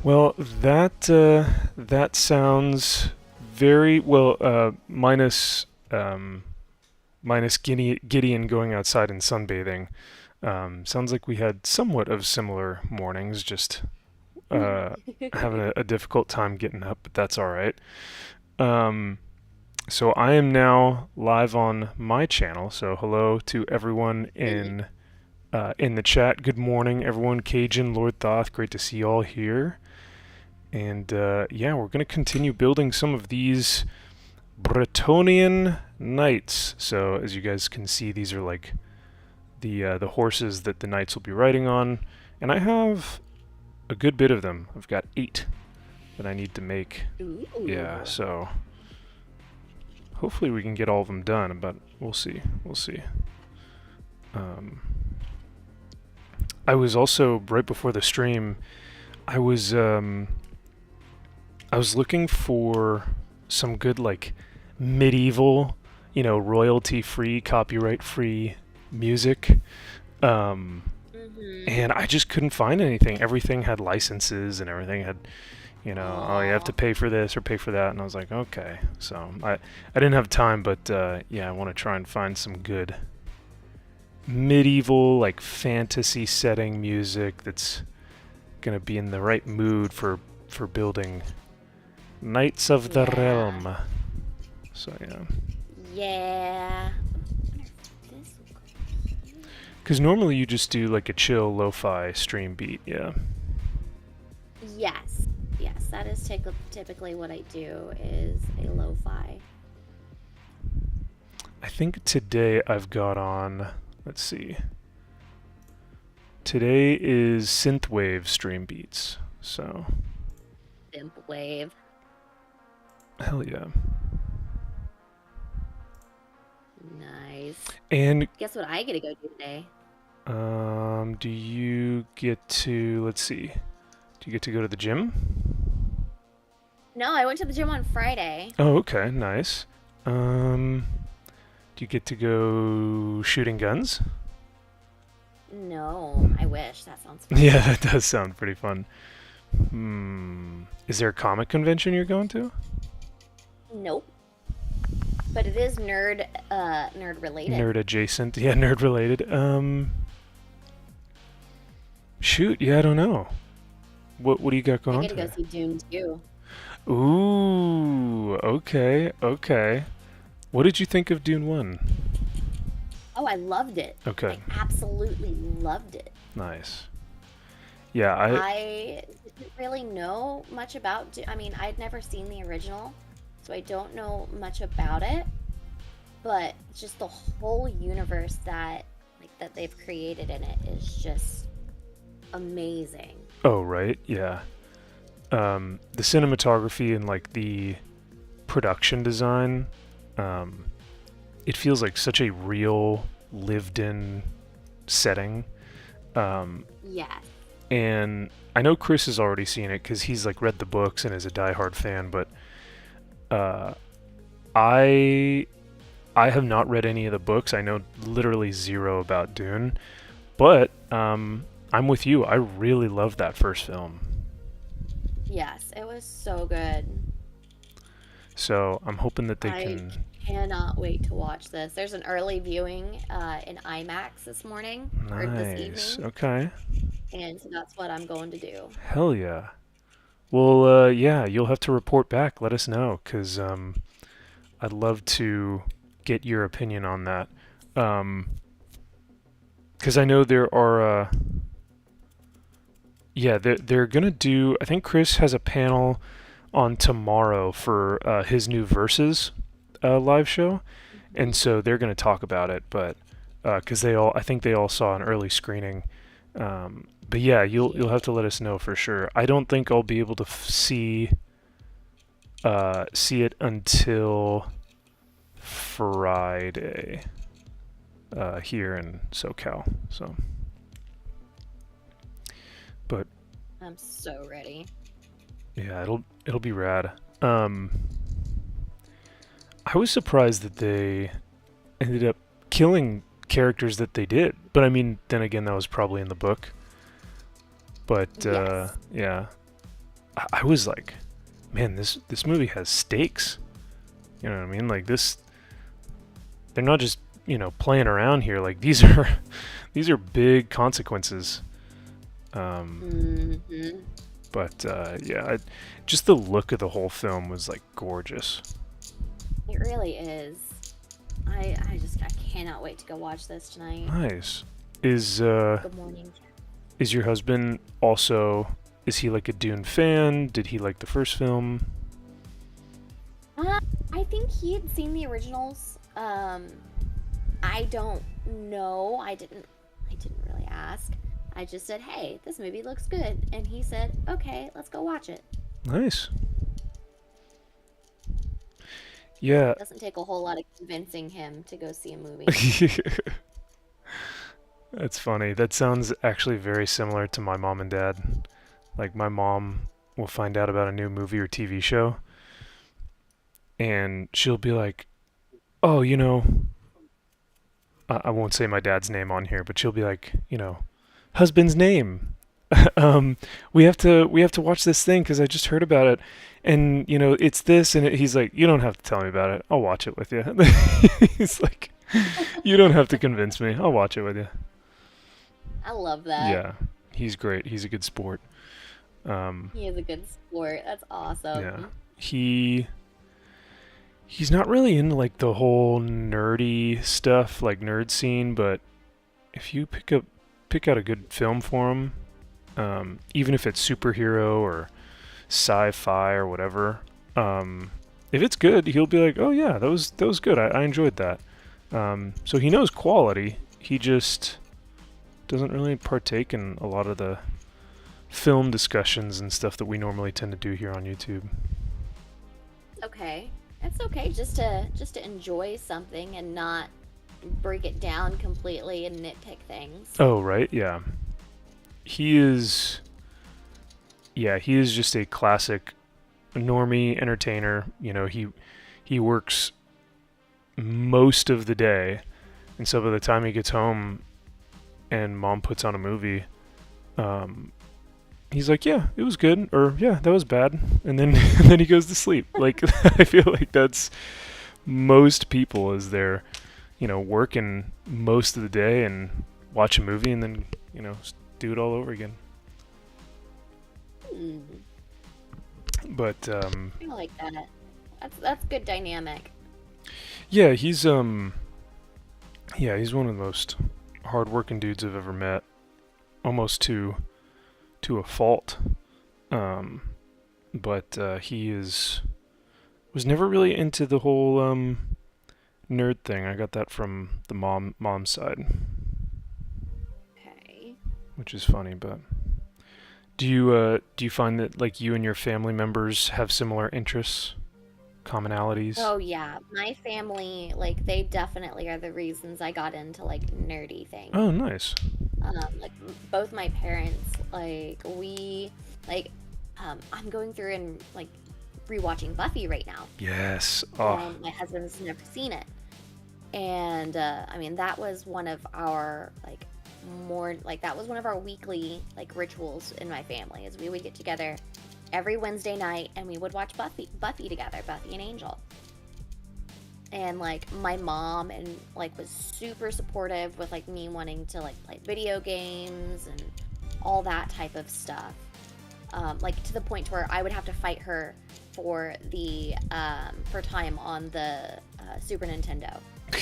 Well, that sounds very well. Minus Gideon going outside and sunbathing. Sounds like we had somewhat of similar mornings. Just having a difficult time getting up, but that's all right. So I am now live on my channel. So hello to everyone in the chat. Good morning, everyone. Cajun, Lord Thoth, great to see you all here. And yeah, we're going to continue building some of these Bretonian knights. So as you guys can see, these are like the horses that the knights will be riding on. And I have a good bit of them. I've got 8 that I need to make. Ooh. Yeah, so hopefully we can get all of them done, but we'll see. We'll see. I was also, right before the stream, I was looking for some good, like, medieval, you know, royalty-free, copyright-free music, and I just couldn't find anything. Everything had licenses, and everything had, you know, oh, you have to pay for this or pay for that, and I was like, okay. So I didn't have time, but yeah, I want to try and find some good medieval, like, fantasy setting music that's gonna be in the right mood for building Knights of the Realm. So yeah. Yeah. Because normally you just do like a chill lo-fi stream beat, yeah. Yes. Yes, that is typically what I do, is a lo-fi. I think today I've got on, let's see. Today is synthwave stream beats, so. Synthwave. Hell yeah. Nice. And guess what I get to go do today? do you get to, let's see, do you get to go to the gym? No, I went to the gym on Friday. Oh, okay, nice. Do you get to go shooting guns? No, I wish. That sounds fun. Yeah, that does sound pretty fun. Is there a comic convention you're going to? Nope. But it is nerd related. Nerd adjacent. Yeah, nerd related. Shoot, yeah, I don't know. What do you got going on I get to go see Dune 2. Ooh, okay, okay. What did you think of Dune 1? Oh, I loved it. Okay. I absolutely loved it. Nice. Yeah, I didn't really know much about I mean, I'd never seen the original, so I don't know much about it. But just the whole universe that they've created in it is just amazing. Oh, right, yeah. The cinematography and like the production design, it feels like such a real, lived-in setting. Um, Yes. and I know Chris has already seen it because he's like read the books and is a diehard fan. But uh, I I have not read any of the books. I know literally zero about Dune. But I'm with you. I really loved that first film. Yes, it was so good. So I'm hoping that they I can. cannot wait to watch this. There's an early viewing in IMAX this morning or this Nice. evening, Okay. and so that's what I'm going to do. Hell yeah. Well, yeah, you'll have to report back. Let us know, because I'd love to get your opinion on that. Because I know there are, yeah, they're going to do, I think Chris has a panel on tomorrow for his new Versus live show. And so they're going to talk about it, but because I think they all saw an early screening. But yeah, you'll have to let us know for sure. I don't think I'll be able to see it until Friday here in SoCal. So, but I'm so ready. yeah, it'll be rad. I was surprised that they ended up killing characters that they did, but I mean, then again, that was probably in the book. But Yes. yeah, I was like, man, this movie has stakes. You know what I mean? Like this, they're not just playing around here. Like these are these are big consequences. Hmm. But yeah, just the look of the whole film was like gorgeous. It really is. I cannot wait to go watch this tonight. Nice. Is Good morning. is your husband also? Is he like a Dune fan? Did he like the first film? I think he had seen the originals. I don't know. I didn't really ask. I just said, "Hey, this movie looks good." And he said, "Okay, let's go watch it." Nice. Yeah. It doesn't take a whole lot of convincing him to go see a movie. That's funny. That sounds actually very similar to my mom and dad. Like my mom will find out about a new movie or TV show and she'll be like, "Oh, I won't say my dad's name on here, but she'll be like, husband's name. We have to watch this thing because I just heard about it, and it's this." And he's like, "You don't have to tell me about it. I'll watch it with you." He's like, "You don't have to convince me. I'll watch it with you." I love that. Yeah, he's great. He's a good sport. He is a good sport. That's awesome. Yeah, he's not really into like the whole nerdy stuff, like nerd scene, but if you pick out a good film for him, even if it's superhero or sci-fi or whatever, if it's good, he'll be like, "Oh yeah, that was good. I enjoyed that." So he knows quality. He just doesn't really partake in a lot of the film discussions and stuff that we normally tend to do here on YouTube. Okay. It's okay just to enjoy something and not break it down completely and nitpick things. Oh right, yeah. He is. Yeah, he is just a classic normie entertainer. He works most of the day, and so by the time he gets home and mom puts on a movie, he's like, "Yeah, it was good," or "Yeah, that was bad," and then and then he goes to sleep. Like I feel like that's most people is they're working most of the day and watch a movie and then do it all over again. Hmm. But I like that. That's good dynamic. yeah, he's one of the most hardworking dudes I've ever met, almost to a fault. But he was never really into the whole nerd thing. I got that from the mom's side, Okay. which is funny. But do you find that like you and your family members have similar interests? commonalities? Oh yeah, my family, like they definitely are the reasons I got into like nerdy things. Oh, nice. Like both my parents, like I'm going through and like rewatching Buffy right now, Yes. Oh, and my husband's never seen it. And I mean that was one of our like more like that was one of our weekly like rituals in my family is we would get together every Wednesday night and we would watch Buffy together, Buffy and Angel. And like my mom and like was super supportive with like me wanting to like play video games and all that type of stuff. Like to the point where I would have to fight her for the for time on the Super Nintendo. So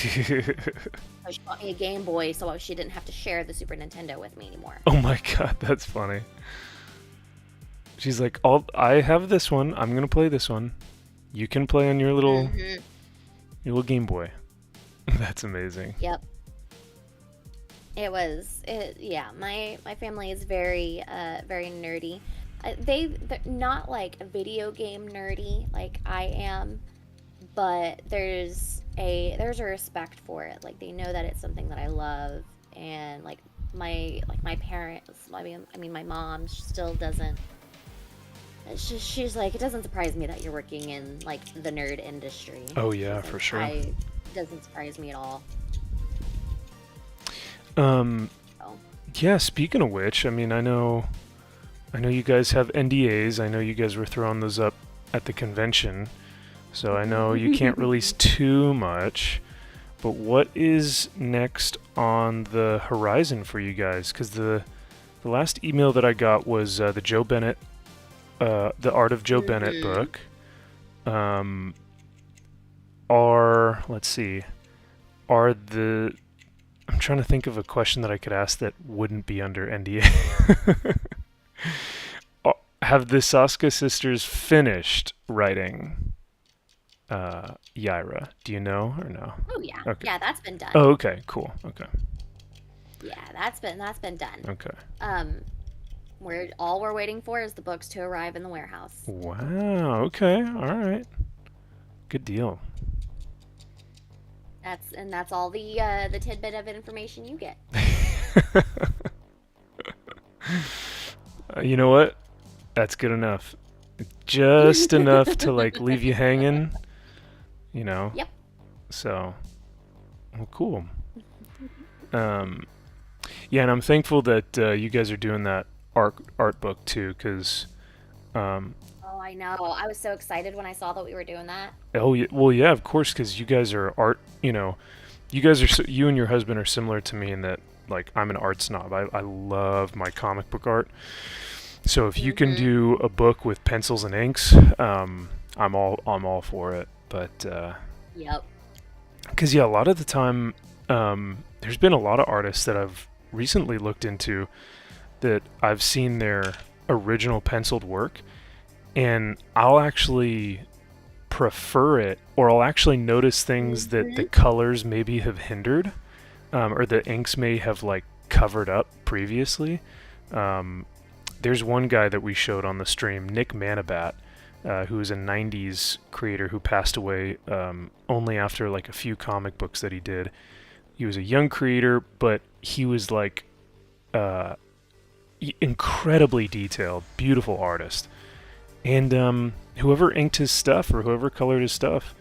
she bought me a Game Boy so she didn't have to share the Super Nintendo with me anymore. oh my God, that's funny. She's like, I have this one. I'm gonna play this one. You can play on your little Game Boy. That's amazing. Yep. Yeah, my family is very very nerdy. They're not like a video game nerdy like I am, but there's a respect for it. Like they know that it's something that I love, and like my parents. I mean my mom still doesn't. She's like, it doesn't surprise me that you're working in like the nerd industry. Oh yeah, for sure. It doesn't surprise me at all. Um, yeah. Speaking of which, I mean, I know you guys have NDAs. I know you guys were throwing those up at the convention, so I know you can't release too much. But what is next on the horizon for you guys? Because the last email that I got was the Joe Bennett, the Art of Joe Bennett book. Let's see, I'm trying to think of a question that I could ask that wouldn't be under NDA. Have the Saska sisters finished writing Yaira? Do you know or no? Oh yeah. Okay. Yeah, that's been done. Oh, okay, cool. Okay. Yeah, that's been done. Okay. We're waiting for is the books to arrive in the warehouse. Wow. Okay. All right. Good deal. That's all the tidbit of information you get. You know what? That's good enough. Just enough to like leave you hanging. You know. Yep. So, well, cool. Yeah, and I'm thankful that you guys are doing that art book too, because. Oh, I know. I was so excited when I saw that we were doing that. Oh, yeah, well, yeah, of course, because you guys are art. You know, you guys are you and your husband are similar to me in that, like, I'm an art snob. I love my comic book art. So if you can do a book with pencils and inks, I'm all for it. But yep. Because yeah, a lot of the time, there's been a lot of artists that I've recently looked into that I've seen their original penciled work, and I'll actually prefer it, or I'll actually notice things that the colors maybe have hindered, or the inks may have like covered up previously. There's one guy that we showed on the stream, Nick Manabat, who is a 90s creator who passed away only after like a few comic books that he did. He was a young creator, but he was like incredibly detailed, beautiful artist. And whoever inked his stuff or whoever colored his stuff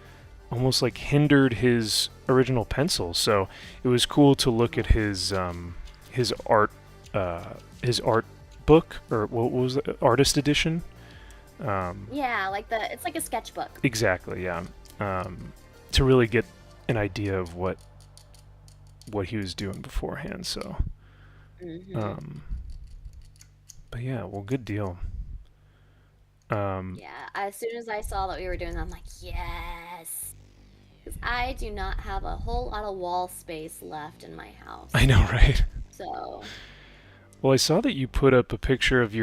almost like hindered his original pencils. So it was cool to look at his art book, or what was it? Artist edition. Yeah, like it's like a sketchbook. Exactly, yeah. To really get an idea of what he was doing beforehand. So, but yeah, well, good deal. Yeah, as soon as I saw that we were doing that, I'm like, yes. Because I do not have a whole lot of wall space left in my house. I know, right? So. Well, I saw that you put up a picture of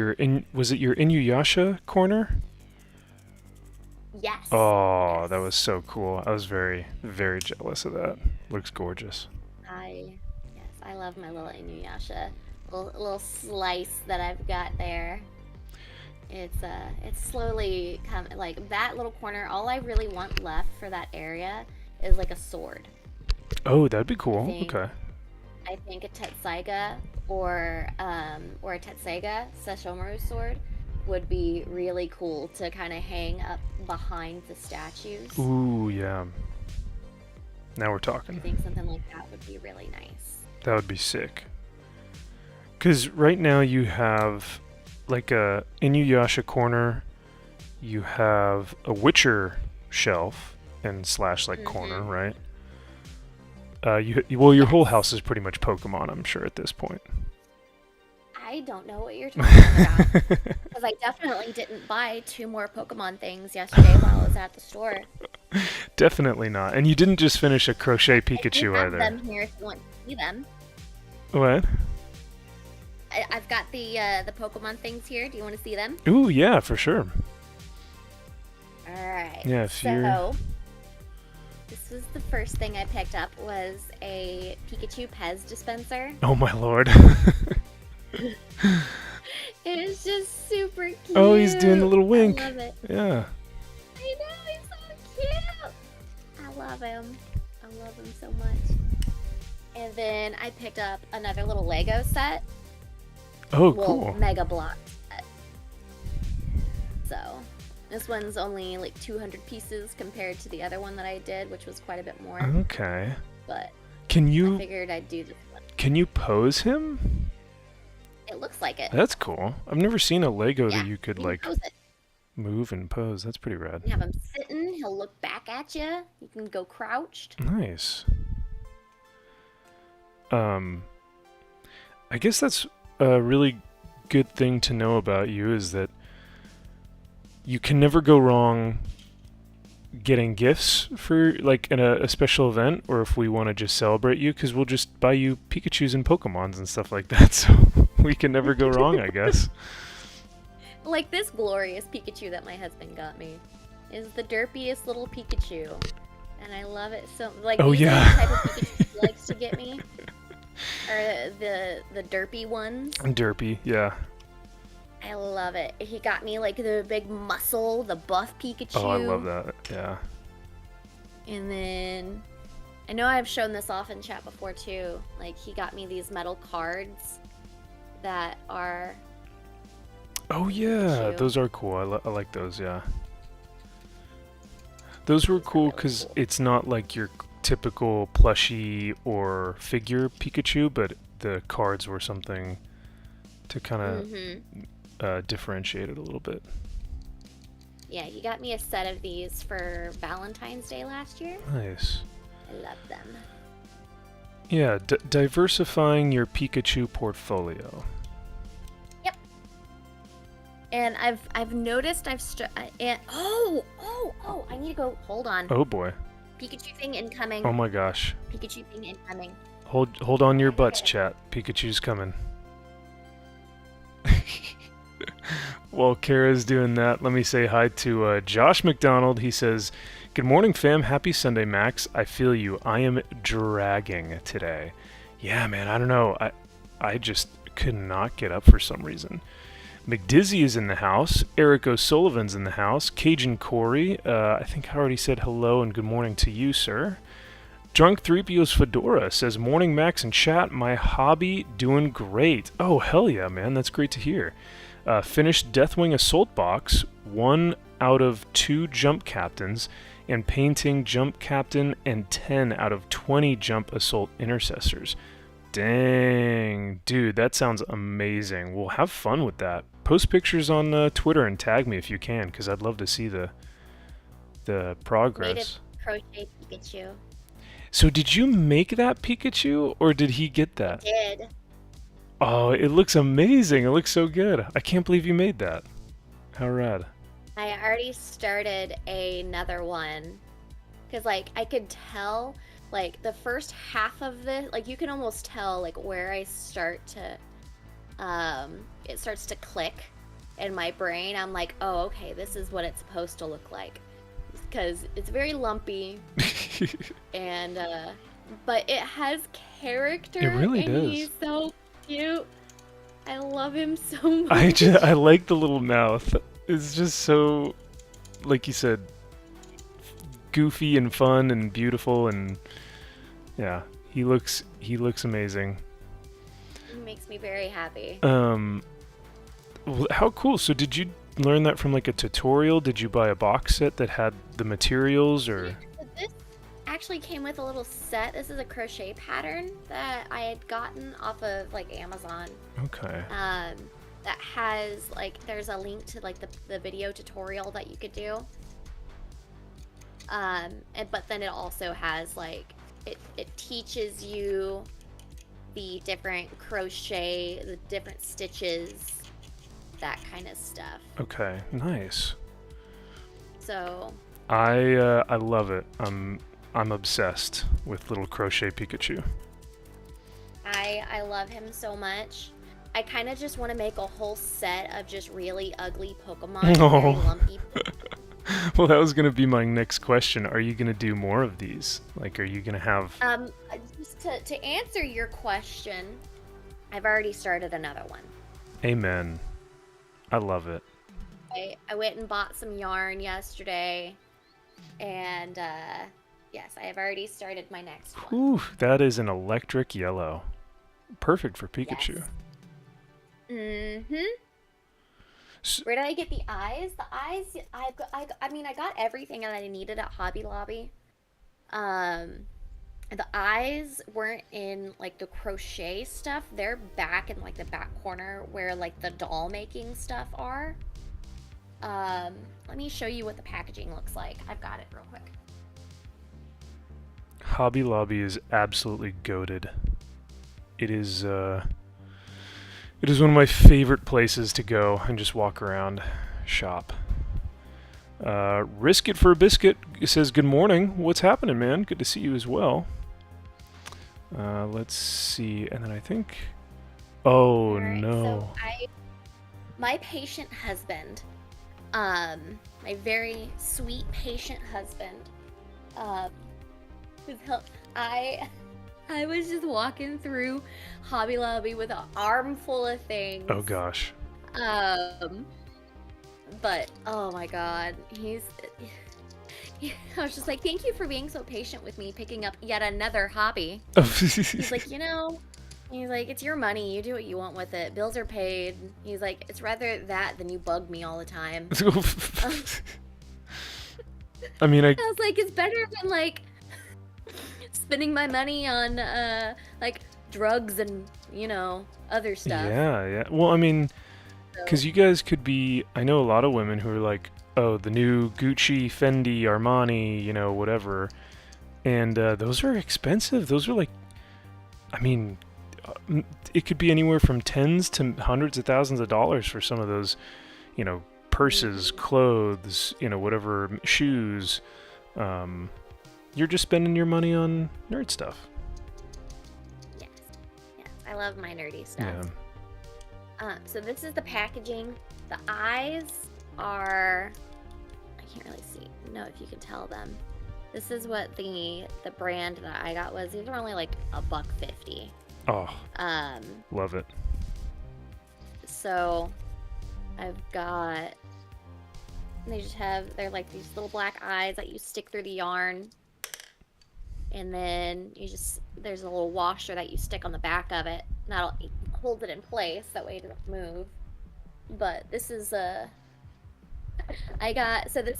was it your Inuyasha corner? Yes. Oh, yes. That was so cool. I was very, very jealous of that. Looks gorgeous. I love my little Inuyasha. Little slice that I've got there. It's slowly like that little corner. All I really want left for that area is like a sword. Oh, that'd be cool. Okay. I think a Tetsaiga or a Tetsaiga Sesshomaru sword would be really cool to kind of hang up behind the statues. Ooh, yeah. Now we're I talking. think something like that would be really nice. That would be sick. Because right now you have like a Inuyasha corner, you have a Witcher shelf and slash like corner, right? Your whole house is pretty much Pokemon, I'm sure, at this point. I don't know what you're talking about. Because I definitely didn't buy 2 more Pokemon things yesterday while I was at the store. Definitely not. And you didn't just finish a crochet Pikachu I have either. them here if you want to see them. What? I've got the Pokemon things here. Do you want to see them? Ooh, yeah, for sure. Alright. Yeah, if you're... This was the first thing I picked up was a Pikachu Pez dispenser. Oh my lord. It was just super cute. Oh, he's doing the little wink. I love it. Yeah. I know, he's so cute. I love him. I love him so much. And then I picked up another little Lego set. Oh, cool. Mega Block set. So, this one's only like 200 pieces compared to the other one that I did, which was quite a bit more. Okay. But I figured I'd do this one. Can you pose him? It looks like it. That's cool. I've never seen a Lego Yeah, that you could like move and pose. That's pretty rad. You have him sitting, he'll look back at you. You can go crouched. Nice. I guess that's a really good thing to know about you is that you can never go wrong getting gifts for like in a special event, or if we want to just celebrate you, because we'll just buy you Pikachus and Pokemons and stuff like that, so we can never go wrong, I guess. Like this glorious Pikachu that my husband got me is the derpiest little Pikachu, and I love it so. Like, oh yeah, the type of Pikachu he likes to get me, or the derpy ones. Derpy, yeah. I love it. He got me like the big muscle, the buff Pikachu. Oh, I love that. Yeah. And then I know I've shown this off in chat before too. Like he got me these metal cards that are. Oh yeah, Pikachu. Those are cool. I like those. Yeah. Those were cool because cool. It's not like your typical plushie or figure Pikachu, but the cards were something to kind of differentiate it a little bit. Yeah, he got me a set of these for Valentine's Day last year. Nice. I love them. Yeah, diversifying your Pikachu portfolio. Yep. And I've noticed I need to go. Hold on. Oh boy. Pikachu thing incoming. Oh my gosh. Pikachu thing incoming. Hold on your butts, chat. Pikachu's coming. While Kara's doing that, let me say hi to Josh McDonald. He says, "Good morning, fam. Happy Sunday, Max. I feel you. I am dragging today." Yeah, man. I don't know. I just could not get up for some reason. McDizzy is in the house. Eric O'Sullivan's in the house. Cajun Corey. I think I already said hello and good morning to you, sir. Drunk 3PO's Fedora says, "Morning, Max and chat. My hobby doing great." Oh, hell yeah, man. That's great to hear. Finished Deathwing Assault Box, 1 out of 2 Jump Captains, and painting Jump Captain and 10 out of 20 Jump Assault Intercessors. Dang, dude, that sounds amazing. Well, have fun with that. Post pictures on Twitter and tag me if you can, because I'd love to see the progress. Native crochet Pikachu. So did you make that Pikachu, or did he get that? I did. Oh, it looks amazing. It looks so good. I can't believe you made that. How rad. I already started another one. Because, like, I could tell, like, the first half of this, like, you can almost tell, like, where I start to, it starts to click in my brain. I'm like, oh, okay, this is what it's supposed to look like. Because it's very lumpy. And, but it has character. It really and does. He's so cute. I love love him so much. I like the little mouth. It's just so, like you said, goofy and fun and beautiful, and yeah, he looks amazing. It makes me very happy. How cool. So did you learn that from like a tutorial? Did you buy a box set that had the materials, or? This actually came with a little set. This is a crochet pattern that I had gotten off of like Amazon. Okay. That has like, there's a link to like the video tutorial that you could do. But then it also has like, it teaches you the different crochet, the different stitches, that kind of stuff. Okay, nice. So I love it. I'm obsessed with little crochet Pikachu. I love him so much. I kind of just want to make a whole set of just really ugly Pokemon, very lumpy. Well, that was going to be my next question. Are you going to do more of these? Like, are you going to have... Just to answer your question, I've already started another one. Amen. I love it. I went and bought some yarn yesterday, and yes, I have already started my next one. Ooh, that is an electric yellow. Perfect for Pikachu. Yes. Where did I get the eyes? The eyes, I mean, I got everything that I needed at Hobby Lobby. The eyes weren't in, like, the crochet stuff. They're back in, like, the back corner where, like, the doll making stuff are. Let me show you what the packaging looks like. I've got it real quick. Hobby Lobby is absolutely goated. It is one of my favorite places to go and just walk around, shop. Risk It for a Biscuit says, good morning. What's happening, man? Good to see you as well. Let's see. And then I think... Oh, right, no. So my patient husband, my very sweet patient husband, I was just walking through Hobby Lobby with an armful of things. Oh, gosh. But, oh my god, I was just like, thank you for being so patient with me picking up yet another hobby. He's like, it's your money, you do what you want with it, bills are paid. He's like, it's rather that than you bug me all the time. I mean, I was like, it's better than, like, spending my money on, like, drugs and, other stuff. Yeah. Well, I mean, because you guys could be... I know a lot of women who are like, oh, the new Gucci, Fendi, Armani, whatever. And those are expensive. Those are like... I mean, it could be anywhere from tens to hundreds of thousands of dollars for some of those, purses, clothes, whatever, shoes. You're just spending your money on nerd stuff. Yes. I love my nerdy stuff. Yeah. So this is the packaging. The eyes are... I can't really know if you can tell them. This is what the brand that I got was. These are only like $1.50. Oh. Love it. So I've got... They're like these little black eyes that you stick through the yarn. And then there's a little washer that you stick on the back of it. And that'll hold it in place, that way it doesn't move. But this is this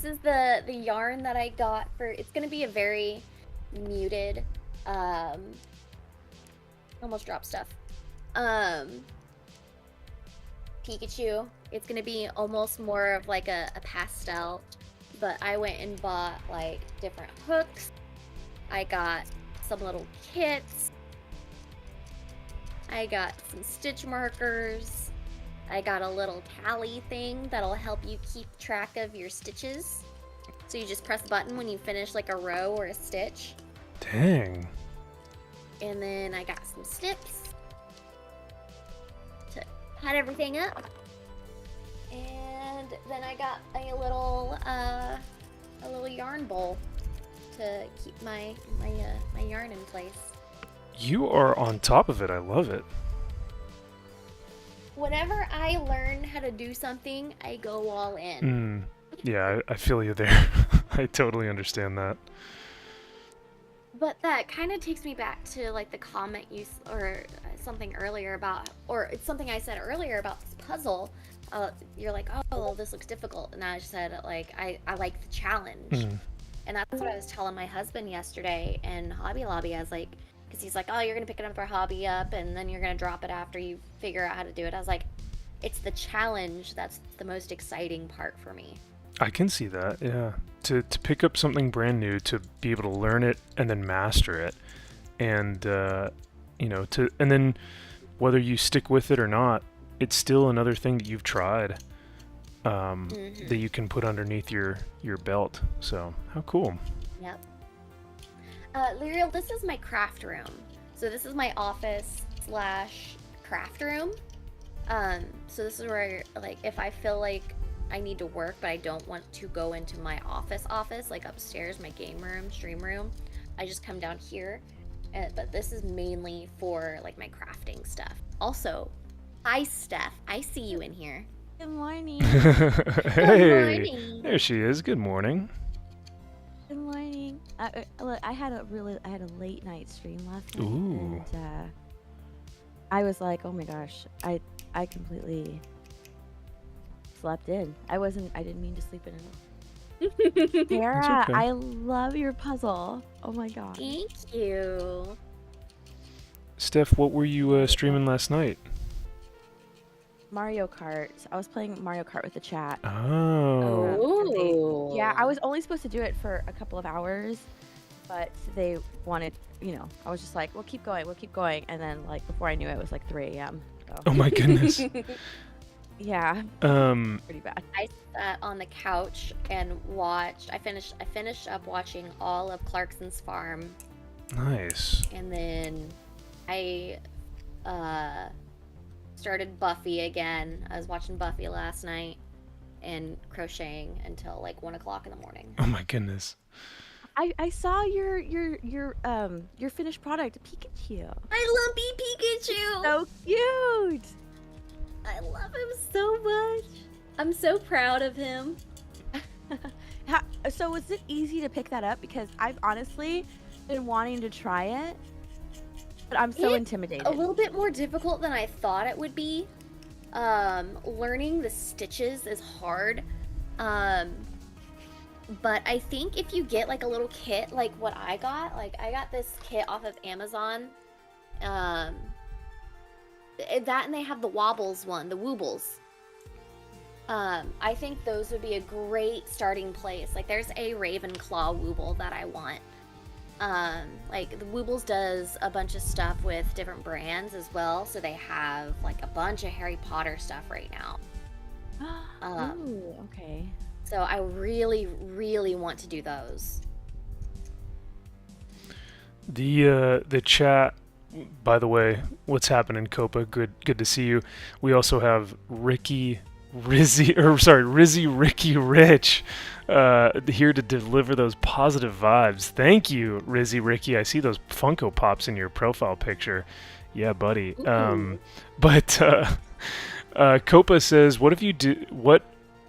is the yarn that I got for, it's gonna be a very muted, almost dropped stuff. Pikachu. It's gonna be almost more of like a pastel, but I went and bought like different hooks. I got some little kits. I got some stitch markers. I got a little tally thing that'll help you keep track of your stitches. So you just press a button when you finish like a row or a stitch. Dang. And then I got some snips to pad everything up. And then I got a little yarn bowl to keep my yarn in place. You are on top of it. I love it. Whenever I learn how to do something, I go all in. Yeah, I feel you there. I totally understand that. But that kind of takes me back to like the comment or something earlier about, or it's something I said earlier about this puzzle. You're like, oh, this looks difficult, and I said like I like the challenge, and that's what I was telling my husband yesterday in Hobby Lobby. I was like, because he's like, oh, you're gonna pick another hobby up, and then you're gonna drop it after you figure out how to do it. I was like, it's the challenge that's the most exciting part for me. I can see that, yeah. To pick up something brand new, to be able to learn it and then master it, and and then whether you stick with it or not, it's still another thing that you've tried, that you can put underneath your belt. So how cool! Yep. Lyriel, this is my craft room. So this is my office/craft room. So this is where, like, if I feel like I need to work, but I don't want to go into my office, like upstairs, my game room, stream room, I just come down here. But this is mainly for, like, my crafting stuff. Also, hi, Steph. I see you in here. Good morning. Hey, Good morning. there she is. Good morning. Good morning. Look, I had a late night stream last night. Ooh. And I was like, oh my gosh, I completely slept in. I didn't mean to sleep in at all. Pereira, okay. I love your puzzle. Oh my god. Thank you. Steph, what were you streaming last night? Mario Kart. I was playing Mario Kart with the chat. Oh. Ooh. Yeah, I was only supposed to do it for a couple of hours, but they wanted, I was just like, we'll keep going. And then, like, before I knew it, it was like 3 a.m. So. Oh my goodness. Yeah. Pretty bad. I sat on the couch and watched. I finished up watching all of Clarkson's Farm, Nice. and then I started Buffy again. I was watching Buffy last night and crocheting until like 1 o'clock in the morning. Oh my goodness. I saw your finished product, Pikachu. I love Pikachu. So cute. I love him so much. I'm so proud of him. So was it easy to pick that up? Because I've honestly been wanting to try it, but I'm so intimidated. A little bit more difficult than I thought it would be. Learning the stitches is hard. But I think if you get like a little kit like what I got, like I got this kit off of Amazon. That, and they have the Wobbles one, the Woobles. I think those would be a great starting place. Like there's a Ravenclaw Wooble that I want. Like the Woobles does a bunch of stuff with different brands as well, so they have like a bunch of Harry Potter stuff right now. Ooh, okay. So I really, really want to do those. The chat, by the way, what's happening, Copa? Good to see you. We also have Rizzy Ricky Rich here to deliver those positive vibes. Thank you, Rizzy Ricky. I see those Funko Pops in your profile picture. Yeah, buddy. But Copa says, what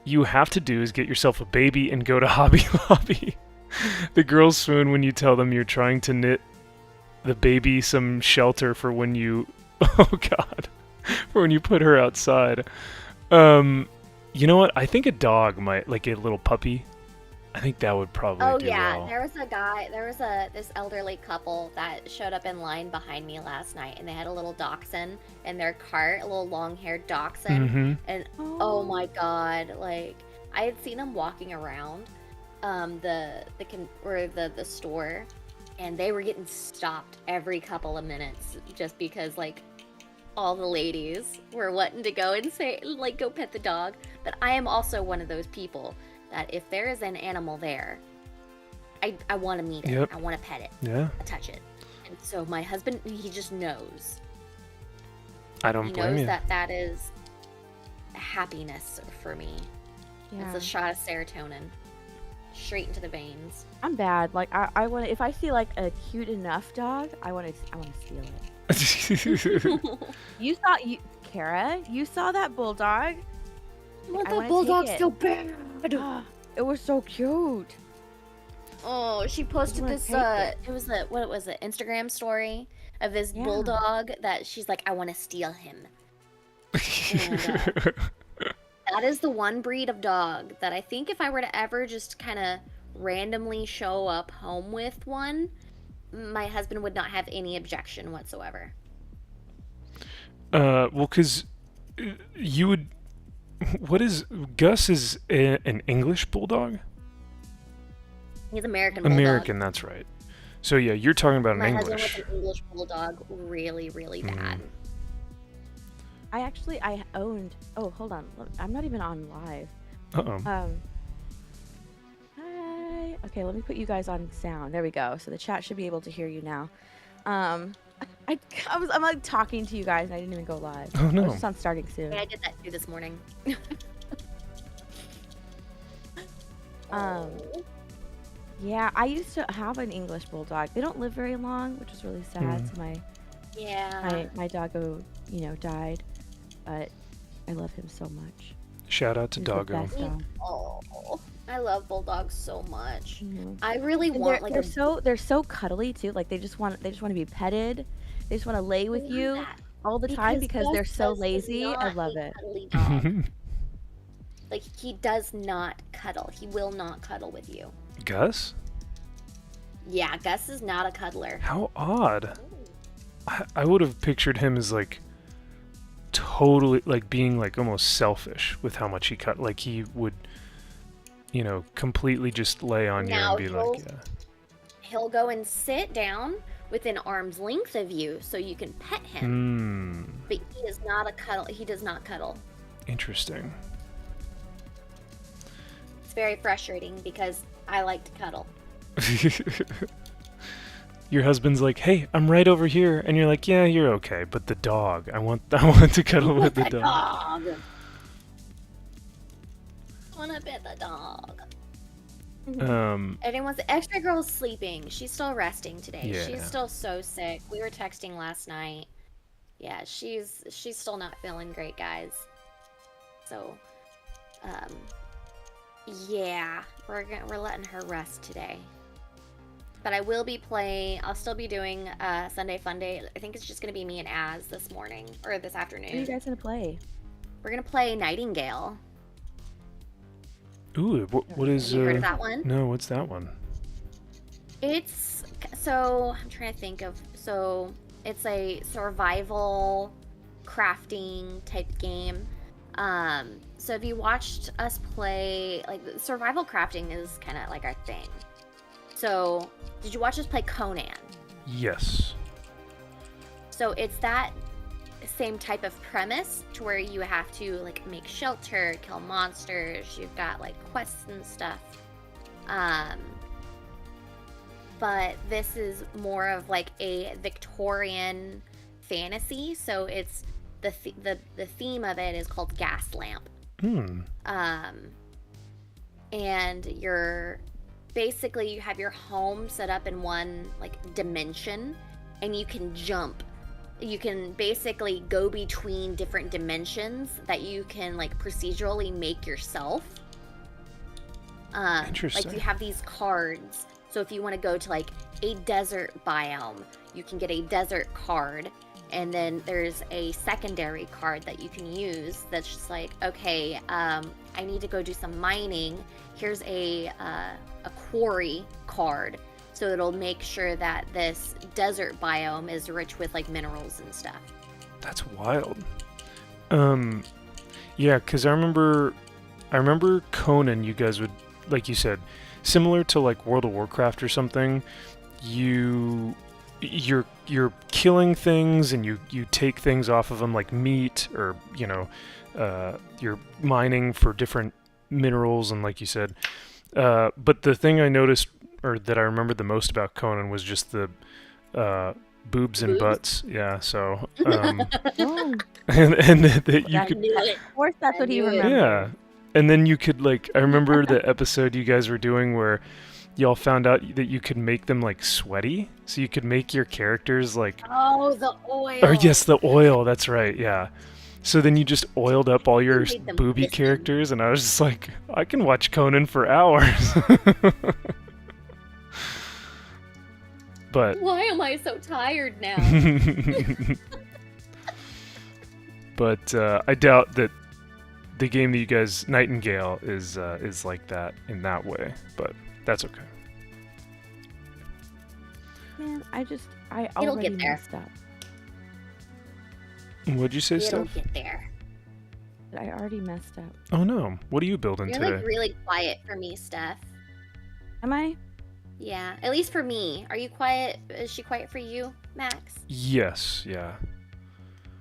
you have to do is get yourself a baby and go to Hobby Lobby. The girls swoon when you tell them you're trying to knit the baby some shelter for when you for when you put her outside. You know what? I think a dog might, like a little puppy. I think that would probably do well. There was this elderly couple that showed up in line behind me last night, and they had a little dachshund in their cart, a little long-haired dachshund, and oh my god, like I had seen them walking around the store, and they were getting stopped every couple of minutes just because like all the ladies were wanting to go and say, like, go pet the dog. But I am also one of those people that if there is an animal there, I want to meet it. Yep. I want to pet it. Yeah. Touch it. And so my husband, he just knows. I don't blame He you. knows that is happiness for me. Yeah. It's a shot of serotonin. Straight into the veins. I'm bad. Like I want to. If I see like a cute enough dog, I want to steal it. You Kara, you saw that bulldog? I want I that wanna bulldog take it. so bad. It was so cute. Oh, she posted wanna this. take it. It was what was it? Instagram story of this Yeah. bulldog that she's like, I want to steal him. And, that is the one breed of dog that I think if I were to ever just kind of randomly show up home with one, my husband would not have any objection whatsoever. Well, because you would. What is Gus? Is an English bulldog? He's American bulldog. American, that's right. So yeah, you're talking about My an husband English. was an English bulldog, really, really bad. I owned. Oh, hold on. I'm not even on live. Uh-oh. Hi. Okay, let me put you guys on sound. There we go. So the chat should be able to hear you now. I'm like talking to you guys and I didn't even go live. Oh, no. I was just on starting soon. Yeah, I did that too this morning. Yeah, I used to have an English bulldog. They don't live very long, which is really sad. So my doggo, died, but I love him so much. Shout out to He's the Doggo. best dog. Oh, I love bulldogs so much. Mhm. I really And want they're so cuddly too. Like they just want to be petted. They just want to lay with you all the time because they're so Gus is lazy. I not love a it. cuddly dog. Like he does not cuddle. He will not cuddle with you. Gus? Yeah, Gus is not a cuddler. How odd. I would have pictured him as like totally like being like almost selfish with how much he cut. Like he would, completely just lay on you Now and be like, yeah. He'll go and sit down within arm's length of you so you can pet him. But he is not a cuddle. He does not cuddle. Interesting. It's very frustrating because I like to cuddle. Your husband's like, hey, I'm right over here, and you're like, yeah, you're okay, but the dog, I want to cuddle with the dog. I want to pet the dog. Everyone's extra girl's sleeping. She's still resting today. Yeah. She's still so sick. We were texting last night. Yeah, she's still not feeling great, guys. So, yeah, we're letting her rest today. But I will be playing. I'll still be doing Sunday Fun Day. I think it's just gonna be me and Az this morning or this afternoon. What are you guys gonna play? We're gonna play Nightingale. Ooh, what is? Have you heard of that one? No, what's that one? I'm trying to think of. So it's a survival crafting type game. So if you watched us play, like survival crafting is kind of like our thing. So did you watch us play Conan? Yes. So it's that same type of premise to where you have to like make shelter, kill monsters, you've got like quests and stuff. But this is more of like a Victorian fantasy, so it's the theme of it is called Gas Lamp. And you're basically you have your home set up in one like dimension, and you can jump. You can basically go between different dimensions that you can like procedurally make yourself. Interesting. Like you have these cards. So if you want to go to like a desert biome, you can get a desert card. And then there's a secondary card that you can use that's just like, okay, I need to go do some mining. Here's a quarry card. So it'll make sure that this desert biome is rich with like minerals and stuff. That's wild. Yeah, because I remember Conan, you guys would, like you said, similar to like World of Warcraft or something, you're killing things and you take things off of them like meat or you're mining for different minerals and like you said, but the thing I noticed or that I remember the most about Conan was just the boobs and butts. Yeah, so and that you could. Of course, that's what he remembers. Yeah, and then you could like I remember the episode you guys were doing where y'all found out that you could make them like sweaty, so you could make your characters like. Oh, the oil. Or yes, the oil. That's right. Yeah. So then you just oiled up all your Made them booby listen. characters, and I was just like, I can watch Conan for hours. But Why am I so tired now? but I doubt that the game that you guys Nightingale is like that in that way. But that's okay. Man, I It'll already get there. messed up. What'd you say, It'll Steph? get there. I already messed up. Oh no, what are you building You're today? like really quiet for me, Steph. Am I? Yeah, at least for me. Are you quiet? Is she quiet for you, Max? Yes, yeah.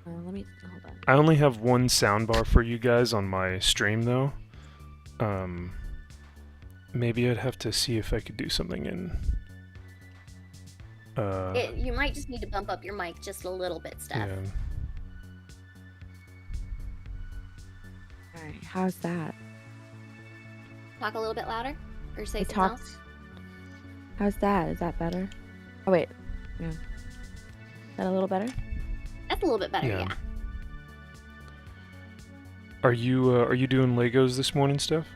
Let me hold on. I only have one soundbar for you guys on my stream though. Maybe I'd have to see if I could do something in. You might just need to bump up your mic just a little bit, Steph. Yeah. All right, how's that? Talk a little bit louder, or say I something talked. else. How's that? Is that better? Oh wait, yeah. Is that a little better? That's a little bit better, Yeah. yeah. Are you doing Legos this morning, Steph?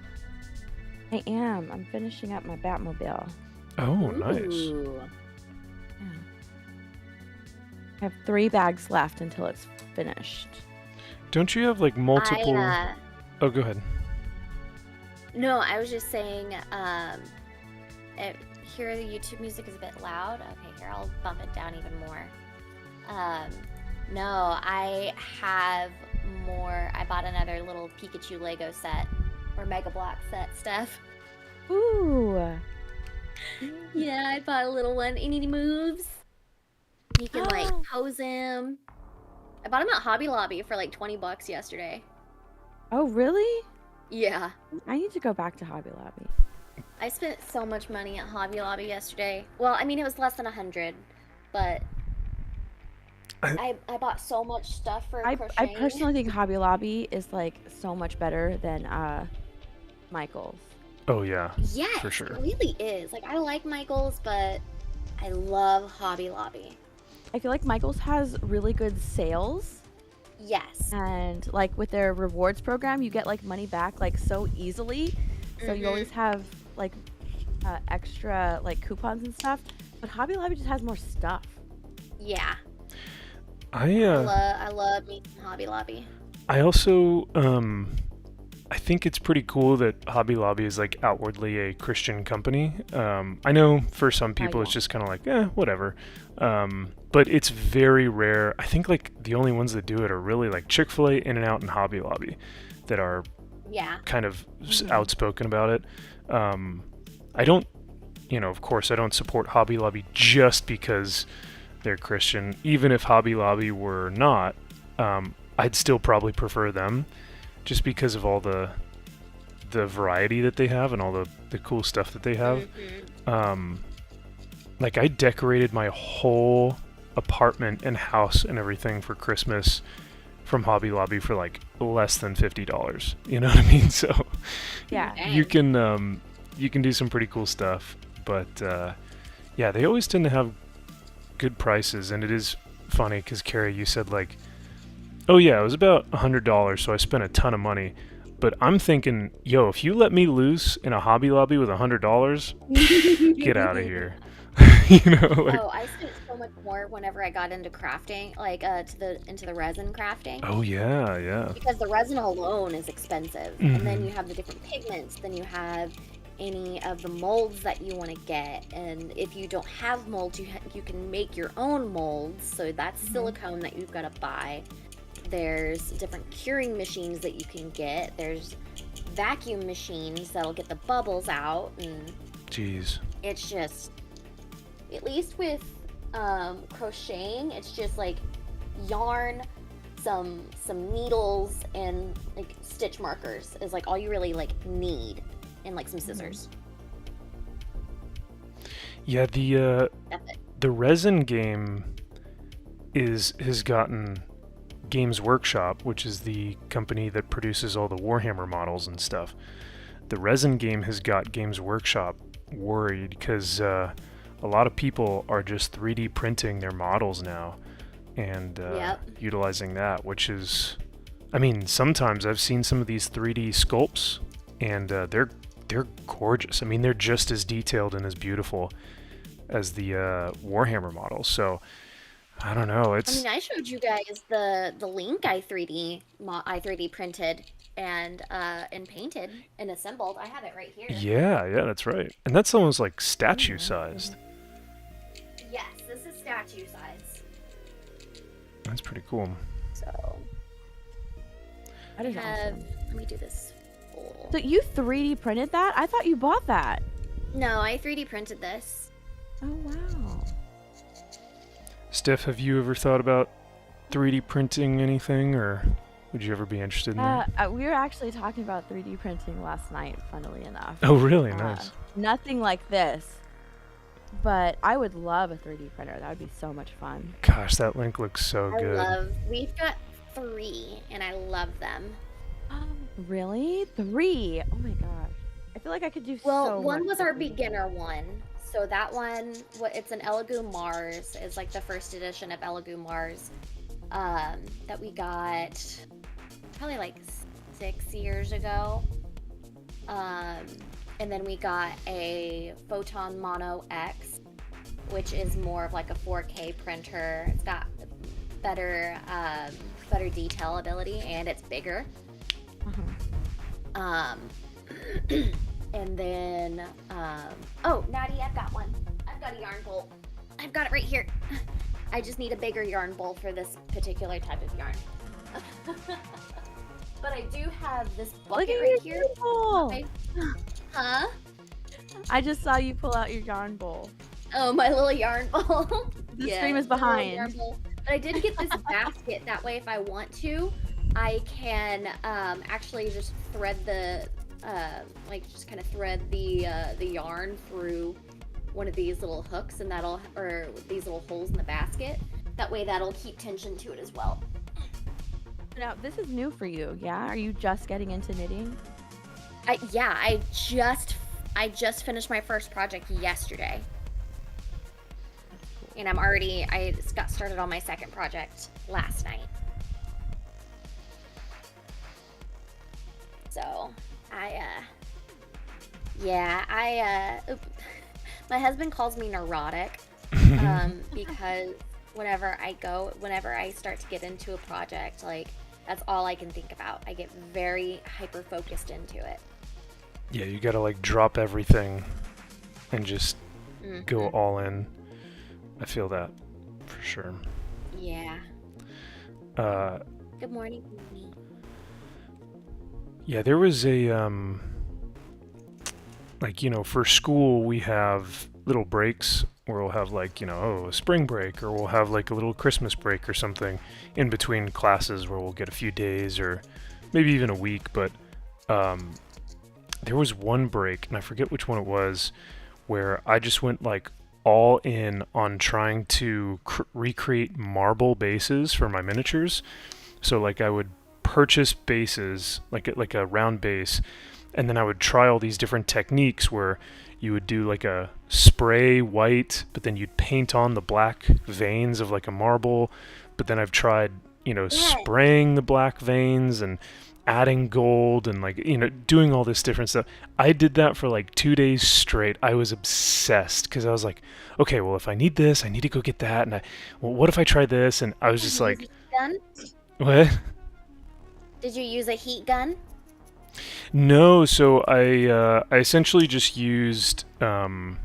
I am. I'm finishing up my Batmobile. Oh, nice. Ooh. Yeah. I have 3 bags left until it's finished. Don't you have like multiple? Oh, go ahead. No, I was just saying, here the YouTube music is a bit loud. Okay, here, I'll bump it down even more. No, I have more. I bought another little Pikachu Lego set, or Mega Block set, Steph. Ooh. Yeah, I bought a little one, and he moves. You can, like, Oh. pose him. I bought him at Hobby Lobby for, like, $20 yesterday. Oh, really? Yeah. I need to go back to Hobby Lobby. I spent so much money at Hobby Lobby yesterday. Well, I mean, it was less than 100, but I bought so much stuff for I crocheting. personally think Hobby Lobby is like so much better than Michael's. Oh yeah. Yes, for sure. it really is. Like, I like Michael's, but I love Hobby Lobby. I feel like Michael's has really good sales, Yes. and like with their rewards program, you get like money back like so easily. So you always have like extra like coupons and stuff. But Hobby Lobby just has more stuff. Yeah. I I love me some Hobby Lobby. I also I think it's pretty cool that Hobby Lobby is like outwardly a Christian company. I know for some people it's just kind of like, whatever. But it's very rare. I think like the only ones that do it are really like Chick-fil-A, In-N-Out, and Hobby Lobby that are kind of outspoken about it. I don't, of course I don't support Hobby Lobby just because they're Christian. Even if Hobby Lobby were not, I'd still probably prefer them just because of all the variety that they have and all the cool stuff that they have. Like I decorated my whole apartment and house and everything for Christmas from Hobby Lobby for like less than $50. You know what I mean? So Yeah. you can do some pretty cool stuff. But yeah, they always tend to have good prices, and it is funny because Carrie, you said like, oh yeah, it was about $100, so I spent a ton of money. But I'm thinking, yo, if you let me loose in a Hobby Lobby with $100, get out of here. Like. Oh, I spent so much more whenever I got into crafting, like into the resin crafting. Oh yeah. Because the resin alone is expensive, and then you have the different pigments. Then you have any of the molds that you want to get, and if you don't have molds, you can make your own molds. So that's silicone that you've got to buy. There's different curing machines that you can get. There's vacuum machines that'll get the bubbles out, and jeez, it's just, at least with crocheting, it's just like yarn, some needles, and like stitch markers is like all you really like need, and like some scissors. Yeah, the resin game has gotten Games Workshop, which is the company that produces all the Warhammer models and stuff. The resin game has got Games Workshop worried because a lot of people are just 3D printing their models now and utilizing that, which is I mean, sometimes I've seen some of these 3D sculpts, and they're gorgeous. I mean, they're just as detailed and as beautiful as the Warhammer models. So I don't know. I mean, I showed you guys the Link I 3D printed and painted and assembled. I have it right here. Yeah, that's right. And that's almost like statue sized. Yes, this is statue size. That's pretty cool. So That is awesome. let me do this. So you 3D printed that? I thought you bought that. No, I 3D printed this. Oh wow. Steph, have you ever thought about 3D printing anything, or would you ever be interested in that? We were actually talking about 3D printing last night, funnily enough. Oh, really? Nice. Nothing like this, but I would love a 3D printer. That would be so much fun. Gosh, that link looks so good. We've got 3, and I love them. Really? 3? Oh my gosh. I feel like I could do so much. Well, one was our beginner one. So that one, it's an Elegoo Mars. It's like the first edition of Elegoo Mars that we got probably like 6 years ago. And then we got a Photon Mono X, which is more of like a 4K printer. It's got better detail ability, and it's bigger. And then, oh, Natty, I've got one. I've got a yarn bowl. I've got it right here. I just need a bigger yarn bowl for this particular type of yarn. But I do have this bucket right here. Okay. Huh? I just saw you pull out your yarn bowl. Oh, my little yarn bowl. The stream is behind. But I did get this basket. That way, if I want to, I can actually just thread the just kind of thread the yarn through one of these little hooks, and or these little holes in the basket. That way that'll keep tension to it as well. Now, this is new for you, yeah? Are you just getting into knitting? I just finished my first project yesterday. And I got started on my second project last night. So, my husband calls me neurotic, because whenever I start to get into a project, like, that's all I can think about. I get very hyper-focused into it. Yeah, you gotta, like, drop everything and just go all in. I feel that, for sure. Yeah. Good morning, Amy. Yeah, there was a, for school, we have little breaks where we'll have, a spring break, or we'll have, a little Christmas break or something in between classes where we'll get a few days or maybe even a week. But there was one break, and I forget which one it was, where I just went, all in on trying to recreate marble bases for my miniatures. So, I would purchase bases, like a round base, and then I would try all these different techniques where you would do a spray white, but then you'd paint on the black veins of a marble. But then I've tried, spraying the black veins and adding gold and doing all this different stuff. I did that for 2 days straight. I was obsessed because I was like, okay, well, if I need this, I need to go get that. And what if I try this? And I was just like, gun? What? Did you use a heat gun? No, so I essentially just used a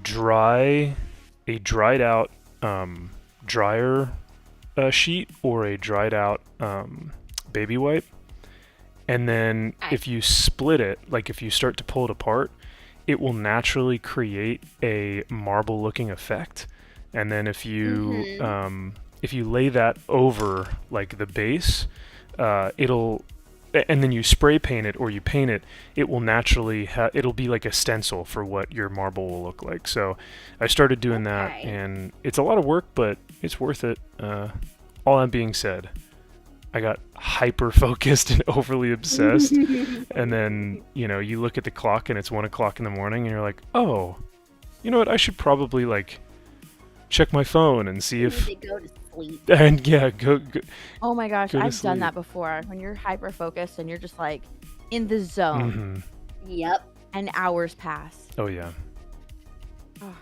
dried out dryer sheet or a dried out baby wipe, and then if you split it, if you start to pull it apart, it will naturally create a marble looking effect. And then if you lay that over the base, and then you spray paint it or you paint it, it will naturally it'll be like a stencil for what your marble will look like. So I started doing that, and it's a lot of work, but it's worth it. All that being said, I got hyper focused and overly obsessed, and then you look at the clock and it's 1 o'clock in the morning, and you're like, oh, you know what? I should probably check my phone and see if. Go to sleep. And yeah, go. Oh my gosh, go to I've done sleep. that before. When you're hyper focused and you're just like in the zone, Mm-hmm. Yep. and hours pass. Oh yeah. Oh,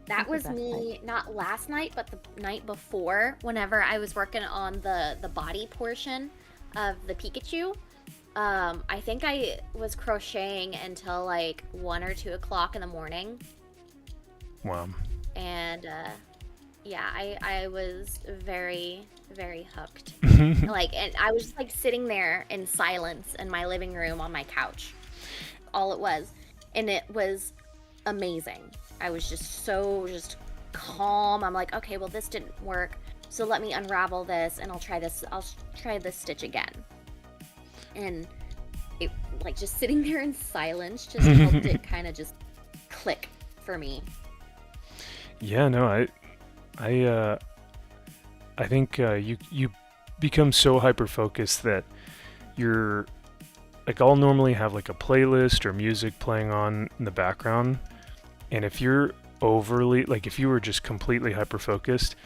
That that's the was best me, type. not last night, but the night before, whenever I was working on the body portion of the Pikachu. I think I was crocheting until like 1 or 2 o'clock in the morning. Wow. And yeah, I was very, very hooked. Like, and I was just like sitting there in silence in my living room on my couch. All it was. And it was amazing. I was just so calm. I'm like, okay, well, this didn't work. So let me unravel this and I'll try this stitch again. And it, like, just sitting there in silence just helped it kind of just click for me. Yeah, no, I think you become so hyper focused that you're like, I'll normally have like a playlist or music playing on in the background, and if you're overly, like, if you were just completely hyper focused,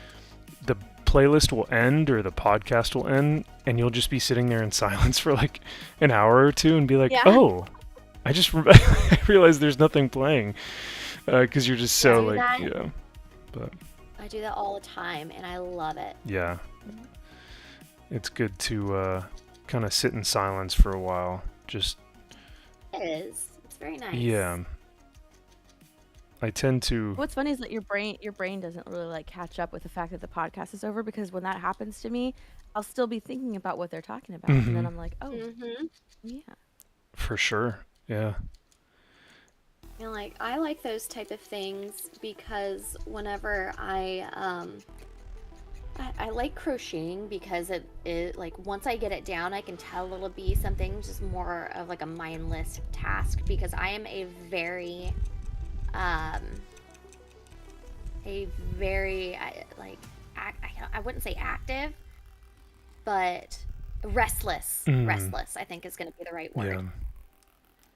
the playlist will end or the podcast will end, and you'll just be sitting there in silence for like an hour or two and be like, Yeah. oh, I realized there's nothing playing, because you're just so like, that. yeah. But I do that all the time, and I love it. yeah, it's good to kind of sit in silence for a while. Just It is. It's very nice. yeah. I tend to. What's funny is that your brain doesn't really like catch up with the fact that the podcast is over, because when that happens to me, I'll still be thinking about what they're talking about, and then I'm like, oh, yeah. For sure. Yeah. You know, like, I like those type of things because whenever I like crocheting because it like, once I get it down, I can tell it'll be something just more of like a mindless task, because I am a very I wouldn't say active, but restless. Restless, I think, is going to be the right word.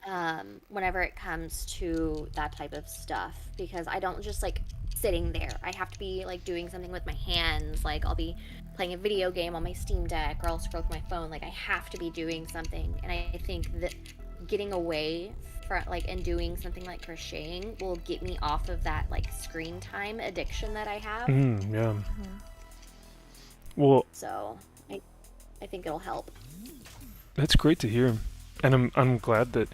Yeah. Whenever it comes to that type of stuff, because I don't just like sitting there. I have to be like doing something with my hands. Like, I'll be playing a video game on my Steam Deck, or I'll scroll through my phone. Like, I have to be doing something, and I think that getting away from like and doing something like crocheting will get me off of that like screen time addiction that I have. Yeah. Well, so I think it'll help. That's great to hear, and I'm glad that,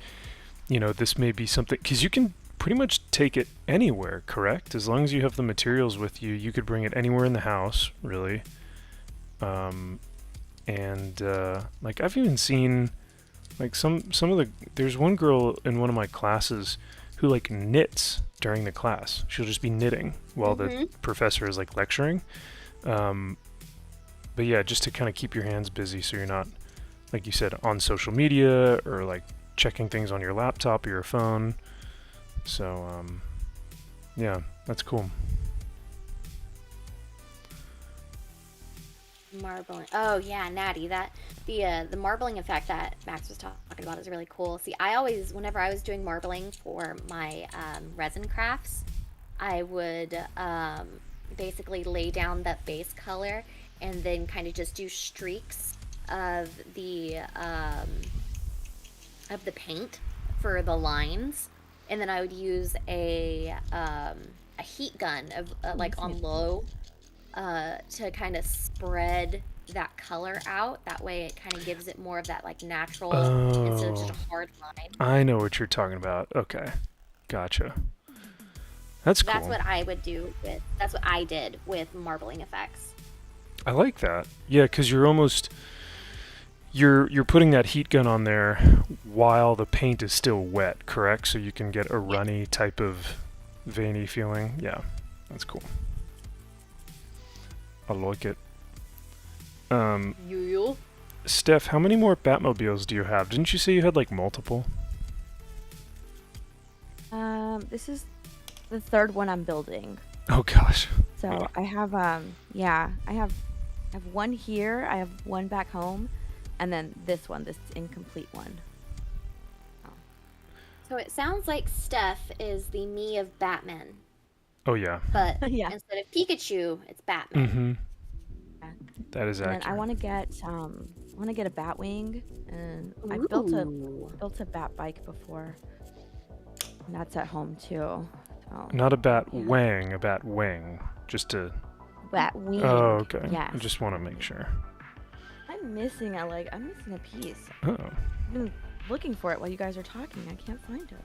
you know, this may be something, because you can pretty much take it anywhere, correct? As long as you have the materials with you, you could bring it anywhere in the house, really. And like, I've even seen like some of the, there's one girl in one of my classes who like knits during the class. She'll just be knitting while the professor is like lecturing. But yeah, just to kind of keep your hands busy so you're not, like you said, on social media or like checking things on your laptop or your phone. So yeah, that's cool. Marbling. Oh yeah, Natty. That the marbling effect that Max was talking about is really cool. See, I always, whenever I was doing marbling for my resin crafts, I would basically lay down that base color and then kind of just do streaks of the paint for the lines, and then I would use a heat gun of like on low. To kind of spread that color out. That way it kind of gives it more of that like natural instead of just a hard line. I know what you're talking about. Okay. Gotcha. That's cool. That's what I would do with, that's what I did with marbling effects. I like that. Yeah, because you're almost, you're putting that heat gun on there while the paint is still wet, correct? So you can get a runny type of veiny feeling. Yeah, that's cool. I like it. Steph, how many more Batmobiles do you have? Didn't you say you had like multiple? This is the third one I'm building. Oh gosh. So I have I have one here, I have one back home, and then this incomplete one. Oh. So it sounds like Steph is the me of Batman. Oh yeah. But Yeah. instead of Pikachu, it's Batman. That is And accurate. then I want to get a bat wing, and I built a bat bike before. And that's at home too. So, Not a bat wang, a bat wing. Just a bat wing. Oh, okay. Yes. I just want to make sure. I'm missing a piece. Oh. I've been looking for it while you guys are talking. I can't find it.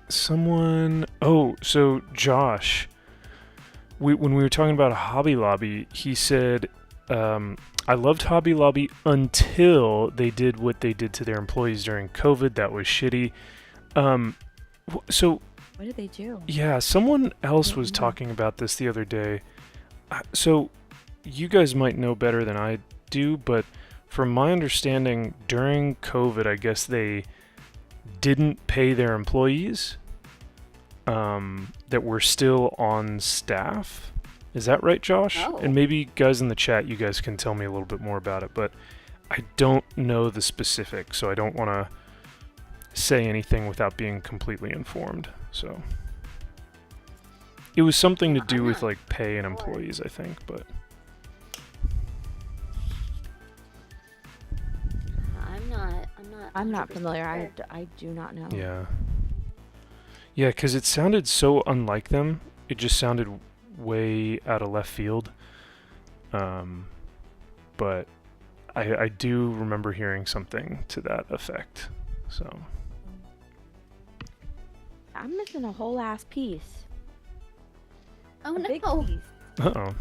So Josh, when we were talking about Hobby Lobby, he said, I loved Hobby Lobby until they did what they did to their employees during COVID. That was shitty. So what did they do? Yeah, someone else was talking about this the other day. So you guys might know better than I do, but from my understanding, during COVID, I guess they didn't pay their employees that were still on staff. Is that right, Josh? Oh. And maybe guys in the chat, you guys can tell me a little bit more about it, but I don't know the specifics, so I don't want to say anything without being completely informed. So it was something to do with like pay and employees, I think, but I'm not familiar. I do not know. Yeah, because it sounded so unlike them. It just sounded way out of left field. But I do remember hearing something to that effect. So I'm missing a whole ass piece. Oh a no! Big piece. Uh-oh.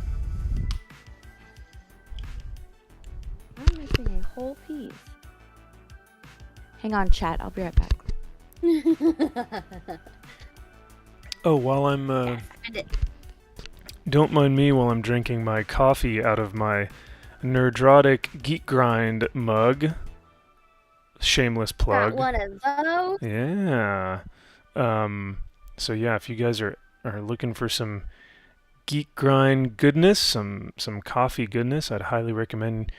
I'm missing a whole piece. Hang on, chat. I'll be right back. Oh, while I'm don't mind me while I'm drinking my coffee out of my Nerdrotic Geek Grind mug. Shameless plug. Got one of those. Yeah. So yeah, if you guys are looking for some Geek Grind goodness, some coffee goodness, I'd highly recommend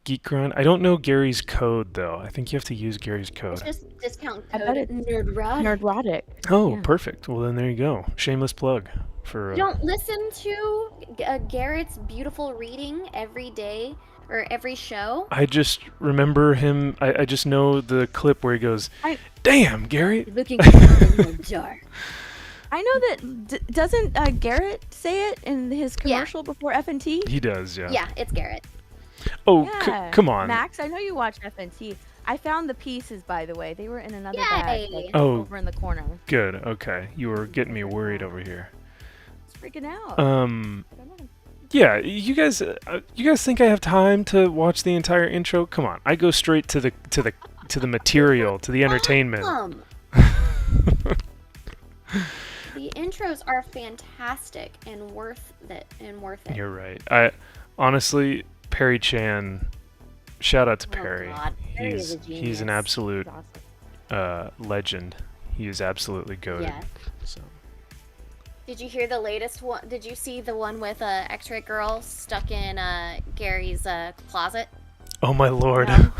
Geek Grind. I don't know Gary's code though. I think you have to use Gary's code. It's just discount I bet code it's Nerdrotic. Oh, Yeah. perfect. Well, then there you go. Shameless plug for. You don't listen to Garrett's beautiful reading every day or every show? I just remember him. I just know the clip where he goes, "Damn, Gary!" Looking in the dark. I know that doesn't Garrett say it in his commercial before FNT? He does, yeah. Yeah, it's Garrett. Oh, Yeah. come on. Max, I know you watch FNT. I found the pieces, by the way. They were in another Yay. bag, like, Oh. over in the corner. Good. Okay, you were getting me worried over here. It's freaking out. Yeah, you guys think I have time to watch the entire intro? Come on, I go straight to the material, to the entertainment. The intros are fantastic and worth it. You're right. I honestly, Perry Chan, shout out to Perry. God. Perry is a He's genius. an absolute Awesome. legend. He is absolutely goated. Yeah. So. Did you hear the latest one? Did you see the one with X-ray girl stuck in Gary's closet? Oh my lord. No.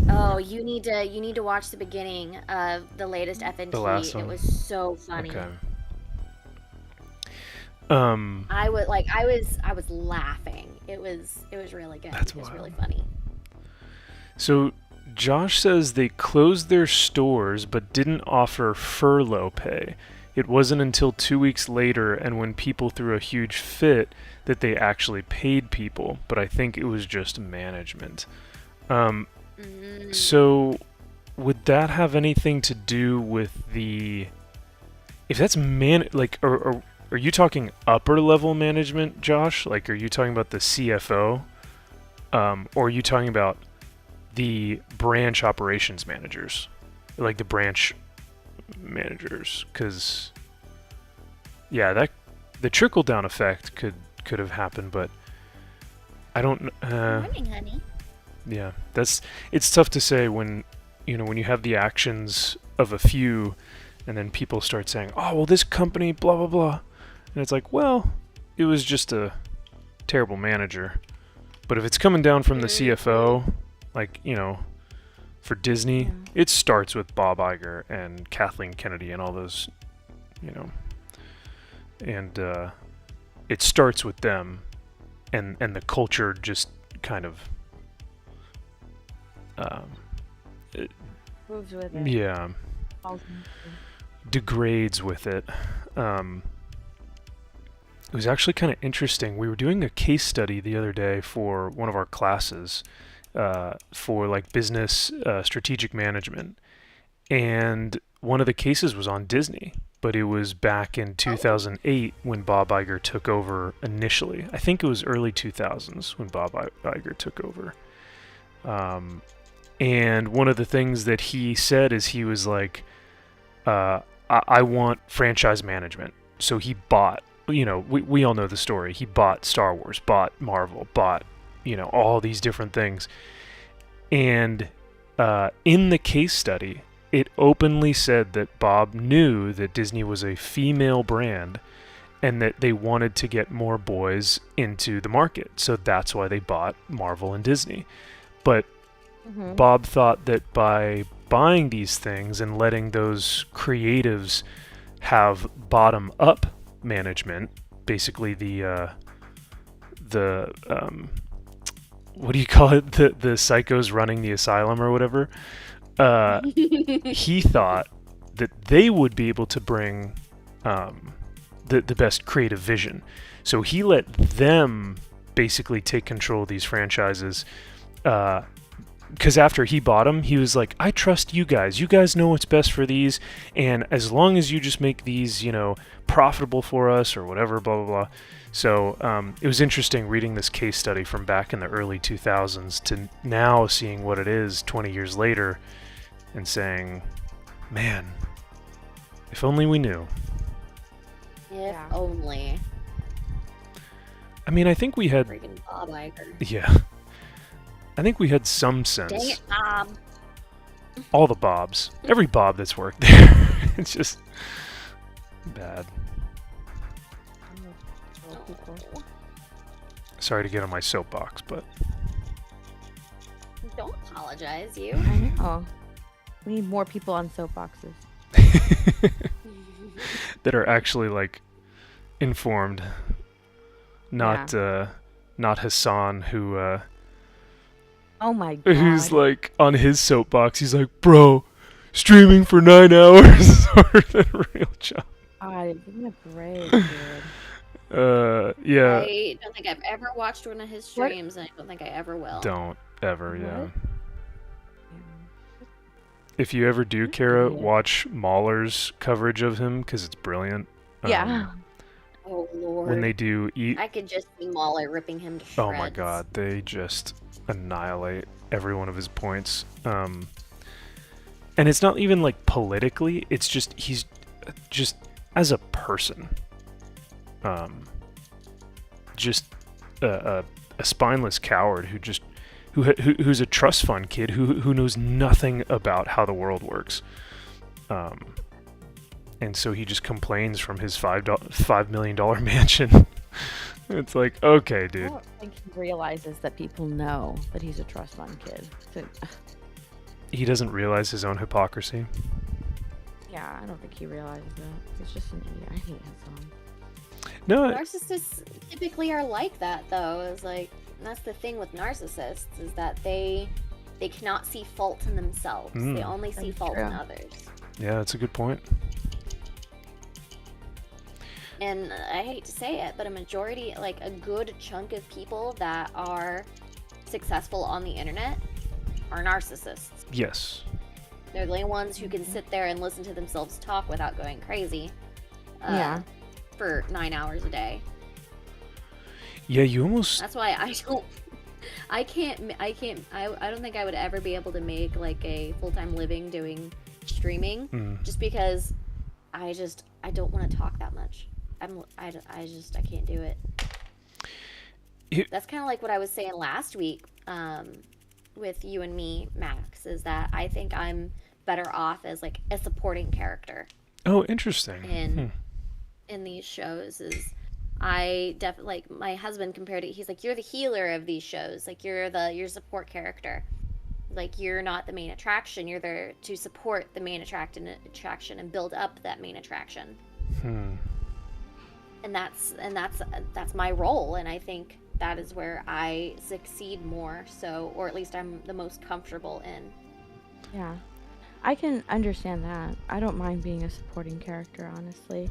Oh, you need to watch the beginning of the latest FNT. The last one. It was so funny. Okay. I was laughing. It was really good. That's it was wild. really funny. So Josh says they closed their stores but didn't offer furlough pay. It wasn't until 2 weeks later and when people threw a huge fit that they actually paid people, but I think it was just management. So would that have anything to do with the... If that's or are you talking upper level management, Josh? Like, are you talking about the CFO? Or are you talking about the branch operations managers? Like the branch managers? Because, yeah, the trickle-down effect could have happened, but I don't... Morning, honey. Yeah, it's tough to say when you have the actions of a few and then people start saying, oh, well, this company, blah, blah, blah. And it's like, well, it was just a terrible manager. But if it's coming down from the CFO, like, for Disney, it starts with Bob Iger and Kathleen Kennedy and all those, and it starts with them, and the culture just kind of Moves with it. yeah, degrades with it. It was actually kind of interesting. We were doing a case study the other day for one of our classes for like business strategic management, and one of the cases was on Disney, but it was back in 2008 when Bob Iger took over initially. I think it was early 2000s when Bob Iger took over. And one of the things that he said is he was like, I want franchise management. So he bought, we all know the story. He bought Star Wars, bought Marvel, bought, all these different things. And in the case study, it openly said that Bob knew that Disney was a female brand and that they wanted to get more boys into the market. So that's why they bought Marvel and Disney. But Bob thought that by buying these things and letting those creatives have bottom-up management, basically the what do you call it? The psychos running the asylum or whatever. He thought that they would be able to bring the best creative vision. So he let them basically take control of these franchises. Because after he bought them, he was like, I trust you guys. You guys know what's best for these. And as long as you just make these, profitable for us or whatever, blah, blah, blah. So it was interesting reading this case study from back in the early 2000s to now seeing what it is 20 years later and saying, man, if only we knew. If only. I mean, I think we had... Freaking Bob Iger. Yeah. I think we had some sense. Dang it, Bob. All the Bobs. Every Bob that's worked there. It's just bad. Sorry to get on my soapbox, but... Don't apologize, you. I know. We need more people on soapboxes. that are actually, like, informed. Not Hassan, who... Oh my god. Who's like on his soapbox, he's like, bro, streaming for 9 hours is harder than a real job. Give me a break, dude. Yeah. I don't think I've ever watched one of his streams, and I don't think I ever will. Don't ever, yeah. What? If you ever do, Kara, watch Mahler's coverage of him, because it's brilliant. Yeah. Oh, Lord. When they do I could just see Mahler ripping him to shreds. Oh my god, they just annihilate every one of his points. And it's not even like politically, it's just he's just as a person. Just a spineless coward who's a trust fund kid who knows nothing about how the world works. And so he just complains from his $5 million mansion. It's like, okay, dude. I don't think he realizes that people know that he's a trust fund kid. He doesn't realize his own hypocrisy. Yeah, I don't think he realizes that. He's just an idiot. I hate his song. No, narcissists typically are like that, though. Is like that's the thing with narcissists is that they cannot see fault in themselves. They only see fault in others. Yeah, that's a good point. And I hate to say it, but a majority, like a good chunk of people that are successful on the internet are narcissists. Yes. They're the only ones who can sit there and listen to themselves talk without going crazy. For 9 hours a day. Yeah, you almost... That's why I don't think I would ever be able to make like a full-time living doing streaming just because I don't want to talk that much. I can't do it. That's kind of like what I was saying last week with you and me, Max, is that I think I'm better off as like a supporting character. Oh, interesting. In these shows is I definitely like my husband compared it. He's like, you're the healer of these shows. Like you're support character. Like you're not the main attraction. You're there to support the main attraction and build up that main attraction. and that's my role, and I think that is where I succeed more, so, or at least I'm the most comfortable in. Yeah, I can understand that. I don't mind being a supporting character, honestly.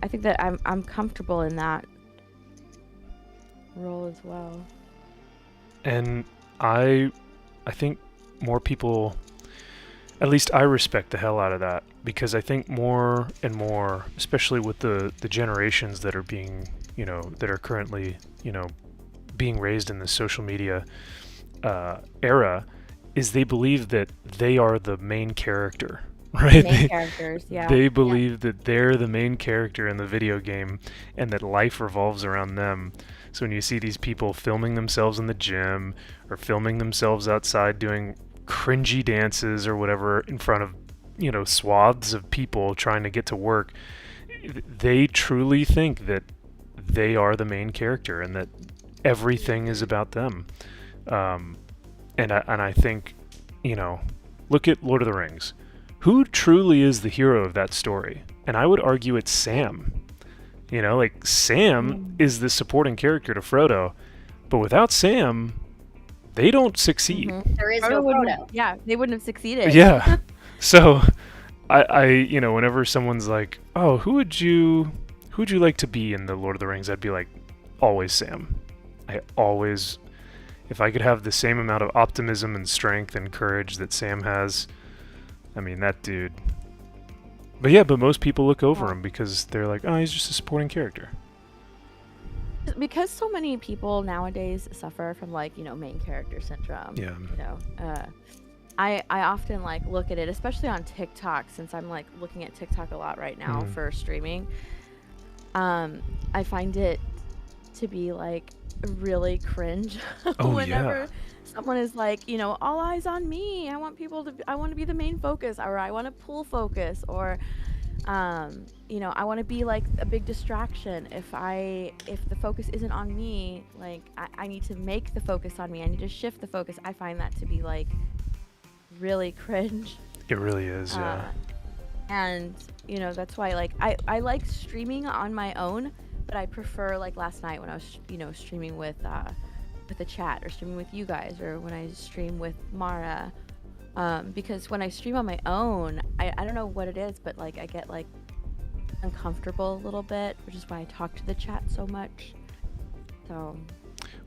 I think that I'm comfortable in that role as well. And I think more people, at least I respect the hell out of that, because I think more and more, especially with the generations that are being, that are currently, being raised in the social media era, is they believe that they are the main character, right? Main characters, yeah. They believe that they're the main character in the video game and that life revolves around them. So when you see these people filming themselves in the gym or filming themselves outside doing cringy dances or whatever in front of, swaths of people trying to get to work, they truly think that they are the main character and that everything is about them. And I think, look at Lord of the Rings. Who truly is the hero of that story? And I would argue it's Sam. Sam is the supporting character to Frodo, but without Sam, they don't succeed. Mm-hmm. There is no Frodo. Yeah, they wouldn't have succeeded. Yeah. So, I whenever someone's like, "Oh, who would you like to be in the Lord of the Rings?" I'd be like, always Sam. If I could have the same amount of optimism and strength and courage that Sam has, I mean, that dude. But most people look over him because they're like, oh, he's just a supporting character. Because so many people nowadays suffer from main character syndrome. Yeah. I often look at it, especially on TikTok, since I'm looking at TikTok a lot right now for streaming. I find it to be really cringe whenever someone is all eyes on me. I want to be the main focus, or I want to pull focus, or I want to be a big distraction. If the focus isn't on me, I need to make the focus on me. I need to shift the focus. I find that to be really cringe. It really is, yeah. And that's why I like streaming on my own. But I prefer last night when I was streaming with the chat, or streaming with you guys, or when I stream with Mara, because when I stream on my own, I don't know what it is, but I get uncomfortable a little bit, which is why I talk to the chat so much. So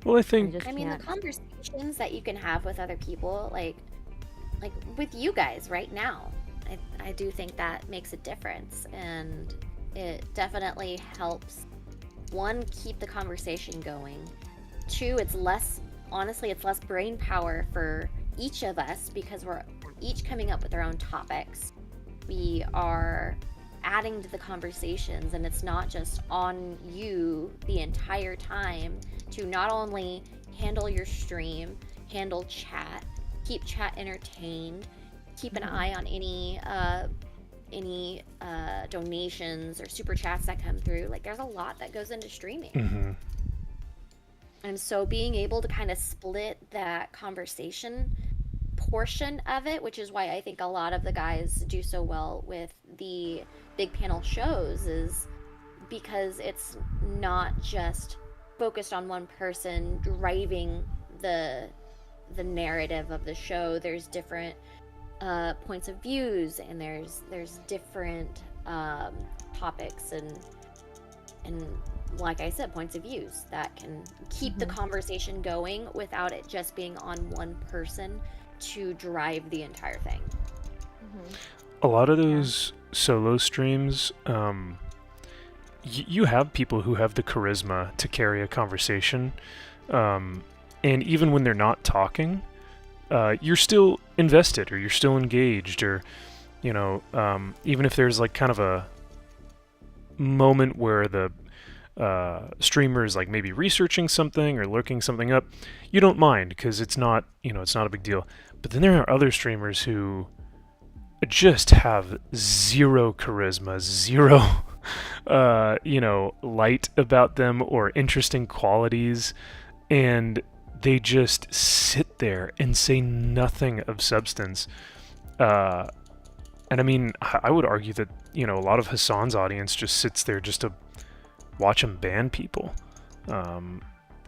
well, I think the conversations that you can have with other people, like with you guys right now, I do think that makes a difference, and it definitely helps. One, keep the conversation going. Two, it's less brain power for each of us because we're each coming up with our own topics. We are adding to the conversations, and it's not just on you the entire time to not only handle your stream, handle chat, keep chat entertained, keep an eye on any donations or super chats that come through. There's a lot that goes into streaming. Mm-hmm. And so being able to kind of split that conversation portion of it, which is why I think a lot of the guys do so well with the big panel shows, is because it's not just focused on one person driving the narrative of the show. There's different points of views, and there's different topics and like I said, points of views that can keep the conversation going without it just being on one person to drive the entire thing. A lot of those solo streams, you have people who have the charisma to carry a conversation, and even when they're not talking, you're still invested, or you're still engaged, or even if there's kind of a moment where the streamer is maybe researching something or looking something up, you don't mind because it's not a big deal. But then there are other streamers who just have zero charisma, zero light about them or interesting qualities, and they just sit there and say nothing of substance. And I mean, I would argue that a lot of Hassan's audience just sits there just to watch him ban people.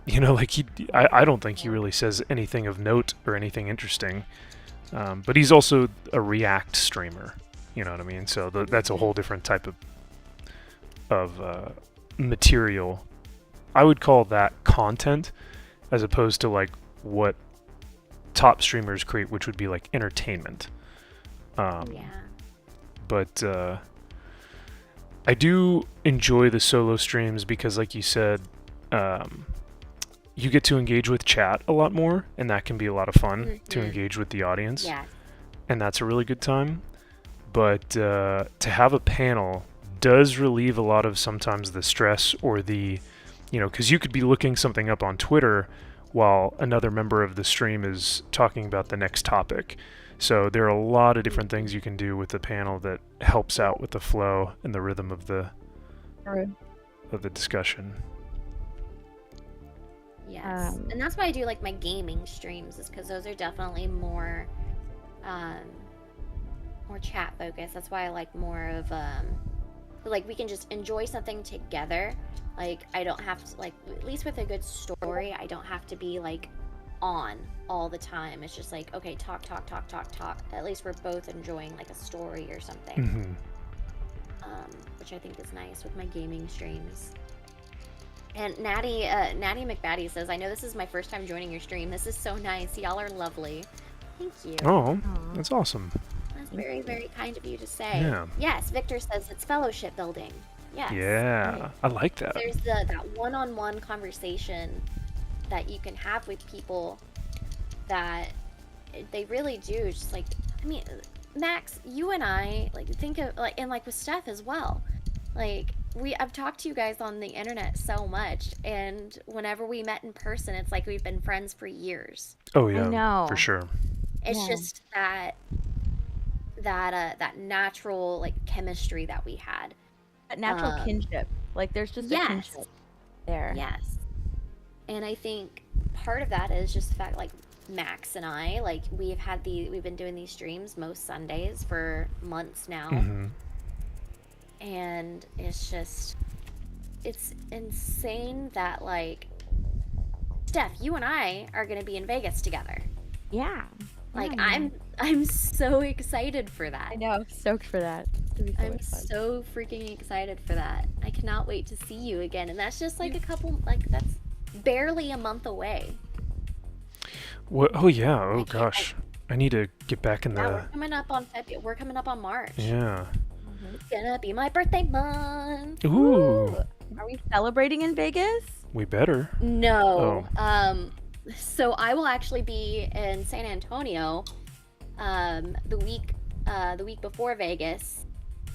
You know, like I don't think he really says anything of note or anything interesting. But he's also a React streamer. You know what I mean? So that's a whole different type of material. I would call that content, as opposed to like what top streamers create, which would be like entertainment. But I do enjoy the solo streams because, like you said, you get to engage with chat a lot more, and that can be a lot of fun to engage with the audience. Yeah. And that's a really good time. But to have a panel does relieve a lot of sometimes the stress or the, you know, because you could be looking something up on Twitter while another member of the stream is talking about the next topic. So there are a lot of different things you can do with the panel that helps out with the flow and the rhythm of the discussion. Yes, and that's why I do like my gaming streams, is because those are definitely more chat focused. That's why I like more of like we can just enjoy something together. Like I don't have to, like, at least with a good story, I don't have to be like on all the time. It's just like, okay, talk. At least we're both enjoying like a story or something. Which I think is nice with my gaming streams. And Natty McBaddy says, I know this is my first time joining your stream. This is so nice. Y'all are lovely. Thank you. Oh, that's awesome. That's very, very kind of you to say. Yeah. Yes, Victor says it's fellowship building. Yes. Yeah, I like that. There's that one-on-one conversation that you can have with people that they really do. Just like, I mean, Max, you and I, like, think of, like, and like with Steph as well. Like, I've talked to you guys on the internet so much, and whenever we met in person, it's like we've been friends for years. Oh yeah, I know. For sure. It's just that natural, like, chemistry that we had. That natural kinship. Like, there's just a kinship there. Yes. And I think part of that is just the fact, like, Max and I, like, we've been doing these streams most Sundays for months now. And it's insane that, like, Steph, you and I are going to be in Vegas together. Yeah. Like, I'm so excited for that. I know, I'm stoked for that. I'm so freaking excited for that. I cannot wait to see you again. And that's just like that's barely a month away. What? Oh yeah. Oh gosh. I need to get back in the. We're coming up on February. We're coming up on March. Yeah. It's gonna be my birthday month. Ooh. Are we celebrating in Vegas? We better. No. Oh. So I will actually be in San Antonio, the week before Vegas.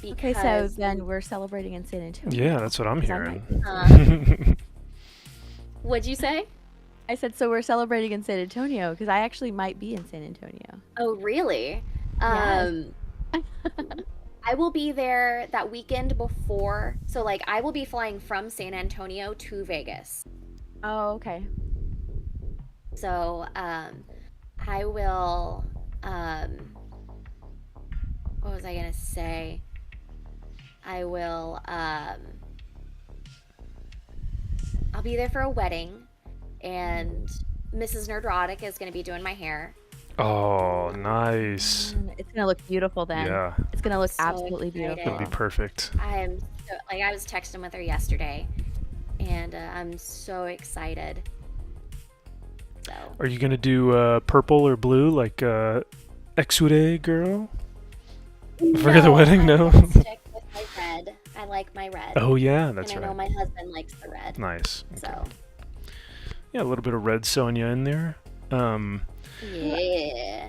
Okay, so then we're celebrating in San Antonio. Yeah, that's what I'm hearing. What'd you say? I said, so we're celebrating in San Antonio, because I actually might be in San Antonio. Oh, really? Yes. I will be there that weekend before. So, like, I will be flying from San Antonio to Vegas. Oh, okay. So, I will, what was I gonna say? I will, I'll be there for a wedding, and Mrs. Nerdrotic is gonna be doing my hair. Oh, nice. It's gonna look beautiful then. Yeah. It's gonna look So absolutely excited. beautiful. It'll be perfect. I was texting with her yesterday, and I'm so excited. So. Are you gonna do purple or blue like Exude girl? For the wedding? No. I'm gonna stick with my red. I like my red. Oh yeah, that's and I right. know my husband likes the red. Nice. So. Okay. Yeah, a little bit of red Sonya in there. Yeah.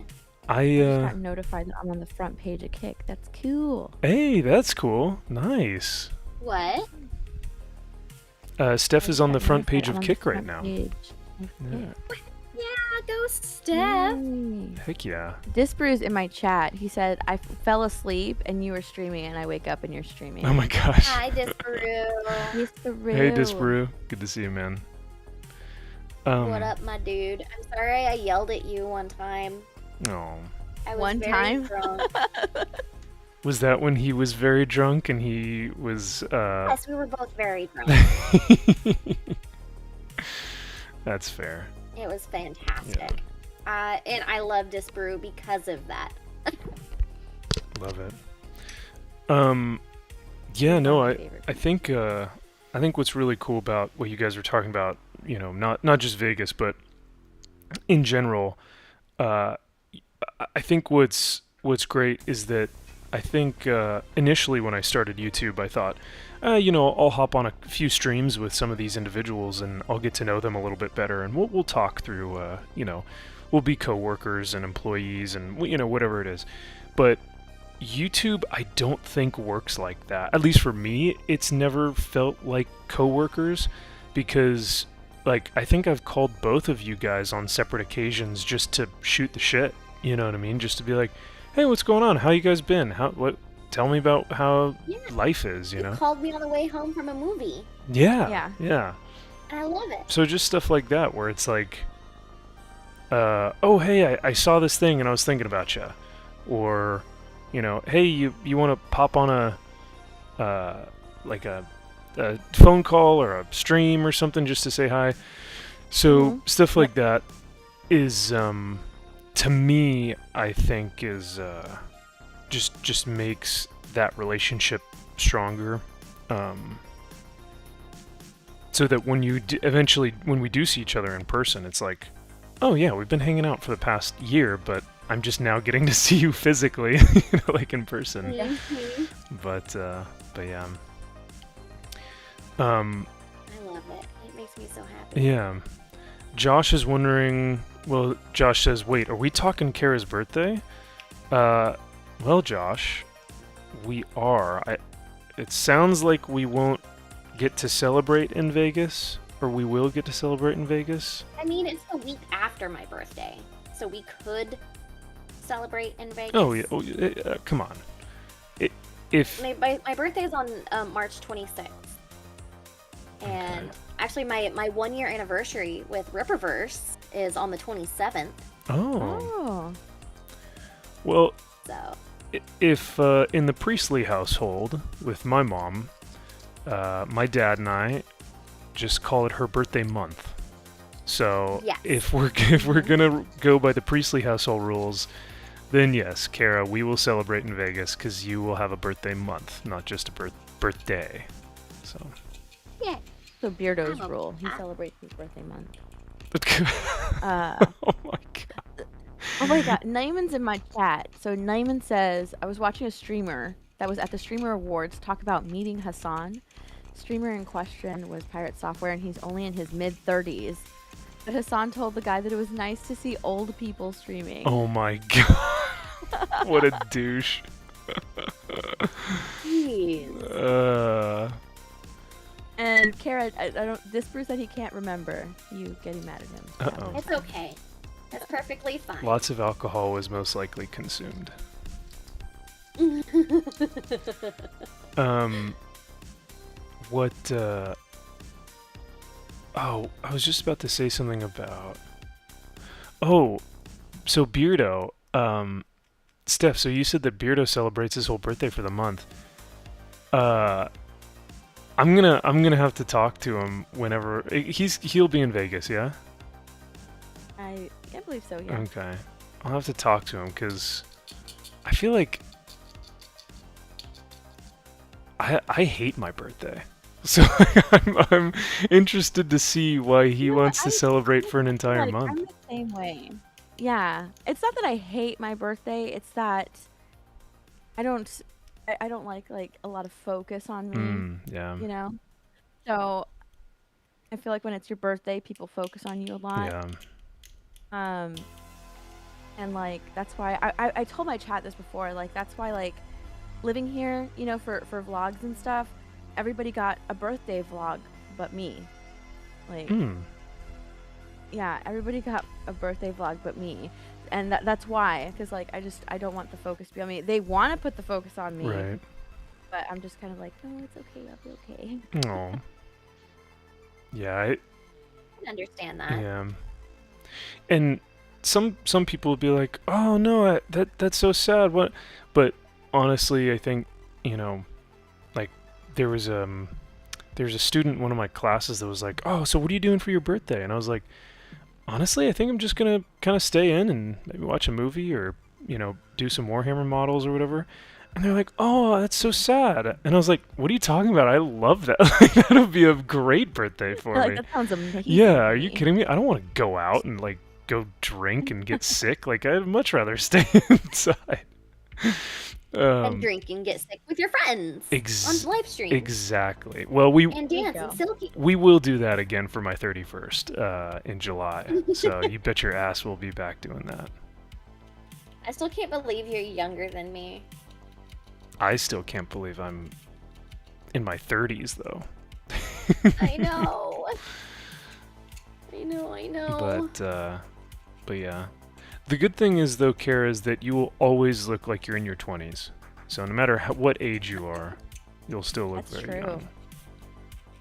I just got notified that I'm on the front page of Kick. That's cool. Hey, that's cool. Nice. What? Steph is on the front page of Kick right now. Yeah. Yeah, go Steph. Heck yeah. Disbrew's in my chat. He said, I fell asleep and you were streaming, and I wake up and you're streaming. Oh my gosh. Hi, Disbrew. Disbrew. Hey, Disbrew. Good to see you, man. What up, my dude? I'm sorry I yelled at you one time. No. I was One very time? drunk. Was that when he was very drunk and he was? Yes, we were both very drunk. That's fair. It was fantastic. Yeah. And I love Disparu because of that. Love it. Yeah, no, I think what's really cool about what you guys were talking about, not just Vegas, but in general, I think what's great is that I think initially when I started YouTube, I thought, I'll hop on a few streams with some of these individuals and I'll get to know them a little bit better, and we'll talk through, we'll be coworkers and employees and whatever it is. But YouTube, I don't think works like that. At least for me, it's never felt like coworkers, because I think I've called both of you guys on separate occasions just to shoot the shit. You know what I mean? Just to be like, hey, what's going on? How you guys been? Tell me about how life is, you know? You called me on the way home from a movie. Yeah. And I love it. So just stuff like that where it's like, oh, hey, I saw this thing and I was thinking about you. Or, hey, you want to pop on a phone call or a stream or something just to say hi. So stuff like that is, to me, I think is just makes that relationship stronger. So that when you eventually, when we do see each other in person, it's like, oh yeah, we've been hanging out for the past year, but I'm just now getting to see you physically, in person. Mm-hmm. But yeah. I love it. It makes me so happy. Yeah. Josh is wondering. Well, Josh says, "Wait, are we talking Kara's birthday?" Well, Josh, we are. It sounds like we won't get to celebrate in Vegas, or we will get to celebrate in Vegas. I mean, it's the week after my birthday, so we could celebrate in Vegas. Oh yeah, come on. If my birthday is on March 26th, and actually my 1 year anniversary with Ripperverse is on the 27th. Oh. Well, so if in the Priestley household with my mom, my dad and I just call it her birthday month. So yes. if we're gonna go by the Priestley household rules, then yes, Kara, we will celebrate in Vegas because you will have a birthday month, not just a birthday. So. Yeah. So Beardo's rule. He celebrates his birthday month. Oh my god. Oh my god. Naiman's in my chat. So Naiman says, I was watching a streamer that was at the Streamer Awards talk about meeting Hassan. Streamer in question was Pirate Software, and he's only in his mid-30s. But Hassan told the guy that it was nice to see old people streaming. Oh my god. What a douche. Jeez. And Kara, I don't. This proves that he can't remember you getting mad at him. Uh-oh. It's okay. That's perfectly fine. Lots of alcohol was most likely consumed. What? Oh, I was just about to say something about. Oh, so Beardo. Steph, so you said that Beardo celebrates his whole birthday for the month. I'm gonna have to talk to him whenever he'll be in Vegas, yeah? I believe so, yeah. Okay. I'll have to talk to him because I feel like I hate my birthday. So I'm interested to see why he wants to celebrate for an entire month. I'm the same way. Yeah. It's not that I hate my birthday, it's that I don't like a lot of focus on me. Yeah. You know? So I feel like when it's your birthday, people focus on you a lot. Yeah. And that's why I told my chat this before, that's why living here, for vlogs and stuff, everybody got a birthday vlog but me. Yeah, everybody got a birthday vlog but me. And that's why, because I don't want the focus to be on me. They want to put the focus on me, Right. but I'm just kind of like, no, it's okay, I'll be okay. Oh. Yeah, I can understand that. yeah. And some people would be like, "Oh no, that's so sad." What? But honestly, I think, like there was a student in one of my classes that was like, "Oh, so what are you doing for your birthday?" And I was like, "Honestly, I think I'm just gonna kind of stay in and maybe watch a movie or do some Warhammer models or whatever." And they're like, "Oh, that's so sad." And I was like, "What are you talking about? I love that. Like, that would be a great birthday for me." That sounds amazing. Yeah, are you kidding me? I don't want to go out and like go drink and get sick. Like, I'd much rather stay inside. And drink and get sick with your friends on live stream. Exactly. Well, and dance and silky. We will do that again for my 31st in July. So you bet your ass we'll be back doing that. I still can't believe you're younger than me. I still can't believe I'm in my 30s, though. I know. I know. But yeah. The good thing is, though, Kara, is that you will always look like you're in your 20s. So no matter what age you are, you'll still look very young.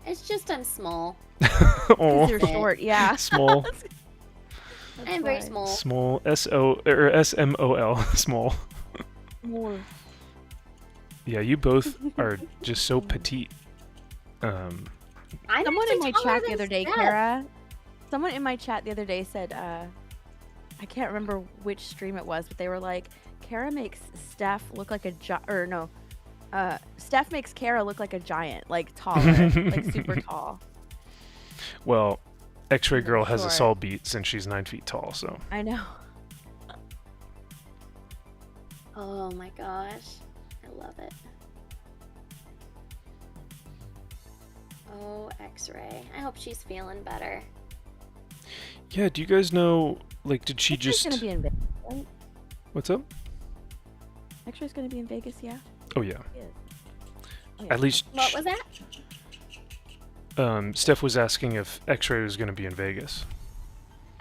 It's just I'm small. Oh, you're short, yeah. Small. I'm very small. Small, S-M-O-L, small. More. Yeah, you both are just so petite. Someone in my chat the other day, Kara. Someone in my chat the other day said, I can't remember which stream it was, but they were like, Kara makes Steph look like Steph makes Kara look like a giant, like taller, like super tall. Well, X-Ray Girl has us all beat since she's 9 feet tall, so. I know. Oh my gosh. I love it. Oh, X-Ray. I hope she's feeling better. Yeah, do you guys know, like, did she X-Ray's just... gonna be in Vegas, right? What's up? X-Ray's gonna be in Vegas, yeah? Oh, yeah. Oh, yeah. At least... What was that? Steph was asking if X-Ray was gonna be in Vegas.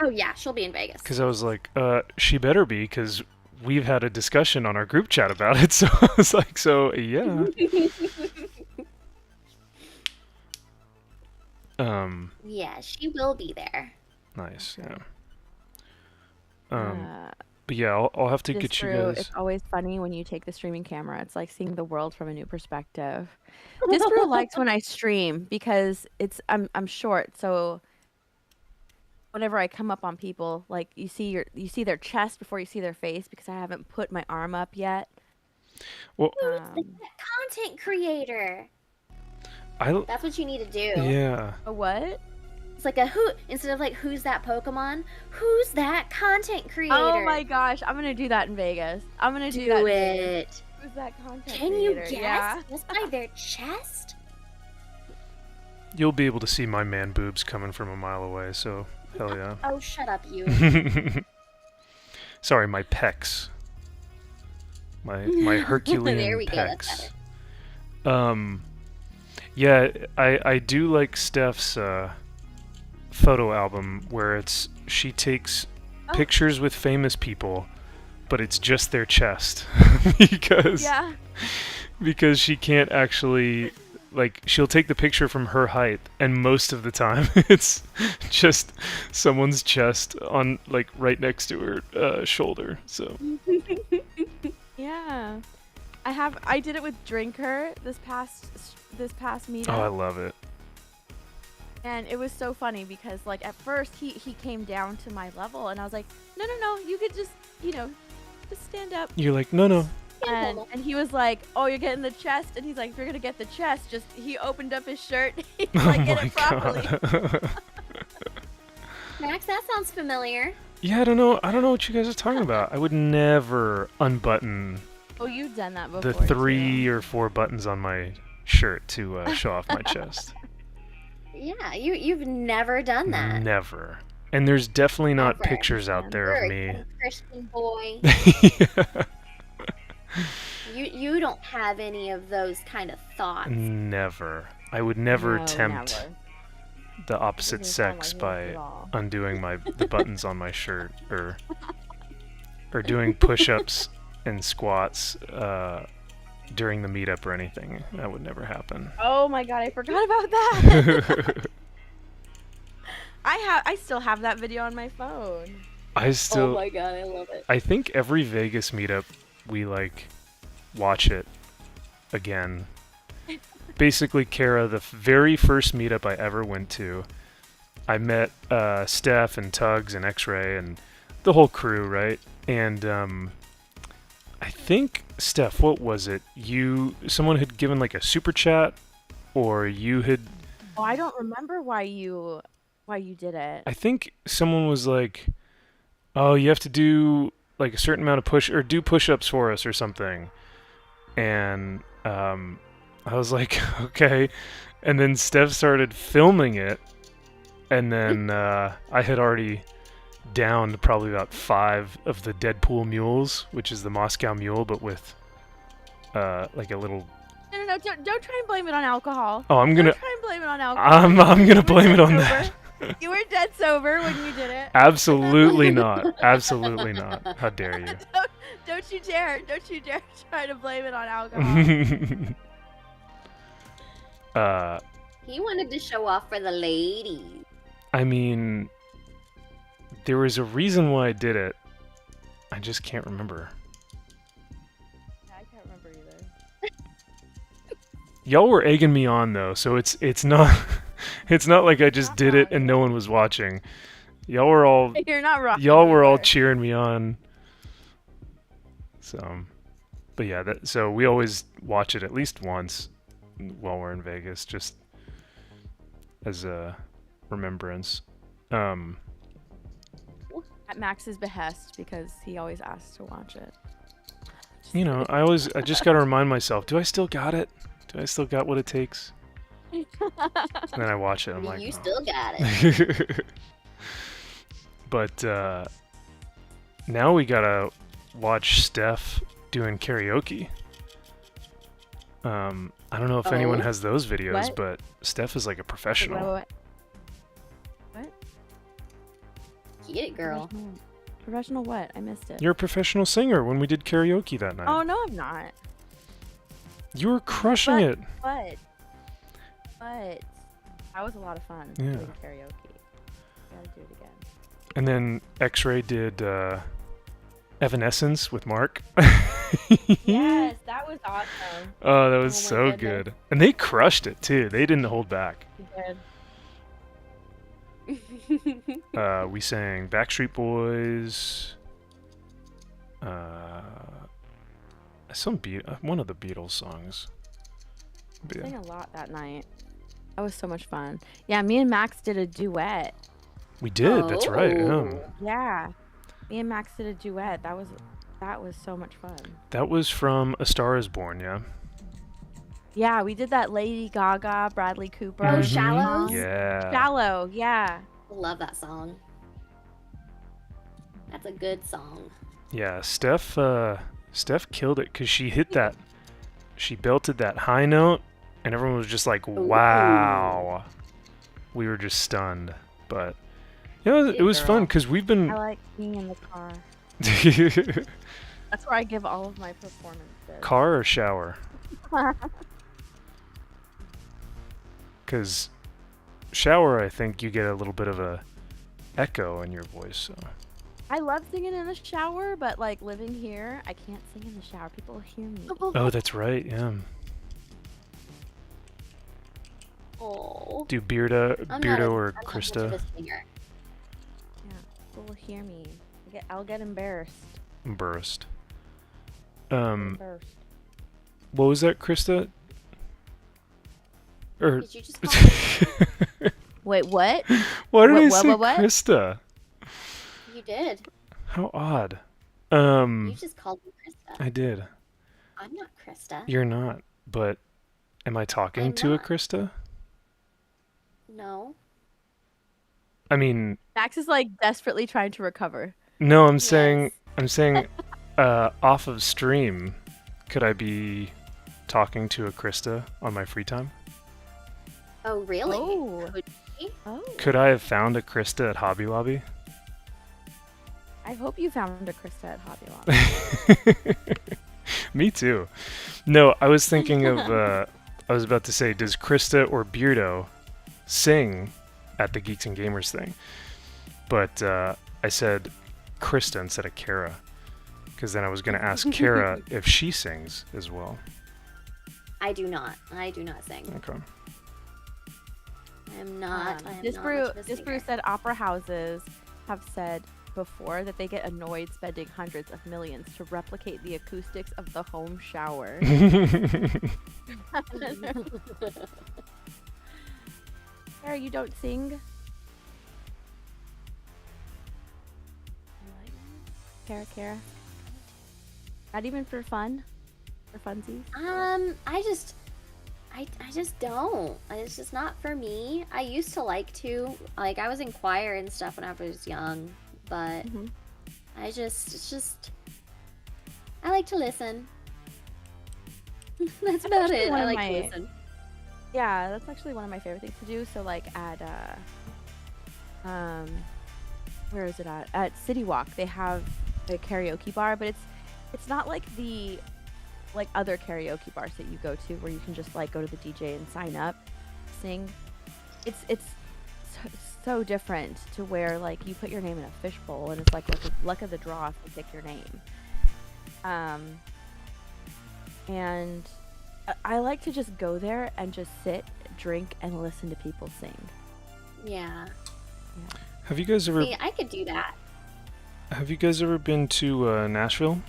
Oh, yeah, she'll be in Vegas. Because I was like, she better be, because we've had a discussion on our group chat about it, so I was like, so, yeah. Yeah, she will be there. Nice, yeah. But yeah, I'll have to get you guys. It's always funny when you take the streaming camera. It's like seeing the world from a new perspective. Disbrew likes when I stream because I'm short, so whenever I come up on people, like you see their chest before you see their face because I haven't put my arm up yet. Well, content creator. That's what you need to do. Yeah. A what? It's like a who instead of like who's that Pokemon? Who's that content creator? Oh my gosh, I'm gonna do that in Vegas. I'm gonna do that. Do it. Who's that content Can creator? you guess? Yeah. Just by their chest? You'll be able to see my man boobs coming from a mile away, so hell yeah. Oh, shut up, you. Sorry, my pecs. My Herculean there we pecs. Go, that's better. Yeah, I do like Steph's photo album where she takes pictures with famous people, but it's just their chest because she can't actually, like, she'll take the picture from her height and most of the time it's just someone's chest on, like, right next to her shoulder. So yeah, I did it with Drinker this past meetup. oh, I love it. And it was so funny because, like, at first he came down to my level and I was like, no, you could just, just stand up. You're like, no. And he was like, oh, you're getting the chest. And he's like, if you're going to get the chest, he opened up his shirt. He's like, get it properly. Max, that sounds familiar. Yeah, I don't know what you guys are talking about. I would never unbutton Oh, you've done that before. the 3 or 4 buttons on my shirt to show off my chest. Yeah, you've never done that. Never. And there's definitely not Never. pictures out there of me. You're a Christian boy. Yeah. You don't have any of those kind of thoughts. Never. I would never tempt Never. the opposite Doesn't sound sex like by it at all. undoing the buttons on my shirt or doing push-ups and squats during the meetup or anything. That would never happen. Oh my god, I forgot about that. I still have that video on my phone. Oh my god, I love it. I think every Vegas meetup we watch it again. Basically, Kara, the very first meetup I ever went to, I met Steph and Tugs and X-Ray and the whole crew, right? And I think, Steph, what was it? Someone had given like a super chat, or you had... Oh, I don't remember why you did it. I think someone was like, oh, you have to do like a certain amount of push-ups for us or something. And I was like, okay. And then Steph started filming it, and then I had already downed probably about 5 of the Deadpool mules, which is the Moscow mule, but with like a little... No, don't try and blame it on alcohol. Oh, I'm gonna... Don't try and blame it on alcohol. I'm gonna blame it on that. You were dead sober when you did it. Absolutely not. Absolutely not. How dare you? Don't you dare try to blame it on alcohol. He wanted to show off for the ladies. I mean, there was a reason why I did it. I just can't remember. I can't remember either. Y'all were egging me on though, so it's not it's not like I just did it and no one was watching. Y'all were all You're not wrong. Y'all were all cheering me on. So, but yeah, so we always watch it at least once while we're in Vegas, just as a remembrance. At Max's behest, because he always asks to watch it. You know, I just gotta remind myself, do I still got it? Do I still got what it takes? And then I watch it, I'm like, you still got it. But now we gotta watch Steph doing karaoke. I don't know if anyone has those videos, but Steph is like a professional. What? Get it, girl. Professional what? I missed it. You're a professional singer when we did karaoke that night. Oh, no, I'm not. You were crushing it. But that was a lot of fun doing karaoke. Gotta do it again. And then X-Ray did Evanescence with Mark. Yes, that was awesome. Oh, that was so good. And they crushed it too. They didn't hold back. They did. We sang Backstreet Boys. One of the Beatles songs. I sang a lot that night. That was so much fun. Yeah, me and Max did a duet. We did. That's right. Yeah, me and Max did a duet. That was so much fun. That was from A Star Is Born. Yeah. Yeah, we did that Lady Gaga, Bradley Cooper. Oh, Shallow? Yeah. Shallow, yeah. Love that song. That's a good song. Yeah, Steph killed it because she hit that. She belted that high note, and everyone was just like, "Wow!" We were just stunned, but it was fun because we've been. I like being in the car. That's where I give all of my performances. Car or shower? Because shower, I think you get a little bit of a echo in your voice. So. I love singing in the shower, but like living here, I can't sing in the shower. People hear me. Oh, that's right. Yeah. Oh. Do Beardo or Krista? Yeah, people will hear me. I'll get embarrassed. Embarrassed. Embarrassed. What was that, Krista? Or did you just call me? Wait, what? Why did I say Krista? You did. How odd. You just called me Krista. I did. I'm not Krista. You're not, but am I talking to a Krista? No. I mean, Max is like desperately trying to recover. No, I'm saying off of stream, could I be talking to a Krista on my free time? Oh, really? Oh. Could I have found a Krista at Hobby Lobby? I hope you found a Krista at Hobby Lobby. Me too. No, I was thinking of, I was about to say, does Krista or Beardo sing at the Geeks and Gamers thing? But I said Krista instead of Kara. Because then I was going to ask Kara if she sings as well. I do not. I do not sing. Okay. I am not. This brew said opera houses have said before that they get annoyed spending hundreds of millions to replicate the acoustics of the home shower. Sarah, you don't sing? Kara? Not even for fun? For funsies? I just don't. It's just not for me. I used to like to. Like, I was in choir and stuff when I was young, but it's just, I like to listen. That's about it. I like to listen. Yeah, that's actually one of my favorite things to do. So, like, at, where is it at? At City Walk, they have a karaoke bar, but it's not like the other karaoke bars that you go to where you can just like go to the DJ and sign up, sing. It's so different to where like you put your name in a fishbowl and it's like luck of the draw if you pick your name. And I like to just go there and just sit, drink, and listen to people sing. Yeah. Have you guys ever? See, I could do that. Have you guys ever been to Nashville?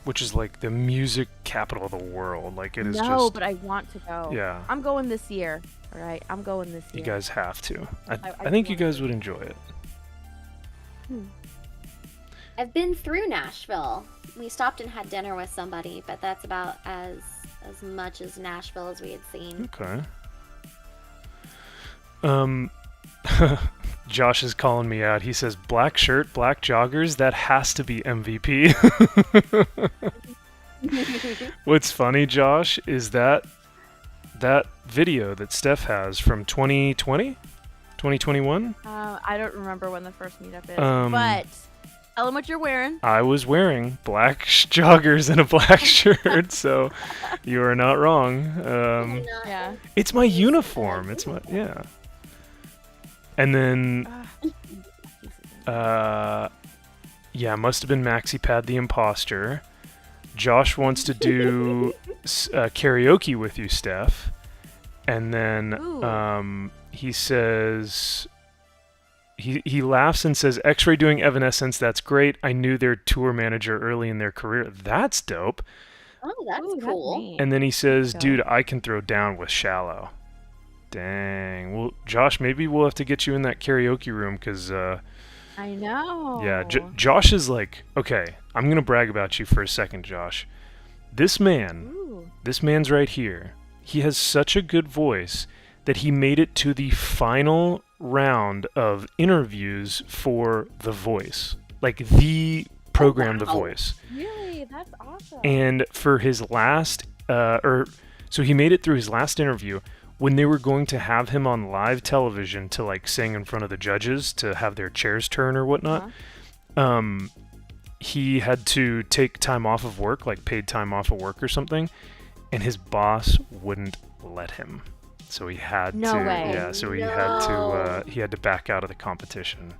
Which is like the music capital of the world. Like it is just. No, but I want to go. Yeah. I'm going this year. All right, I'm going this year. You guys have to. I think you guys would enjoy it. I've been through Nashville. We stopped and had dinner with somebody, but that's about as much as Nashville as we had seen. Okay. Josh is calling me out. He says, black shirt, black joggers, that has to be MVP. What's funny, Josh, is that video that Steph has from 2020? 2021? I don't remember when the first meetup is, but tell them what you're wearing. I was wearing black joggers and a black shirt, so you are not wrong. Yeah. It's my uniform. It's my, yeah. And then, yeah, must have been MaxiPad the Imposter. Josh wants to do karaoke with you, Steph. And then he says, he laughs and says, X-Ray doing Evanescence, that's great. I knew their tour manager early in their career. That's dope. Oh, that's cool. And then he says, dude, I can throw down with Shallow. Dang. Well, Josh, maybe we'll have to get you in that karaoke room because... I know. Yeah, Josh is like... Okay, I'm going to brag about you for a second, Josh. This man's right here. He has such a good voice that he made it to the final round of interviews for The Voice. Like, the program The Voice. Really? That's awesome. And for his last... so he made it through his last interview... When they were going to have him on live television to like sing in front of the judges to have their chairs turn or whatnot, he had to take time off of work, like paid time off of work or something, and his boss wouldn't let him. So he had No way. Yeah, so he had to back out of the competition.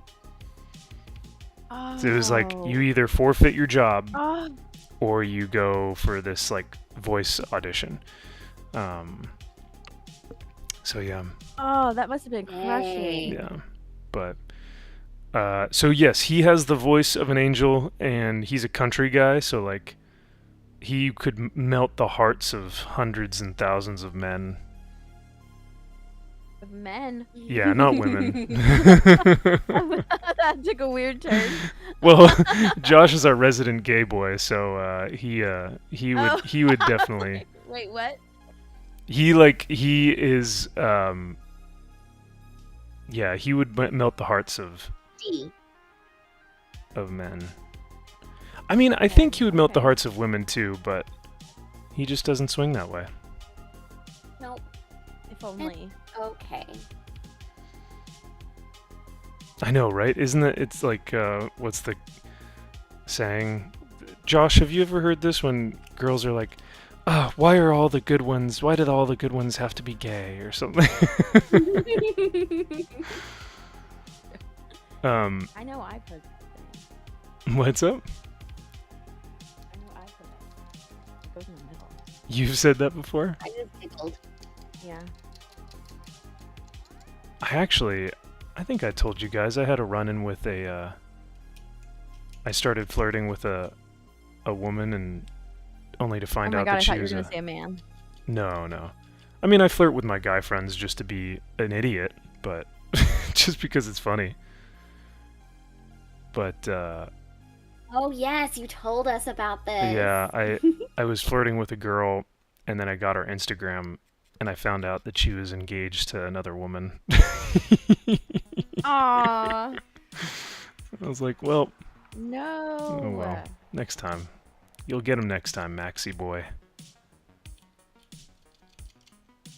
Oh. So it was like you either forfeit your job or you go for this like voice audition. So yeah. Oh, that must have been crushing. Yeah, but so yes, he has the voice of an angel, and he's a country guy, so like he could melt the hearts of hundreds and thousands of men. Of men? Yeah, not women. That took a weird turn. Well, Josh is our resident gay boy, so he would definitely. Wait, what? He is yeah, he would melt the hearts of men. I mean, I think he would melt the hearts of women too, but he just doesn't swing that way. Nope. If only. Okay. I know, right? Isn't it? It's like what's the saying? Josh, have you ever heard this when girls are like, why did all the good ones have to be gay or something? I know I've heard that. What's up? You've said that before? I just giggled. Yeah. I think I told you guys I had a run-in with I started flirting with a woman and only to find out that she was I thought you were going to say a man. No. I mean, I flirt with my guy friends just to be an idiot, but just because it's funny. But, oh, yes, you told us about this. Yeah, I was flirting with a girl, and then I got her Instagram, and I found out that she was engaged to another woman. Aww. I was like, well... No. Oh, well. Next time. You'll get him next time, Maxi boy.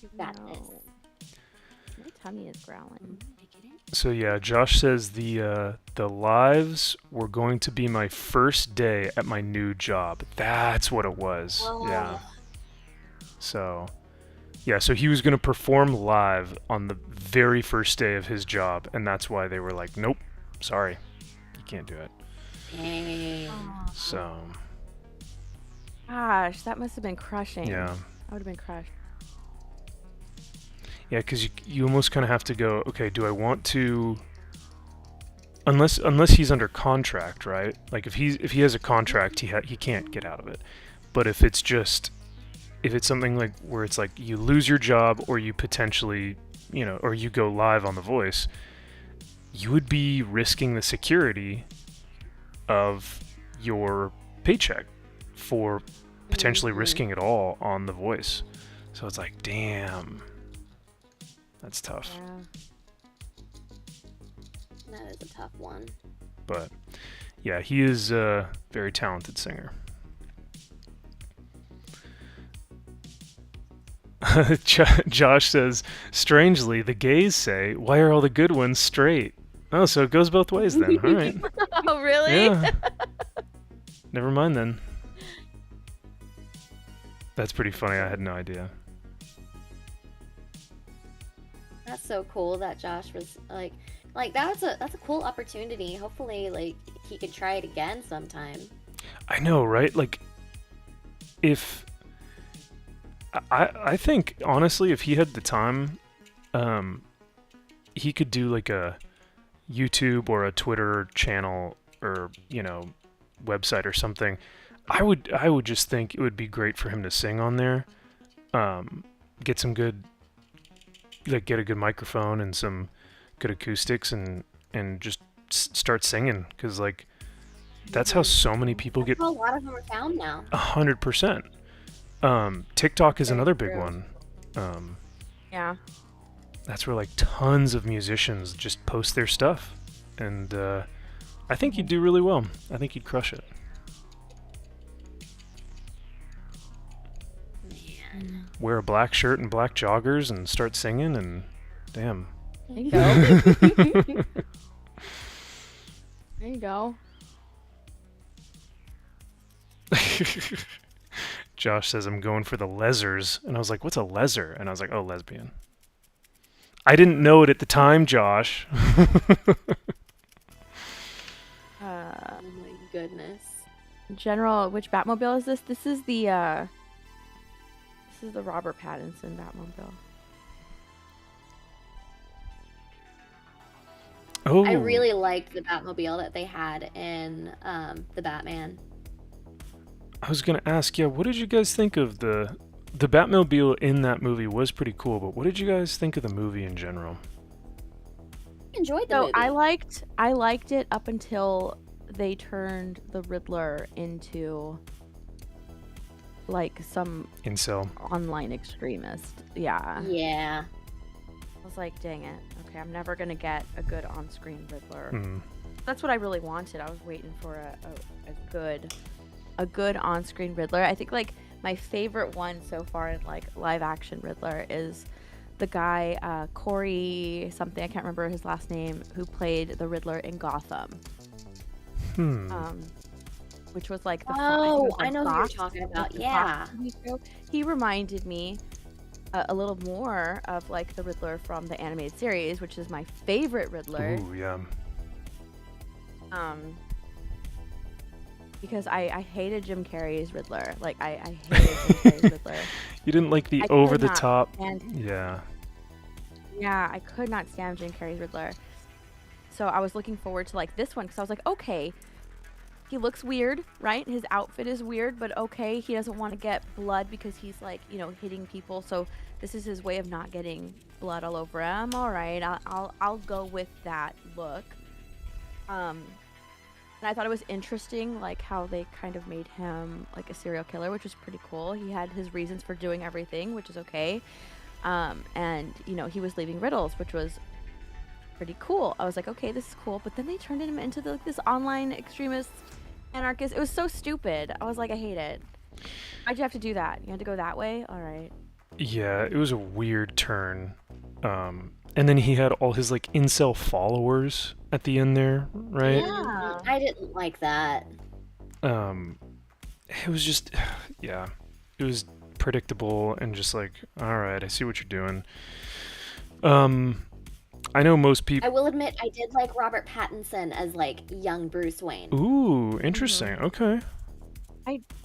You got this. My tummy is growling. So yeah, Josh says the lives were going to be my first day at my new job. That's what it was. Whoa. Yeah. So, yeah, so he was going to perform live on the very first day of his job, and that's why they were like, nope, sorry, you can't do it. Dang. So. Gosh, that must have been crushing. Yeah. I would have been crushed. Yeah, because you almost kind of have to go, okay, do I want to... Unless he's under contract, right? Like, if he has a contract, he can't get out of it. But if it's something like where it's like you lose your job or you potentially, or you go live on The Voice, you would be risking the security of your paycheck for potentially risking it all on The Voice. So it's like, damn. That's tough. Yeah. That is a tough one. But, yeah, he is a very talented singer. Josh says, strangely, the gays say, why are all the good ones straight? Oh, so it goes both ways then. All right. Oh, really? Yeah. Never mind then. That's pretty funny. I had no idea. That's so cool that Josh was like that's a cool opportunity. Hopefully, like, he could try it again sometime. I know, right? Like, if I think honestly, if he had the time, he could do like a YouTube or a Twitter channel or website or something. I would just think it would be great for him to sing on there. Get some good, get a good microphone and some good acoustics and just start singing, because that's how so many people get. That's how a lot of them are found now. 100%. TikTok is another big true. one. Yeah. That's where tons of musicians just post their stuff, and I think you'd do really well. I think you'd crush it. Man. Wear a black shirt and black joggers and start singing, and damn. There you go. There you go. Josh says, I'm going for the lesers. And I was like, what's a leser? And I was like, oh, lesbian. I didn't know it at the time, Josh. Oh my goodness. General, which Batmobile is this? This is the Robert Pattinson Batmobile. Oh. I really liked the Batmobile that they had in the Batman. I was going to ask, what did you guys think of the Batmobile in that movie? Was pretty cool, but what did you guys think of the movie in general? I enjoyed the movie. I liked it up until they turned the Riddler into some incel online extremist. Yeah. Yeah. I was like, dang it. Okay, I'm never gonna get a good on-screen Riddler. Mm. That's what I really wanted. I was waiting for a good on-screen Riddler. I think my favorite one so far in live-action Riddler is the guy Corey something, I can't remember his last name, who played the Riddler in Gotham. Which was the I know who you're talking about. Yeah. He reminded me a little more of the Riddler from the animated series, which is my favorite Riddler. Ooh, yeah. because I hated Jim Carrey's Riddler. Like, I hated Jim Carrey's Riddler. You didn't like the I could over the not top. stand- Yeah. Yeah, I could not stand Jim Carrey's Riddler. So I was looking forward to like this one because I was like, okay, he looks weird, right? His outfit is weird, but okay, he doesn't want to get blood because he's like, you know, hitting people. So this is his way of not getting blood all over him. All right, I'll go with that look. And I thought it was interesting, like how they kind of made him like a serial killer, which was pretty cool. He had his reasons for doing everything, which is okay. And you know, he was leaving riddles, which was pretty cool. I was like, okay, this is cool. But then they turned him into this online extremist anarchist. It was so stupid. I was like, I hate it. Why'd you have to do that? You had to go that way? All right. Yeah, it was a weird turn. And then he had all his like incel followers at the end there, right? Yeah, I didn't like that. It was just, yeah, it was predictable and just like, all right, I see what you're doing. I know most people. I will admit, I did like Robert Pattinson as like young Bruce Wayne. Ooh, interesting. Okay.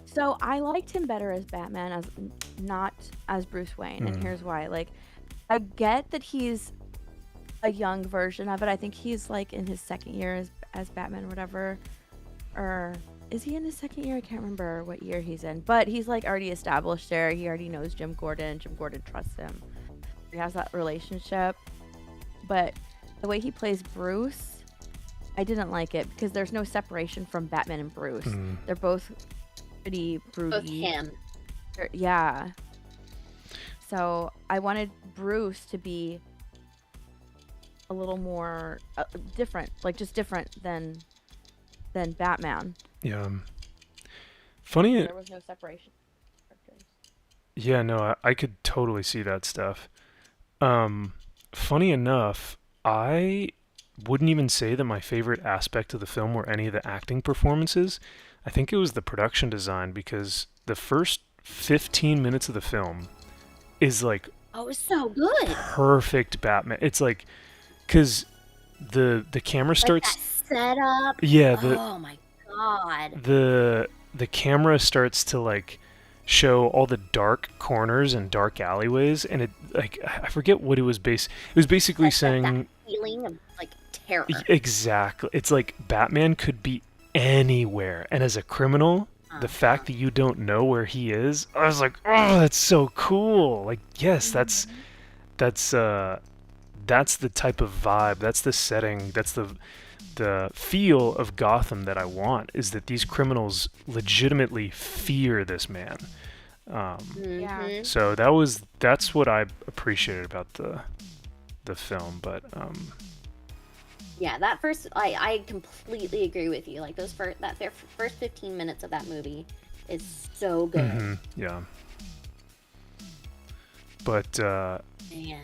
So I liked him better as Batman, as not as Bruce Wayne, and here's why. Like, I get that he's a young version of it. I think he's like in his second year as Batman, or whatever. Or is he in his second year? I can't remember what year he's in. But he's like already established there. He already knows Jim Gordon. Jim Gordon trusts him. He has that relationship. But the way he plays Bruce, I didn't like it because there's no separation from Batman and Bruce. They're both pretty broody. Both him. Yeah. So I wanted Bruce to be a little more different, like just different than Batman. Yeah. Funny. There was no separation. Yeah, no, I could totally see that stuff. Funny enough, I wouldn't even say that my favorite aspect of the film were any of the acting performances. I think it was the production design, because the first 15 minutes of the film is like, oh, it's so good. Perfect Batman. It's like, because the camera starts, like that setup. Yeah. Oh my god. The camera starts to like show all the dark corners and dark alleyways, and it like, I forget what it was based. It was basically like saying that feeling of like terror. Exactly. It's like Batman could be anywhere, and as a criminal, the fact that you don't know where he is, I was like, oh, that's so cool. Like, yes, that's the type of vibe, that's the setting, that's the feel of Gotham that I want, is that these criminals legitimately fear this man. Yeah. So that's what I appreciated about the film. But yeah, that first, I completely agree with you. Like those first 15 minutes of that movie is so good. Yeah. But man,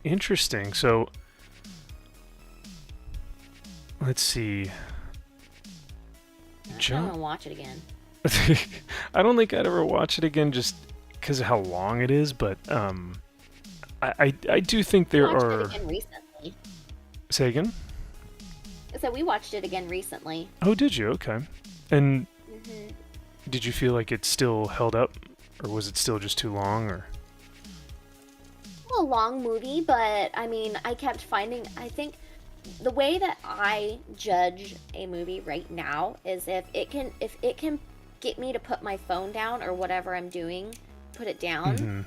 interesting. So let's see. I'm gonna watch it again. I don't think I'd ever watch it again just because of how long it is, but I do think there watched are. It again recently. Say again? So we watched it again recently. Oh, did you? Okay. And did you feel like it still held up, or was it still just too long, or? A long movie, but I mean, I kept finding. I think the way that I judge a movie right now is if it can get me to put my phone down or whatever I'm doing, put it down,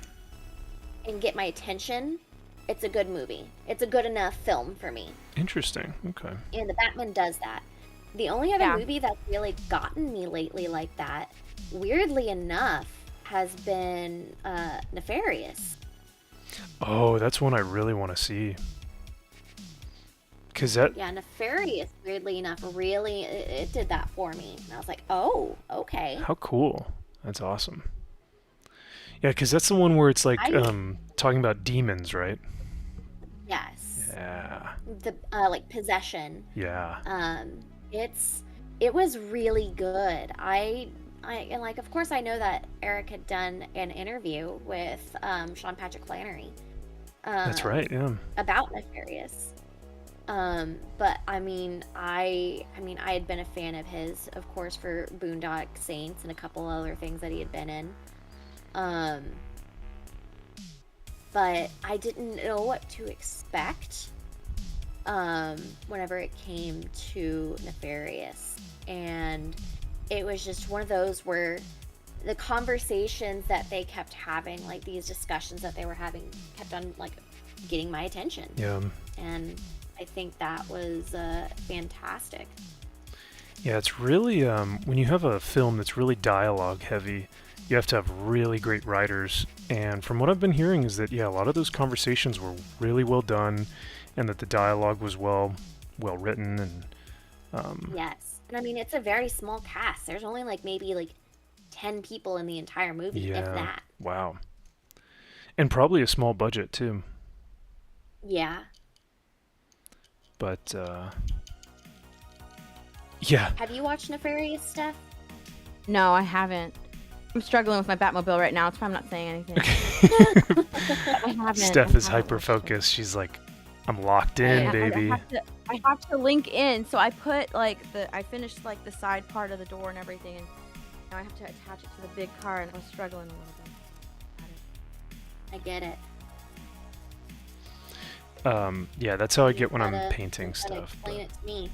and get my attention, it's a good movie. It's a good enough film for me. Interesting. Okay. And the Batman does that. The only other movie that's really gotten me lately like that, weirdly enough, has been Nefarious. Oh, that's one I really want to see. Yeah, Nefarious, weirdly enough, really, it did that for me. And I was like, oh, okay. How cool. That's awesome. Yeah, because that's the one where it's like talking about demons, right? Yes. Yeah. The like possession. Yeah. It was really good. I and like, of course I know that Eric had done an interview with Sean Patrick Flannery. That's right, yeah. About Nefarious. But I mean, I had been a fan of his, of course, for Boondock Saints and a couple other things that he had been in. But I didn't know what to expect whenever it came to Nefarious. And it was just one of those where the conversations that they kept having, like these discussions that they were having, kept on like getting my attention. Yeah. And I think that was fantastic. Yeah, it's really, when you have a film that's really dialogue heavy, you have to have really great writers. And from what I've been hearing is that, yeah, a lot of those conversations were really well done and that the dialogue was well written. And yes. And I mean, it's a very small cast. There's only like maybe like 10 people in the entire movie, if that. Wow. And probably a small budget, too. Yeah. But, yeah. Have you watched Nefarious, Steph? No, I haven't. I'm struggling with my Batmobile right now. That's why I'm not saying anything. Okay. I haven't. Steph is hyper-focused. She's like, I'm locked in, baby. I have to link in. So I put like I finished like the side part of the door and everything, and now I have to attach it to the big car, and I was struggling a little bit. I get it. Yeah, that's how I get when I'm painting stuff. Explain it to me.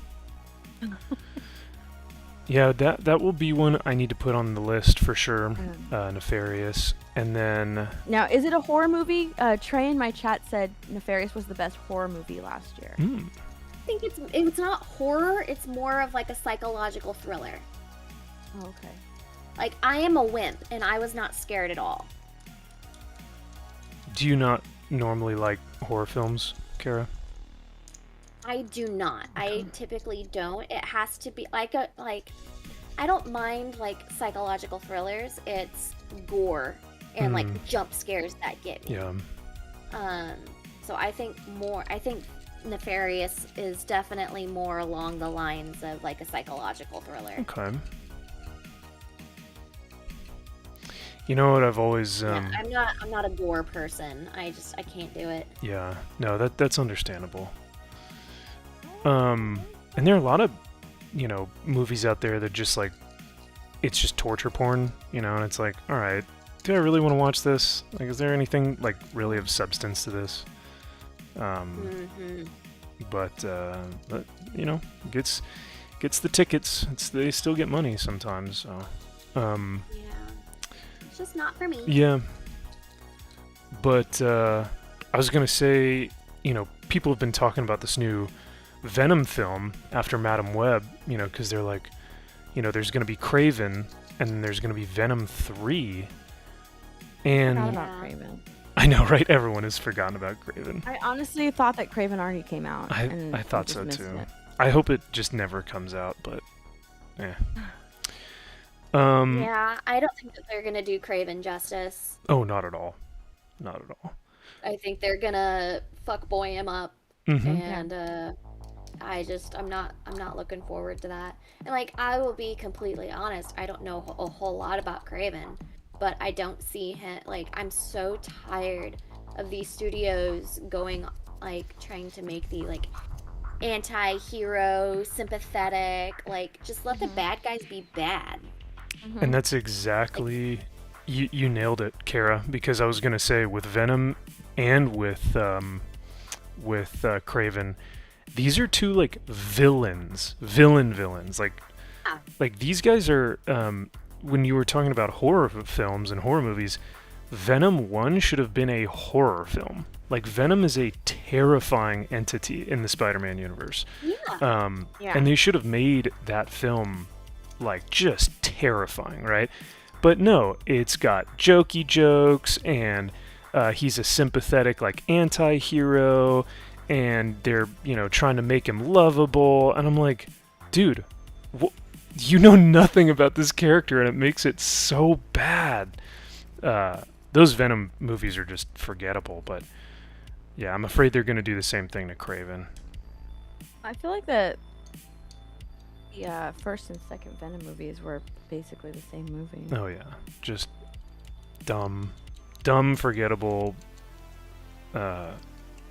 Yeah, that will be one I need to put on the list for sure. Nefarious. And then... Now, is it a horror movie? Trey in my chat said Nefarious was the best horror movie last year. I think it's not horror, it's more of like a psychological thriller. Oh, okay. Like, I am a wimp, and I was not scared at all. Do you not normally like horror films, Kara? I do not. Okay. I typically don't. It has to be like I don't mind like psychological thrillers. It's gore and like jump scares that get me. Yeah. So I think Nefarious is definitely more along the lines of like a psychological thriller. Okay. You know what I've always I'm not a gore person. I can't do it. Yeah. No, that's understandable. And there are a lot of, movies out there that just like, it's just torture porn, and it's like, all right, do I really want to watch this? Like, is there anything like really of substance to this? But gets the tickets. They still get money sometimes. So, yeah, it's just not for me. Yeah. But I was gonna say, people have been talking about this new Venom film after Madam Web, because they're like, there's going to be Kraven, and then there's going to be Venom 3. And I forgot about Kraven. I know, right? Everyone has forgotten about Kraven. I honestly thought that Kraven already came out. I thought so too. I hope it just never comes out, but yeah. Yeah, I don't think that they're going to do Kraven justice. Oh, not at all. Not at all. I think they're going to fuckboy him up, and I'm not looking forward to that. And like, I will be completely honest, I don't know a whole lot about Kraven, but I don't see him, like, I'm so tired of these studios going, like, trying to make the, like, anti-hero, sympathetic, like, just let the bad guys be bad. And that's exactly, you nailed it, Kara, because I was going to say, with Venom and with Kraven, these are two like villains, like these guys are. When you were talking about horror films and horror movies, Venom 1 should have been a horror film. Like, Venom is a terrifying entity in the Spider-Man universe. Yeah. And they should have made that film like just terrifying, right? But no, it's got jokey jokes, and he's a sympathetic like anti-hero. And they're, trying to make him lovable. And I'm like, dude, you know nothing about this character, and it makes it so bad. Those Venom movies are just forgettable. But, yeah, I'm afraid they're going to do the same thing to Kraven. I feel like the first and second Venom movies were basically the same movie. Oh, yeah. Just dumb, forgettable...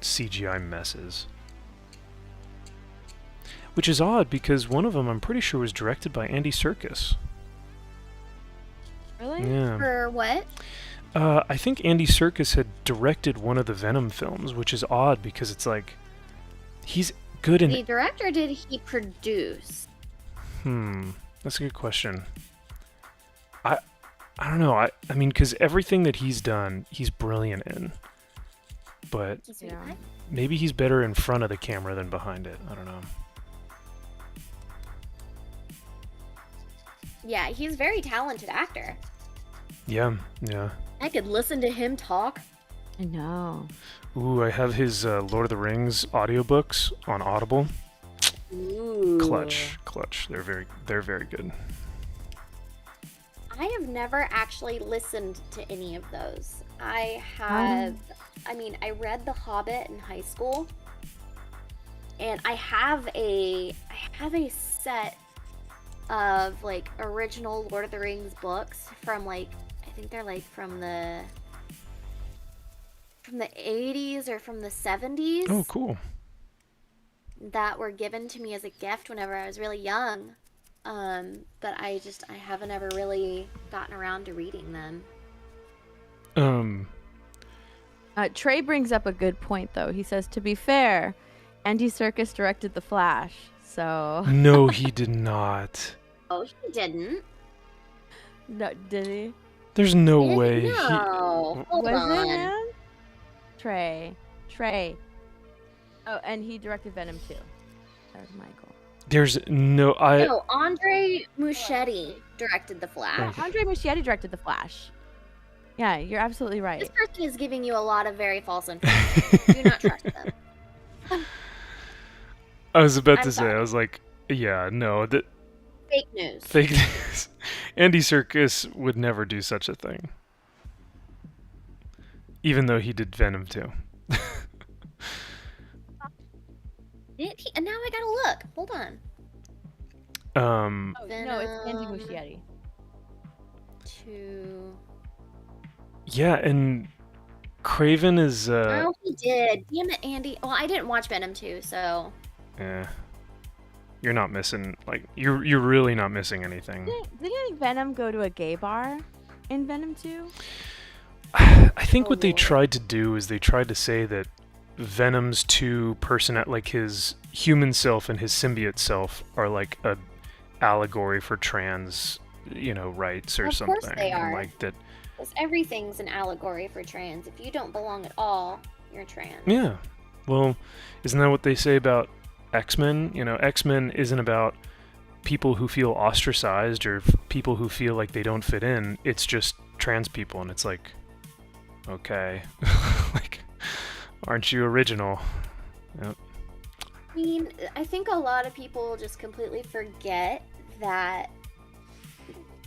CGI messes. Which is odd because one of them I'm pretty sure was directed by Andy Serkis. Really? Yeah. For what? I think Andy Serkis had directed one of the Venom films, which is odd because it's like he's good in. Did he direct or did he produce? That's a good question. I don't know. I mean, because everything that he's done, he's brilliant in. But maybe he's better in front of the camera than behind it. I don't know. Yeah, he's a very talented actor. Yeah. I could listen to him talk. I know. Ooh, I have his Lord of the Rings audiobooks on Audible. Ooh. Clutch. They're very good. I have never actually listened to any of those. I read The Hobbit in high school, and I have a set of like original Lord of the Rings books from like I think they're like from the 80s or from the 70s. Oh, cool. That were given to me as a gift whenever I was really young. But I haven't ever really gotten around to reading them. Trey brings up a good point, though. He says, to be fair, Andy Serkis directed The Flash, so... No, he did not. Oh, he didn't. No, did he? There's no way. No. Hold Was on. it him? Trey. Oh, and he directed Venom too. That was Michael. There's no... No, Andre Muschietti directed The Flash. Andre Muschietti directed The Flash. Yeah, you're absolutely right. This person is giving you a lot of very false information. Do not trust them. I was about to say, sorry. I was like, yeah, no. Fake news. Fake news. Andy Serkis would never do such a thing. Even though he did Venom too. Did he? And now I gotta look. Hold on. Oh, no, it's Andy Muschietti. Yeah, and Craven is... Oh, he did. Damn it, Andy. Well, I didn't watch Venom 2, so... Yeah. You're not missing... Like, you're really not missing anything. Didn't Venom go to a gay bar in Venom 2? I think what they Lord. tried to do is they tried to say that Venom's two like his human self and his symbiote self are like a allegory for trans, rights or something. Of course they are. Like that. Because everything's an allegory for trans. If you don't belong at all, you're trans. Yeah. Well, isn't that what they say about X-Men? X-Men isn't about people who feel ostracized or people who feel like they don't fit in. It's just trans people, and it's like, okay, like, aren't you original? Yep. I mean, I think a lot of people just completely forget that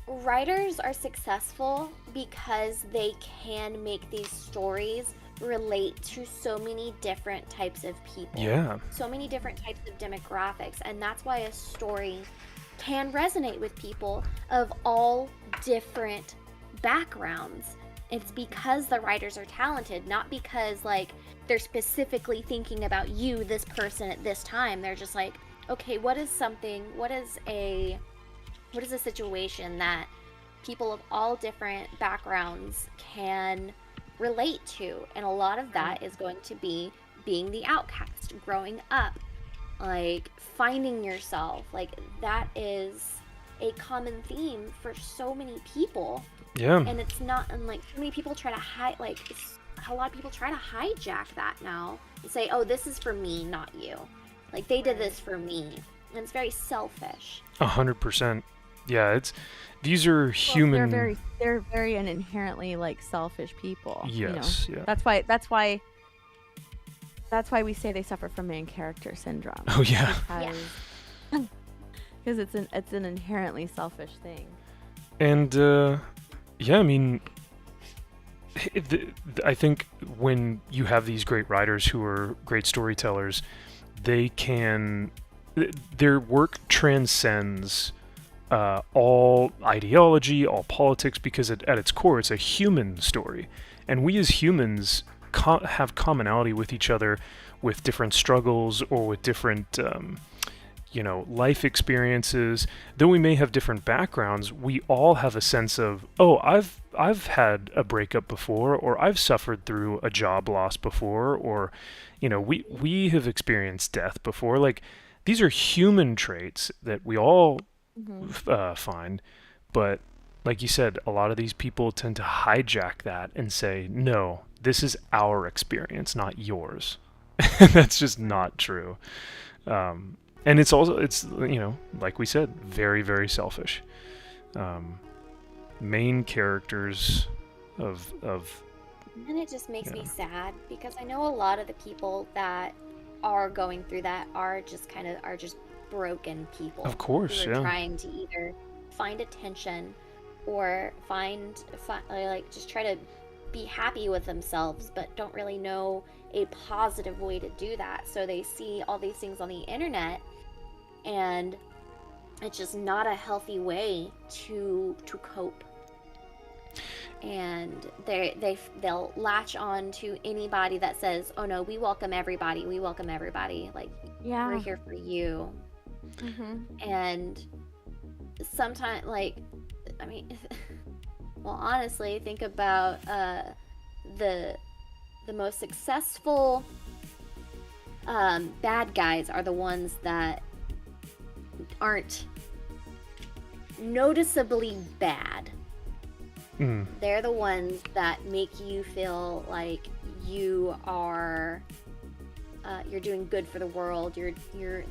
writers are successful because they can make these stories relate to so many different types of people. Yeah. So many different types of demographics, and that's why a story can resonate with people of all different backgrounds. It's because the writers are talented, not because like they're specifically thinking about you, this person at this time. They're just like, okay, what is a situation that people of all different backgrounds can relate to? And a lot of that is going to be being the outcast, growing up, like finding yourself. Like that is a common theme for so many people. Yeah. And it's not unlike so many people try to hide, like a lot of people try to hijack that now and say, oh, this is for me, not you. Like they did this for me. And it's very selfish. 100%. Yeah, these are human. They're very and inherently like selfish people. Yes, yeah. That's why we say they suffer from main character syndrome. Oh yeah. Because it's an inherently selfish thing. And yeah, I mean, I think when you have these great writers who are great storytellers, their work transcends all ideology, all politics, because at its core, it's a human story. And we as humans have commonality with each other, with different struggles or with different life experiences. Though we may have different backgrounds, we all have a sense of, oh, I've had a breakup before, or I've suffered through a job loss before, or we have experienced death before. Like, these are human traits that we all find, but like you said, a lot of these people tend to hijack that and say, no, this is our experience, not yours. That's just not true. And it's like we said, very, very selfish. Main characters of and it just makes me sad, because I know a lot of the people that are going through that are just broken people. Of course, who are trying to either find attention or just try to be happy with themselves, but don't really know a positive way to do that. So they see all these things on the internet, and it's just not a healthy way to cope. And they'll latch on to anybody that says, "Oh no, we welcome everybody. We welcome everybody. Like, we're here for you." And sometimes, well, honestly, think about the most successful bad guys are the ones that aren't noticeably bad. They're the ones that make you feel like you are you're doing good for the world. You're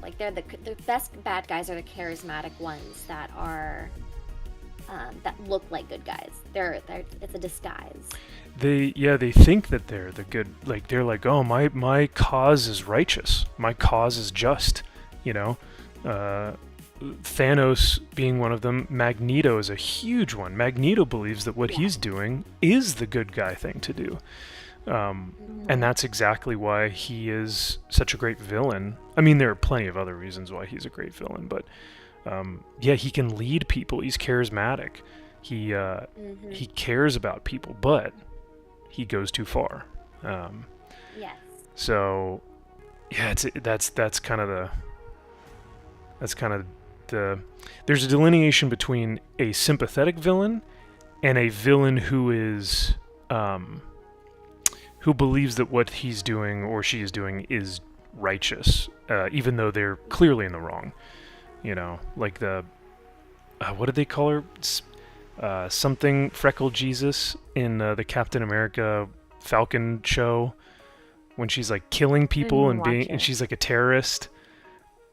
like, they're the best bad guys are the charismatic ones that are that look like good guys. It's a disguise. They think that they're the good, like, they're like, oh, my cause is righteous, my cause is just, Thanos being one of them. Magneto is a huge one. Magneto believes that what he's doing is the good guy thing to do. And that's exactly why he is such a great villain. I mean, there are plenty of other reasons why he's a great villain, but he can lead people. He's charismatic. He cares about people, but he goes too far. Yes. So, yeah, that's kind of the there's a delineation between a sympathetic villain and a villain who is who believes that what he's doing or she is doing is righteous, even though they're clearly in the wrong. Like the what did they call her? Something Freckle Jesus in the Captain America Falcon show, when she's like killing people and she's like a terrorist,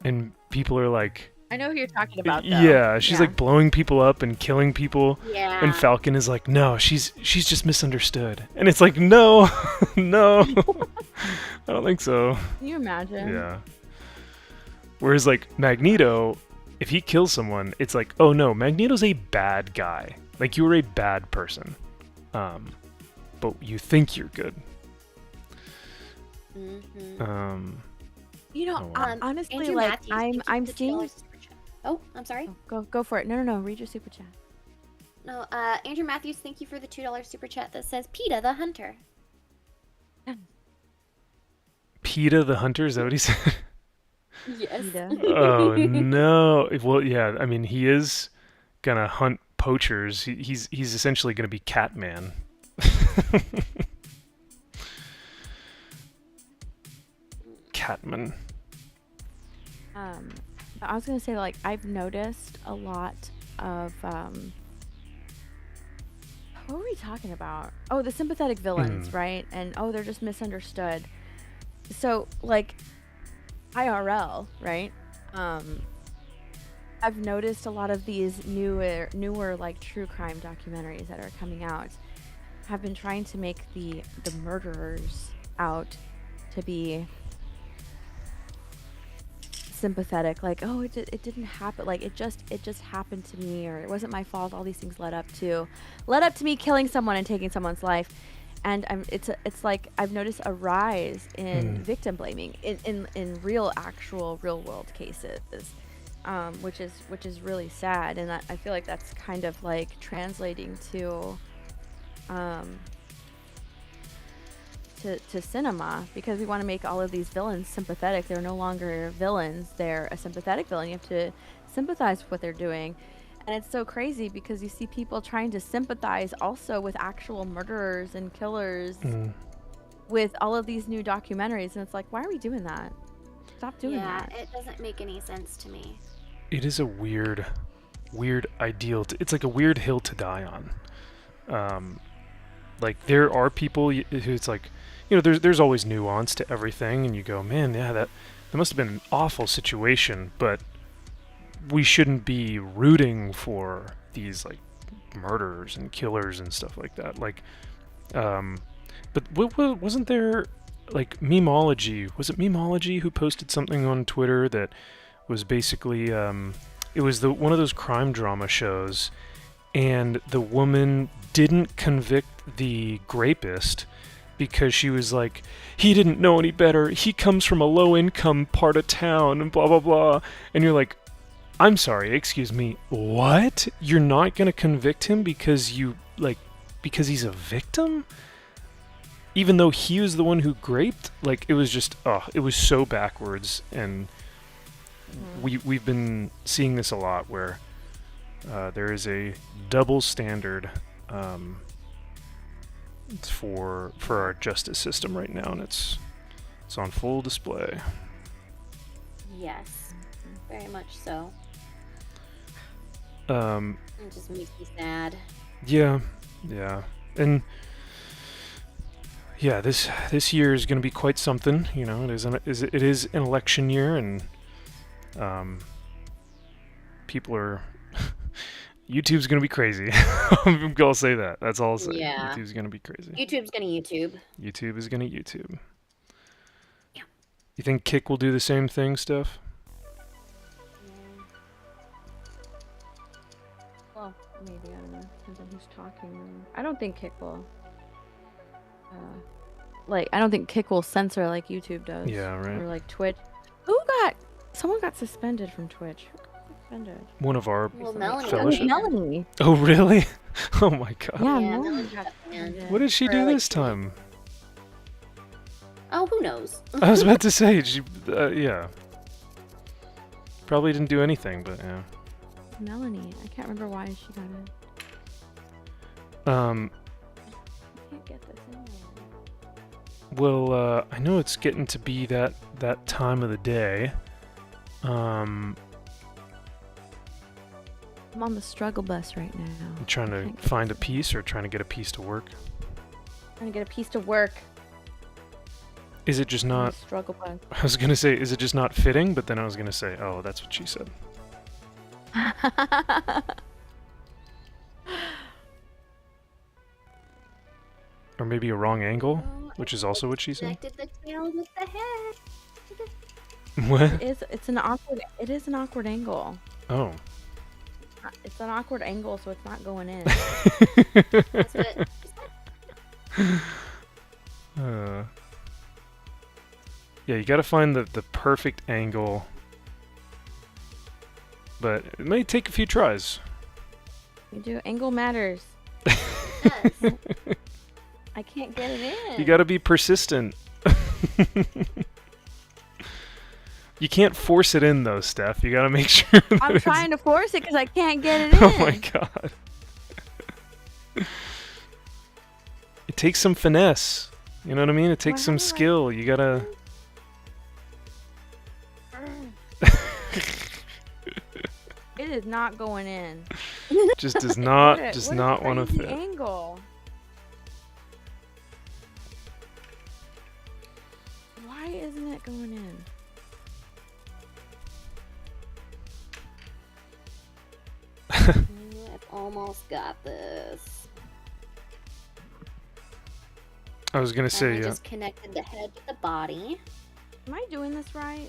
and people are like, I know who you're talking about, though. Yeah, she's like blowing people up and killing people. Yeah. And Falcon is like, no, she's just misunderstood. And it's like, no, no, I don't think so. Can you imagine? Yeah. Whereas like Magneto, if he kills someone, it's like, oh no, Magneto's a bad guy. Like, you're a bad person. But you think you're good. Honestly, like, I'm seeing. Oh, I'm sorry. Go for it. No. Read your super chat. No, Andrew Matthews, thank you for the $2 super chat that says PETA the Hunter. PETA the Hunter? Is that what he said? Yes. Oh no. Well, yeah. I mean, he is gonna hunt poachers. He's essentially gonna be Catman. Catman. I was gonna say, like, I've noticed a lot of what were we talking about? Oh, the sympathetic villains, right? And they're just misunderstood. So, like, IRL, right? I've noticed a lot of these newer like true crime documentaries that are coming out have been trying to make the murderers out to be sympathetic, like, oh, it didn't happen, like, it just happened to me, or it wasn't my fault, all these things led up to me killing someone and taking someone's life. And it's like I've noticed a rise in victim blaming in real world cases, which is really sad. And I feel like that's kind of like translating to to cinema because we want to make all of these villains sympathetic. They're no longer villains. They're a sympathetic villain. You have to sympathize with what they're doing. And it's so crazy because you see people trying to sympathize also with actual murderers and killers with all of these new documentaries. And it's like, why are we doing that? Stop doing that. Yeah, it doesn't make any sense to me. It is a weird ideal. It's like a weird hill to die on. Like, there are people who it's like, you know, there's always nuance to everything, and you go, man, yeah, that must have been an awful situation, but we shouldn't be rooting for these, like, murderers and killers and stuff like that. Like, but wasn't there, like, Memology? Was it Memology who posted something on Twitter that was basically, it was one of those crime drama shows, and the woman didn't convict the rapist because she was like, he didn't know any better, he comes from a low-income part of town, and blah, blah, blah. And you're like, I'm sorry, excuse me, what? You're not going to convict him because because he's a victim? Even though he was the one who raped? Like, it was just, it was so backwards, and we've been seeing this a lot where there is a double standard for our justice system right now, and it's on full display. Yes, very much so. It just makes me sad. Yeah, and yeah, this year is going to be quite something. You know, it is an election year, and people are. YouTube's going to be crazy. I'll say that. That's all I'll say. Yeah. YouTube's going to be crazy. YouTube's going to YouTube. YouTube is going to YouTube. Yeah. You think Kick will do the same thing, Steph? Well, maybe. I don't know. Depends on who's talking. I don't think Kick will. I don't think Kick will censor like YouTube does. Yeah, right. Or like Twitch. Someone got suspended from Twitch. Suspended. One of our Melanie. Melanie. Oh, really? Oh my god. Yeah, Melanie got suspended. What did she do this time? Oh, who knows? I was about to say, she, yeah. Probably didn't do anything, but yeah. Melanie. I can't remember why she got it. I can't get this in there. Well, I know it's getting to be that time of the day. I'm on the struggle bus right now. You trying to find a piece or trying to get a piece to work? Trying to get a piece to work. Is it just not... Struggle bus. I was going to say, is it just not fitting? But then I was going to say, oh, that's what she said. Or maybe a wrong angle, which is also what she said. Connected the tail with the head. What? It is an awkward angle. Oh. It's an awkward angle, so it's not going in. That's what yeah, you gotta find the perfect angle. But it may take a few tries. You do. Angle matters. Yes. I can't get it in. You gotta be persistent. You can't force it in, though, Steph. You gotta make sure. I'm trying to force it because I can't get it in. Oh my god. It takes some finesse. You know what I mean? It takes some skill. You gotta. It is not going in. Just does not want to fit. Angle. Why isn't it going in? I've almost got this. I was gonna say, I yeah. just connected the head to the body. Am I doing this right?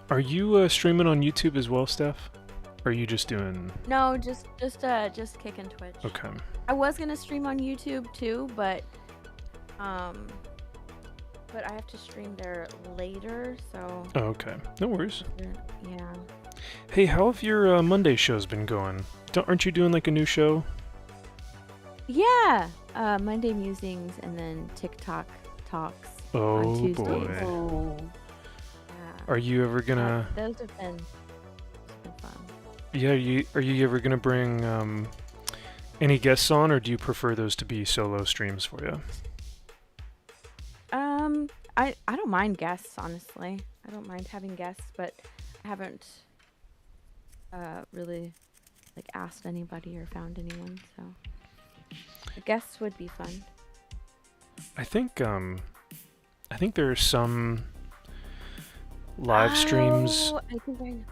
Are you streaming on YouTube as well, Steph? Or are you just doing? No, just kicking Twitch. Okay. I was gonna stream on YouTube too, but I have to stream there later, so. Oh, okay. No worries. Yeah. Hey, how have your Monday shows been going? Aren't you doing like a new show? Yeah, Monday musings and then TikTok talks on Tuesdays. Boy. Oh. Yeah. Are you ever gonna? Those have been fun. Yeah, are you ever gonna bring any guests on, or do you prefer those to be solo streams for you? I don't mind guests, honestly. I don't mind having guests, but I haven't really like asked anybody or found anyone, so the guests would be fun. I think there are some live streams I think I know.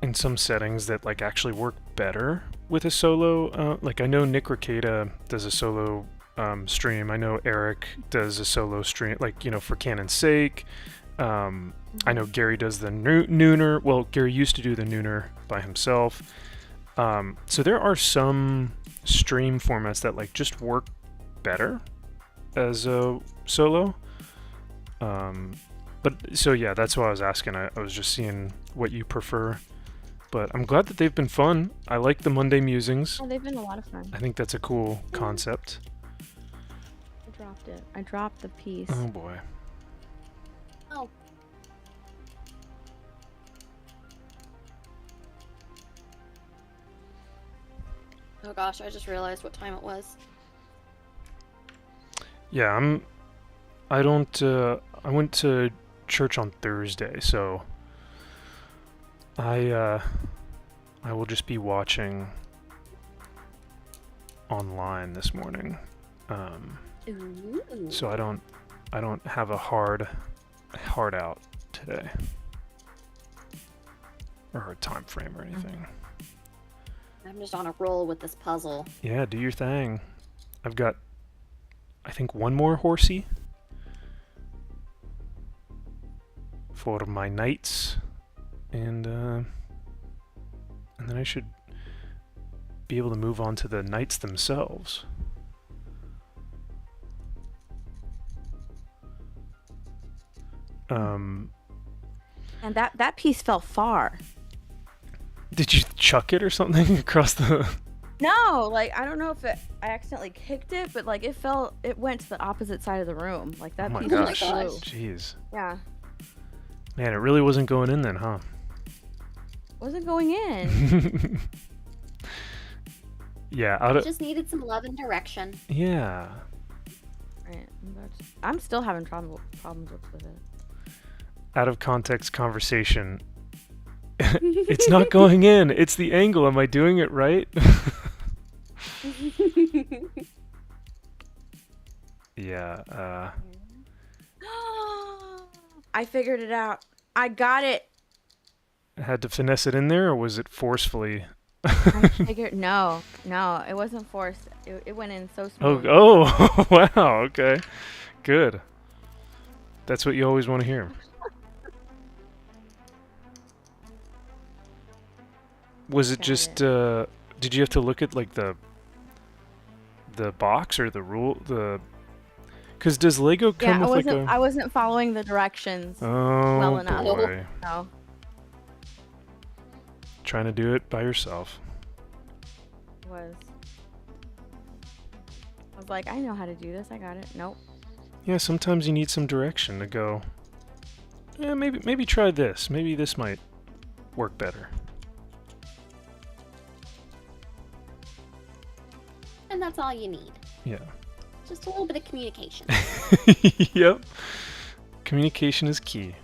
in some settings that like actually work better with a solo. Like I know Nick Ricada does a solo stream. I know Eric does a solo stream, like, you know, for Canon's sake. I know Gary does the nooner. Well, Gary used to do the nooner by himself. So there are some stream formats that like just work better as a solo. But so yeah, that's why I was asking. I was just seeing what you prefer. But I'm glad that they've been fun. I like the Monday musings. Oh, they've been a lot of fun. I think that's a cool concept. I dropped it. I dropped the piece. Oh boy. Oh. Oh gosh, I just realized what time it was. Yeah, I went to church on Thursday, so I will just be watching online this morning. So I don't have a hard out today, or a time frame or anything. I'm just on a roll with this puzzle. Yeah, do your thing. I've got, I think, one more horsey for my knights, and then I should be able to move on to the knights themselves. And that piece fell far. Did you chuck it or something across the... No, like, I don't know if I accidentally kicked it, but like it went to the opposite side of the room. Like that Oh my piece gosh. flew. Jeez. Yeah. Man, it really wasn't going in then, huh? Wasn't going in. Yeah, I just needed some love and direction. Yeah. Right. I'm still having problems with it. Out of context conversation. It's not going in. It's the angle. Am I doing it right? Yeah. I figured it out. I got it. Had to finesse it in there, or was it forcefully? I figured no, it wasn't forced. It went in so smooth. Oh, wow. Okay, good. That's what you always want to hear. Was it just? Did you have to look at like the box or the rule? Because does Lego come with like a? I wasn't following the directions Oh well enough. boy! No. Trying to do it by yourself. I was like, I know how to do this. I got it. Nope. Yeah, sometimes you need some direction to go. Yeah, maybe try this. Maybe this might work better. And that's all you need. Yeah. Just a little bit of communication. Yep. Communication is key.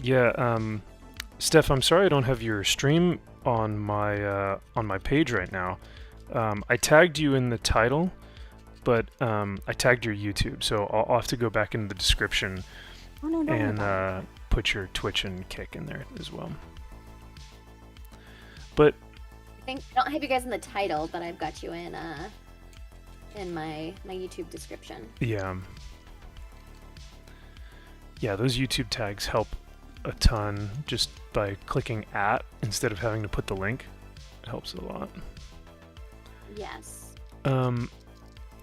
Yeah, Steph, I'm sorry I don't have your stream on my page right now. I tagged you in the title, but I tagged your YouTube, so I'll have to go back into the description and put your Twitch and Kick in there as well. But I don't have you guys in the title, but I've got you in my YouTube description. yeah, those YouTube tags help a ton just by clicking at instead of having to put the link. It helps a lot. Yes. I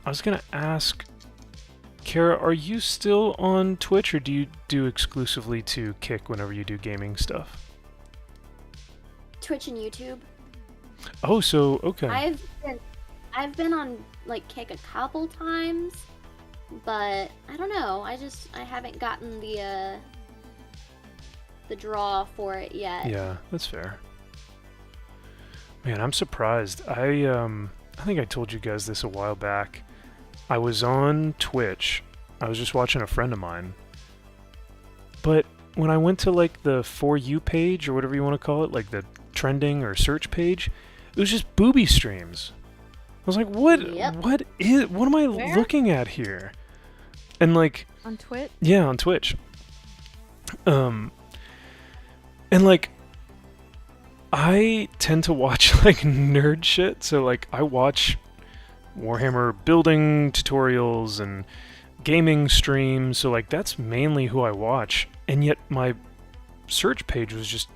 was gonna ask, Kara, are you still on Twitch, or do you do exclusively to Kick whenever you do gaming stuff? Twitch and YouTube. Oh, so okay. I've been on like Kick a couple times, but I don't know. I haven't gotten the draw for it yet. Yeah, that's fair. Man, I'm surprised. I think I told you guys this a while back. I was on Twitch. I was just watching a friend of mine. But when I went to like the For You page or whatever you want to call it, like the trending or search page, it was just booby streams. I was like, what? Yep. What am I looking at here? And like on Twitch? Yeah, on Twitch. And like I tend to watch like nerd shit, so like I watch Warhammer building tutorials and gaming streams, so like that's mainly who I watch, and yet my search page was just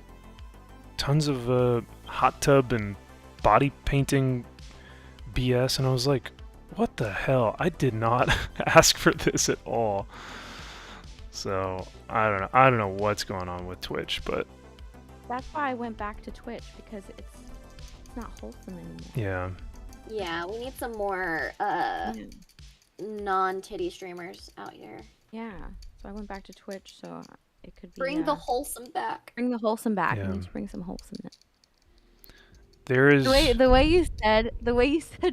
tons of hot tub and body painting BS, and I was like, what the hell? I did not ask for this at all. So I don't know what's going on with Twitch, but that's why I went back to Twitch, because it's not wholesome anymore. Yeah, we need some more non-titty streamers out here. Yeah, so I went back to Twitch, so it could be bring the wholesome back. Bring the wholesome back. Yeah. We need to bring some wholesomeness. There is the way you said booby streams.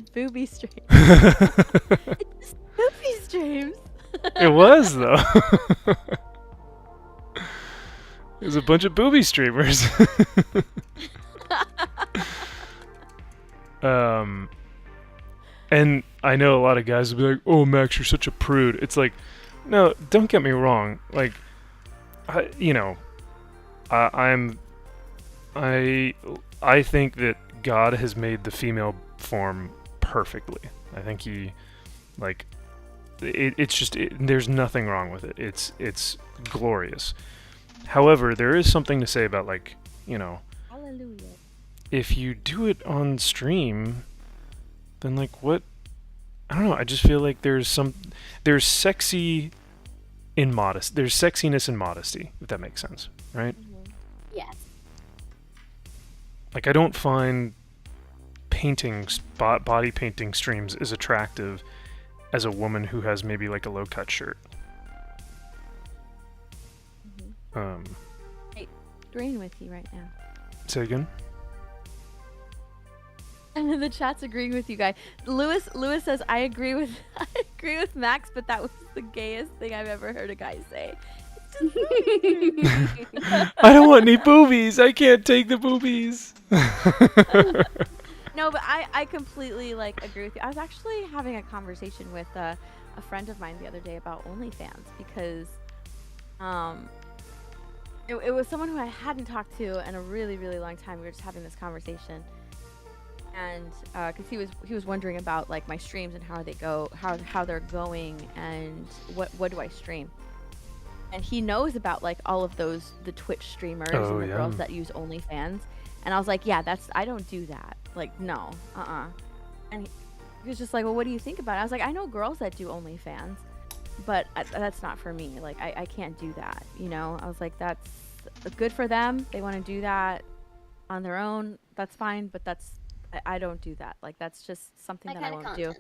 It's booby streams. It was though. It was a bunch of booby streamers. And I know a lot of guys will be like, "Oh, Max, you're such a prude." It's like, no, don't get me wrong. Like, I think that God has made the female form perfectly. I think he, like, there's nothing wrong with it. It's glorious. However, there is something to say about, like, you know, hallelujah. If you do it on stream, then like what? I don't know. I just feel like there's sexiness in modesty, if that makes sense, right? Mm-hmm. Yes. Like I don't find body painting streams as attractive as a woman who has maybe like a low cut shirt. Hey, agreeing with you right now. Say again? And in the chat's agreeing with you guys. Lewis says, I agree with Max, but that was the gayest thing I've ever heard a guy say. I don't want any boobies. I can't take the boobies. No, but I completely like agree with you. I was actually having a conversation with a friend of mine the other day about OnlyFans, because it was someone who I hadn't talked to in a really, really long time. We were just having this conversation, and because he was wondering about like my streams and how they're going, and what do I stream. And he knows about like all of the Twitch streamers and the girls that use OnlyFans. And I was like, yeah, I don't do that. Like, no, And he was just like, well, what do you think about it? I was like, I know girls that do OnlyFans, but that's not for me. Like, I can't do that, you know? I was like, that's good for them. They want to do that on their own. That's fine, but I don't do that. Like, that's just something that I won't do.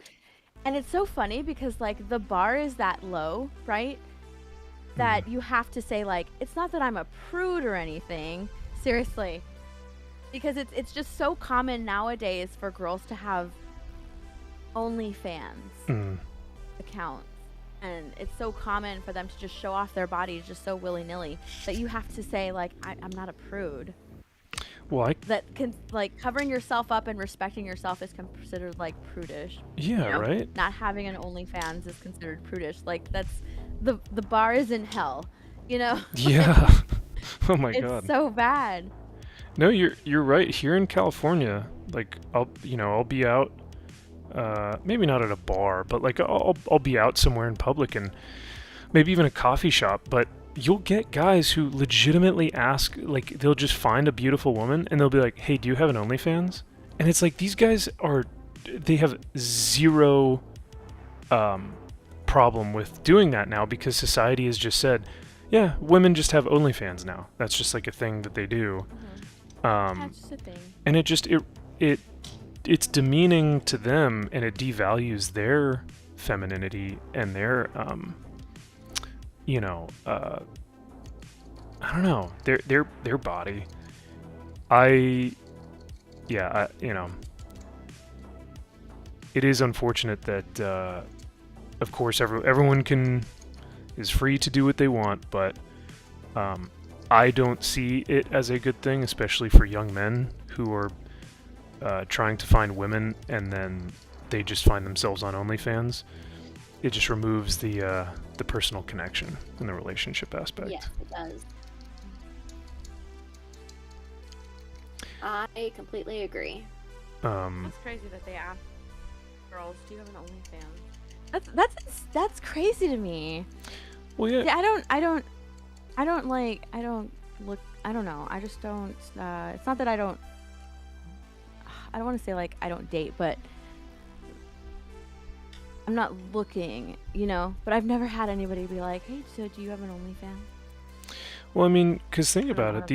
And it's so funny because, like, the bar is that low, right? That you have to say, like, it's not that I'm a prude or anything. Seriously. Because it's just so common nowadays for girls to have OnlyFans accounts. And it's so common for them to just show off their bodies just so willy-nilly that you have to say, like, I'm not a prude. Well, like, covering yourself up and respecting yourself is considered, like, prudish. Yeah, you know? Right? Not having an OnlyFans is considered prudish. Like, that's... The bar is in hell, you know? Yeah. Oh my God. It's so bad. No, you're right. Here in California, like I'll be out, maybe not at a bar, but like I'll be out somewhere in public and maybe even a coffee shop, but you'll get guys who legitimately ask, like they'll just find a beautiful woman and they'll be like, "Hey, do you have an OnlyFans?" And it's like these guys they have zero problem with doing that now because society has just said, yeah, women just have OnlyFans now. That's just like a thing that they do. That's just a thing. And it's demeaning to them, and it devalues their femininity and their I don't know, their body. It is unfortunate that of course everyone is free to do what they want, but I don't see it as a good thing, especially for young men who are trying to find women and then they just find themselves on OnlyFans. It just removes the personal connection and the relationship aspect. Yes, it does. I completely agree. That's crazy that they ask girls, "Do you have an OnlyFans?" That's crazy to me. Well, yeah. I don't know. I just don't. It's not that I don't want to say like I don't date, but I'm not looking, But I've never had anybody be like, "Hey, so do you have an OnlyFans?" Well, I mean, because think about it.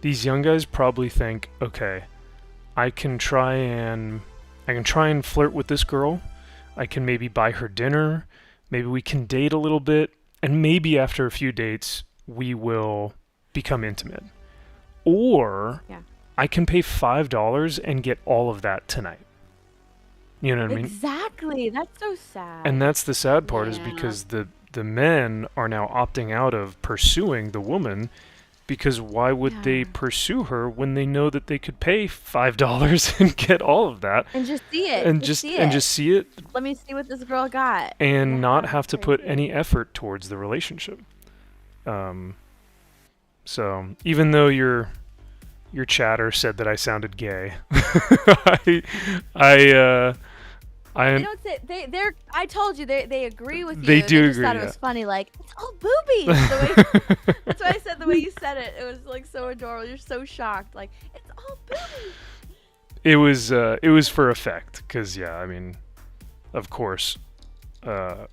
These young guys probably think, okay, I can try and flirt with this girl. I can maybe buy her dinner. Maybe we can date a little bit, and maybe after a few dates we will become intimate. Or I can pay $5 and get all of that tonight. You know what I mean? Exactly. That's so sad. And that's the sad part, is because the men are now opting out of pursuing the woman, because why would they pursue her when they know that they could pay $5 and get all of that and just see it and just see it? Let me see what this girl got, and not have to put any effort towards the relationship. So even though your chatter said that I sounded gay, They don't say they're. I told you they agree with you. They do they just agree. Thought it was funny, like it's all boobies. That's why I said the way you said it. It was like so adorable. You're so shocked, like it's all boobies. It was for effect, because I mean, of course, boobs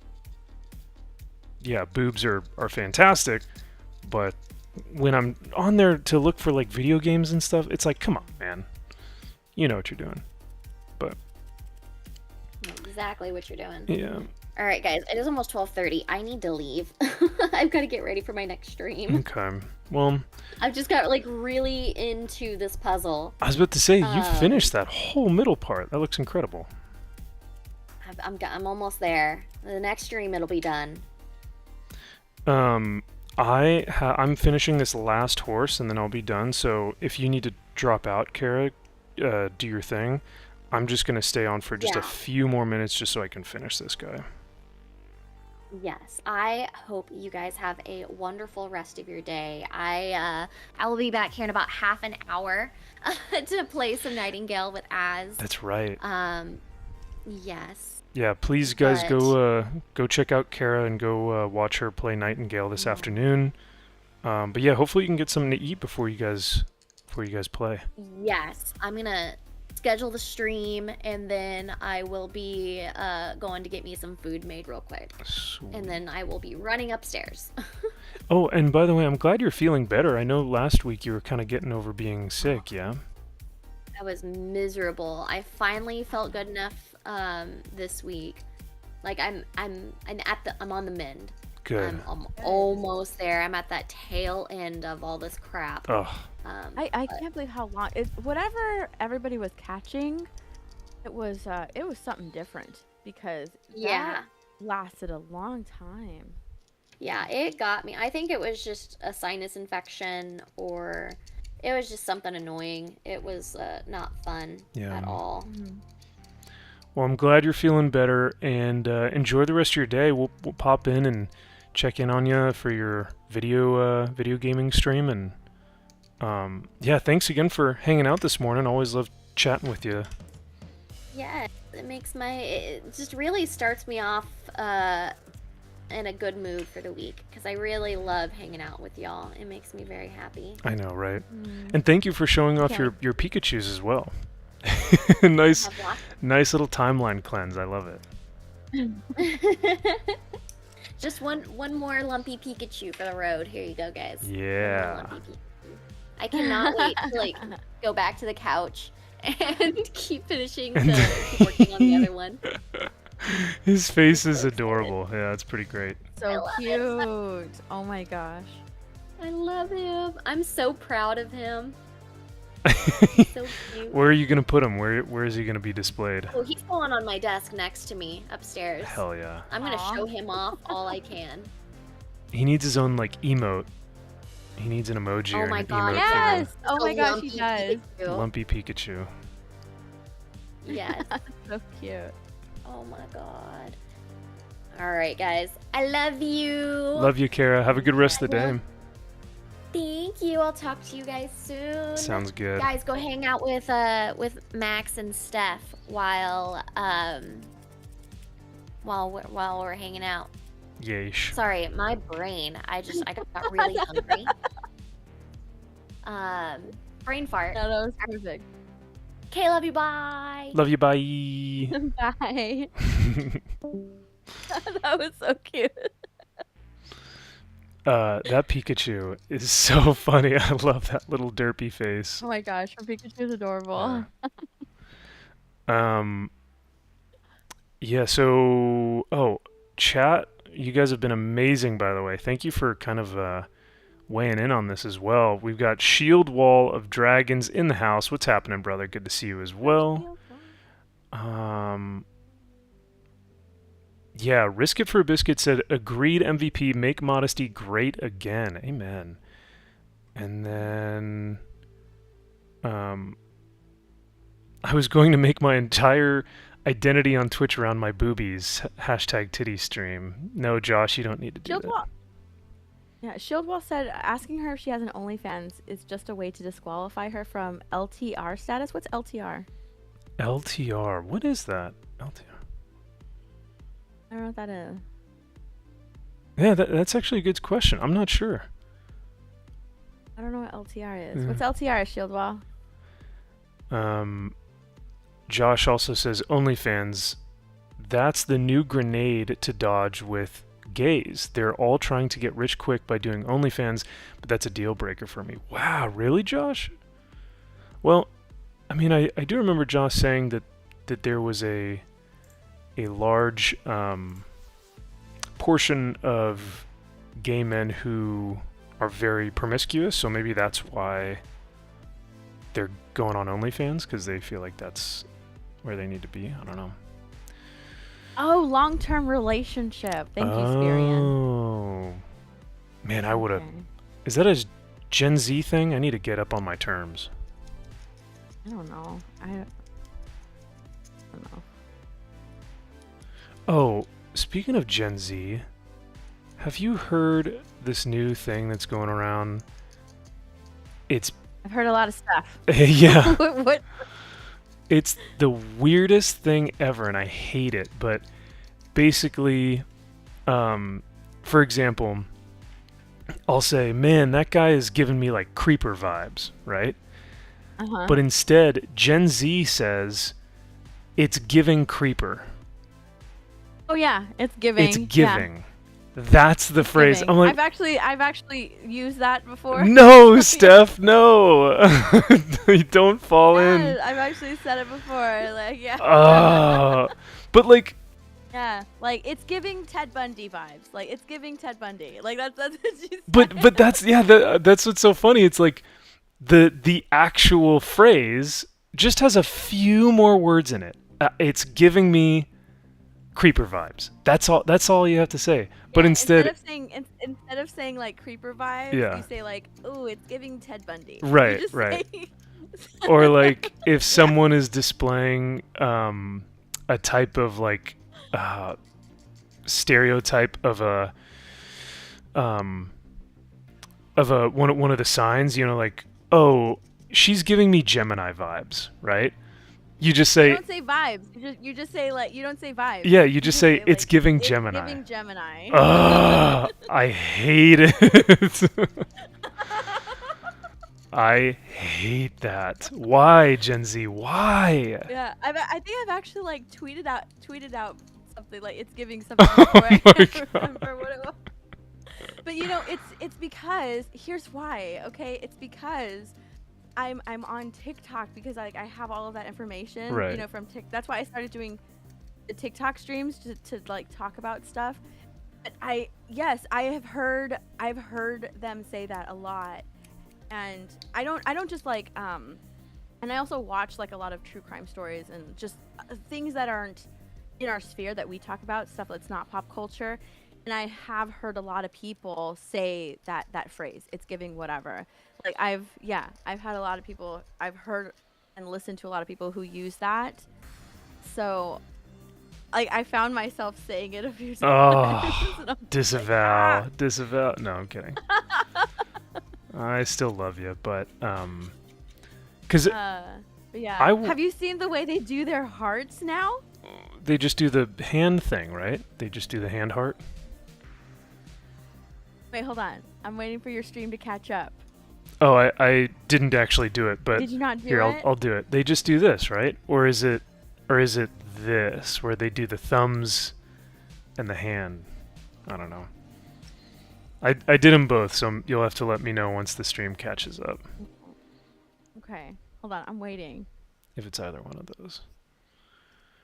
are fantastic, but when I'm on there to look for like video games and stuff, it's like, come on, man, you know what you're doing. But exactly what you're doing. Yeah. All right, guys. It is almost 12:30. I need to leave. I've got to get ready for my next stream. Okay. Well, I've just got like really into this puzzle. I was about to say, you finished that whole middle part. That looks incredible. I'm almost there. The next stream it'll be done. I'm finishing this last horse and then I'll be done. So if you need to drop out, Kara, do your thing. I'm just going to stay on for just a few more minutes just so I can finish this guy. Yes, I hope you guys have a wonderful rest of your day. I will be back here in about half an hour to play some Nightingale with Az. That's right. Yes. Yeah, please guys go check out Kara and go watch her play Nightingale this afternoon. But yeah, hopefully you can get something to eat before you guys play. Yes, I'm gonna schedule the stream and then I will be going to get me some food made real quick. Sweet. And then I will be running upstairs. Oh, and by the way, I'm glad you're feeling better. I know last week you were kind of getting over being sick, yeah? I was miserable. I finally felt good enough this week. Like I'm on the mend. Good. I'm almost there. I'm at that tail end of all this crap. Ugh. I can't believe how long whatever everybody was catching, it was something different, because that lasted a long time. Yeah, it got me. I think it was just a sinus infection, or it was just something annoying. It was not fun at all. Mm-hmm. Well, I'm glad you're feeling better, and enjoy the rest of your day. We'll pop in and check in on you for your video gaming stream, and thanks again for hanging out this morning. Always love chatting with you. Yeah, it just really starts me off in a good mood for the week, because I really love hanging out with y'all. It makes me very happy. I know, right? And thank you for showing off your Pikachus as well. nice little timeline cleanse. I love it. Just one more lumpy Pikachu for the road. Here you go, guys. Yeah. I cannot wait to like go back to the couch and keep finishing working on the other one. His face is adorable. Yeah, it's pretty great. So cute. Oh my gosh. I love him. I'm so proud of him. So cute. Where are you gonna put him? Where is he gonna be displayed? Oh, he's going on my desk next to me upstairs. Hell yeah. I'm gonna show him off all I can. He needs his own like emote. He needs an emoji or an emote. Yes! Oh my gosh, he does. Pikachu. Lumpy Pikachu. Yes. So cute. Oh my god. Alright, guys. I love you. Love you, Kara. Have a good rest of the day. Thank you. I'll talk to you guys soon. Sounds good. Guys, go hang out with Max and Steph while we're hanging out. Yeesh. Sorry, my brain. I got really hungry. Brain fart. No, that was perfect. Okay, love you. Bye. Love you. Bye. Bye. That was so cute. That Pikachu is so funny. I love that little derpy face. Oh my gosh, her Pikachu's adorable. Yeah, so chat, you guys have been amazing, by the way. Thank you for kind of weighing in on this as well. We've got Shieldwall of Dragons in the house. What's happening, brother? Good to see you as well. Yeah, Risk It for a Biscuit said, agreed MVP, make modesty great again. Amen. And then I was going to make my entire identity on Twitch around my boobies. Hashtag titty stream. No, Josh, you don't need to do that. Yeah, Shieldwall said asking her if she has an OnlyFans is just a way to disqualify her from LTR status. What's LTR? LTR. What is that? LTR. I don't know what that is. Yeah, that's actually a good question. I'm not sure. I don't know what LTR is. What's LTR, Shieldwall? Josh also says OnlyFans. That's the new grenade to dodge with gays. They're all trying to get rich quick by doing OnlyFans, but that's a deal breaker for me. Wow, really, Josh? Well, I mean, I do remember Josh saying that there was a large portion of gay men who are very promiscuous, so maybe that's why they're going on OnlyFans, because they feel like that's where they need to be. I don't know. Oh, long-term relationship. Thank you, Spirian. Oh. Man, I would have... Is that a Gen Z thing? I need to get up on my terms. I don't know. I don't know. Oh, speaking of Gen Z, have you heard this new thing that's going around? I've heard a lot of stuff. Yeah. What? It's the weirdest thing ever, and I hate it. But basically, for example, I'll say, man, that guy is giving me like creeper vibes, right? Uh-huh. But instead, Gen Z says, it's giving creeper. Oh yeah, it's giving. It's giving. Yeah. That's the phrase. Giving. I'm like, I've actually used that before. No, Steph, no. You don't fall in. I've actually said it before. Like, yeah. But like. Yeah, like it's giving Ted Bundy vibes. Like it's giving Ted Bundy. Like that's what she said. But that's that's what's so funny. It's like the actual phrase just has a few more words in it. It's giving me creeper vibes. That's all you have to say. But instead of saying like creeper vibes, you say like, "Ooh, it's giving Ted Bundy." Right. Or like if someone is displaying a type of like stereotype of one of the signs, you know, like, oh, she's giving me Gemini vibes, right? You just say. You don't say vibes. You just say like you don't say vibes. Yeah, you just say it's giving Gemini. It's giving Gemini. I hate it. I hate that. Why, Gen Z? Why? Yeah, I think I've actually like tweeted out something like it's giving something. Oh my God. Remember what it was. But it's because here's why. Okay, it's because I'm on TikTok because I have all of that information. Right. From TikTok. That's why I started doing the TikTok streams to like talk about stuff. But I've heard them say that a lot, and I don't just like and I also watch like a lot of true crime stories and just things that aren't in our sphere that we talk about, stuff that's not pop culture. And I have heard a lot of people say that phrase, it's giving whatever. Like I've had a lot of people, I've heard and listened to a lot of people who use that. So I found myself saying it a few times. Oh, disavow. No, I'm kidding. I still love you, but because have you seen the way they do their hearts now? They just do the hand thing, right? They just do the hand heart. Wait, hold on. I'm waiting for your stream to catch up. Oh, I didn't actually do it, but did you not do here, it? I'll do it. They just do this, right? Or is it this where they do the thumbs and the hand? I don't know. I did them both, so you'll have to let me know once the stream catches up. Okay, hold on. I'm waiting. If it's either one of those.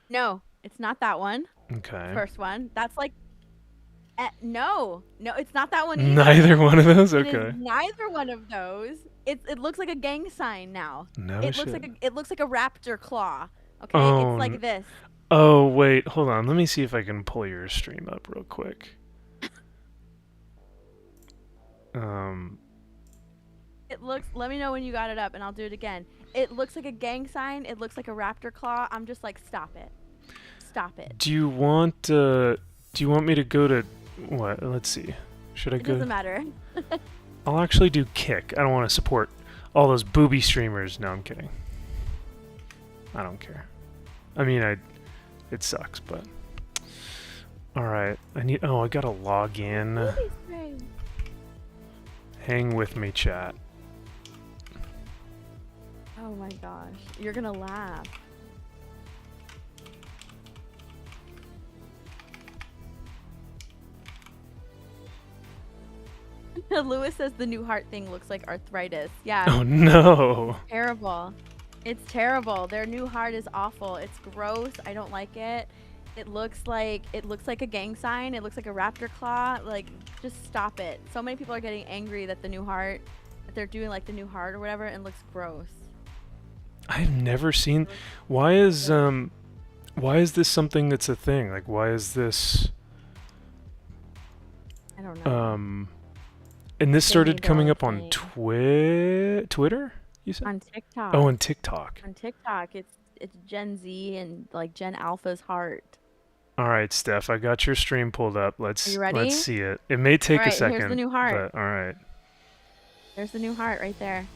No, it's not that one. Okay. First one. That's like no, it's not that one either. Neither one of those? Okay. It is neither one of those. It looks like a gang sign now. No it shit. Looks like a raptor claw. Okay, Oh, it's like this. Oh, wait, hold on. Let me see if I can pull your stream up real quick. It looks, let me know when you got it up and I'll do it again. It looks like a gang sign. It looks like a raptor claw. I'm just like, stop it. Stop it. Do you want me to go to what? Let's see. Should I go? It doesn't matter. I'll actually do kick. I don't want to support all those booby streamers. No, I'm kidding. I don't care. I mean, it sucks, but all right. I gotta log in. Hang with me, chat. Oh my gosh, you're gonna laugh. Lewis says the new heart thing looks like arthritis. Yeah. Oh no. Terrible. It's terrible. Their new heart is awful. It's gross. I don't like it. It looks like a gang sign. It looks like a raptor claw. Like, just stop it. So many people are getting angry that that they're doing like the new heart or whatever, and it looks gross. I've never seen. Why is this something that's a thing? Like, why is this? I don't know. And this started coming up on Twitter, you said? On TikTok. Oh, on TikTok. On TikTok, it's Gen Z and like Gen Alpha's heart. All right, Steph, I got your stream pulled up. Are you ready? Let's see it. It may take a second. Here's the new heart. But, all right. There's the new heart right there.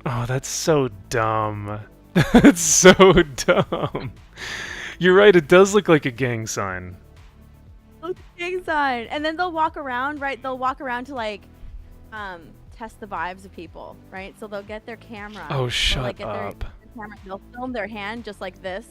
Oh, that's so dumb. That's so dumb. You're right. It does look like a gang sign. Look at the gang sign, and then they'll walk around, right? They'll walk around to like test the vibes of people, right? So they'll get their camera. Oh, shut like, up. They'll film their hand just like this.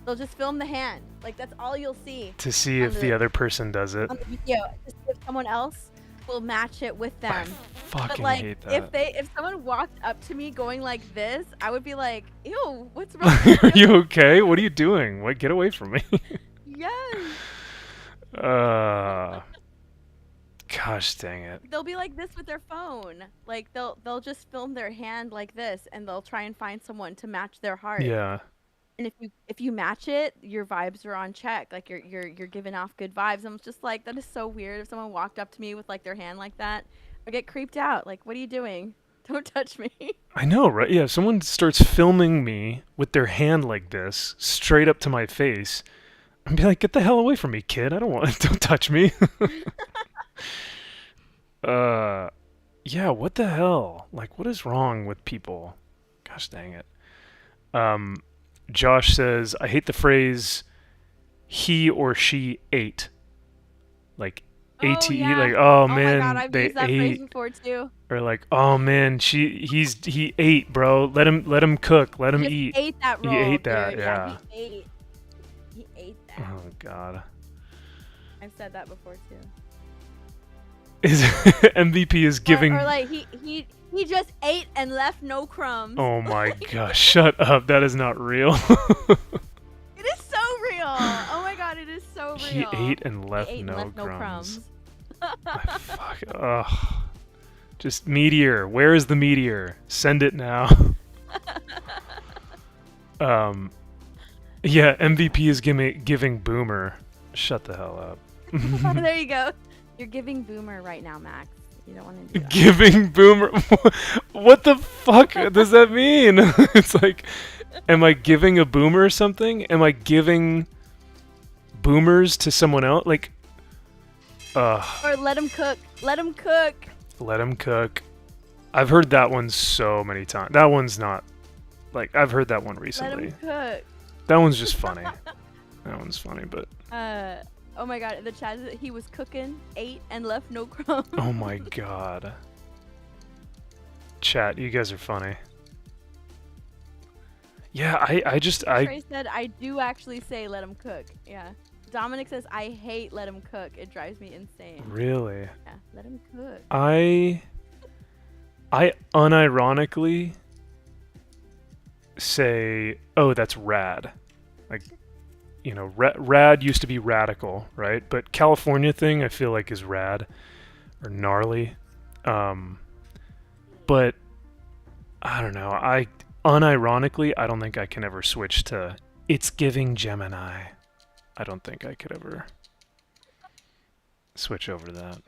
They'll just film the hand. Like, that's all you'll see. To see if the other person does it. On the video. To see if someone else will match it with them. I fucking but like, hate that. if someone walked up to me going like this, I would be like, ew, what's wrong with Are you okay? What are you doing? What? Get away from me. Yes. Gosh dang it. They'll be like this with their phone. Like they'll just film their hand like this, and they'll try and find someone to match their heart. Yeah. And if you match it, your vibes are on check. Like you're giving off good vibes. I'm just like, that is so weird. If someone walked up to me with like their hand like that, I get creeped out. Like, what are you doing? Don't touch me. I know, right? Yeah, if someone starts filming me with their hand like this, straight up to my face, I'd be like, get the hell away from me, kid. Don't touch me. Yeah, what the hell? Like, what is wrong with people? Gosh dang it. Josh says, I hate the phrase he or she ate. Like, ATE, yeah. like, oh man, my God, I've they used that ate. phrase before too. Or like, oh man, he ate, bro. Let him cook. Let him He eat. ate that roll, He ate that, dude. yeah. He ate that. Oh god. I've said that before too. Is MVP is giving. Or like he just ate and left no crumbs. Oh my gosh! Shut up! That is not real. It is so real. Oh my god, it is so real. He ate and left no crumbs. Fuck. Ugh. Just meteor. Where is the meteor? Send it now. Yeah, MVP is giving Boomer. Shut the hell up. There you go. You're giving Boomer right now, Max. You don't want to do that. Giving Boomer. What the fuck does that mean? It's like, am I giving a boomer something? Am I giving boomers to someone else? Like, or let him cook. Let him cook. Let him cook. I've heard that one so many times. That one's not, like, I've heard that one recently. Let him cook. That one's just funny. That one's funny, but. Oh my god, in the chat, he was cooking, ate, and left no crumbs. Oh my god. Chat, you guys are funny. Yeah, I Trey said, I do actually say let him cook. Yeah. Dominic says, I hate let him cook. It drives me insane. Really? Yeah, let him cook. I unironically say, oh, that's rad. Like, you know, rad used to be radical, right? But California thing, I feel like, is rad or gnarly. But I don't know. Unironically, I don't think I can ever switch to it's giving Gemini. I don't think I could ever switch over to that.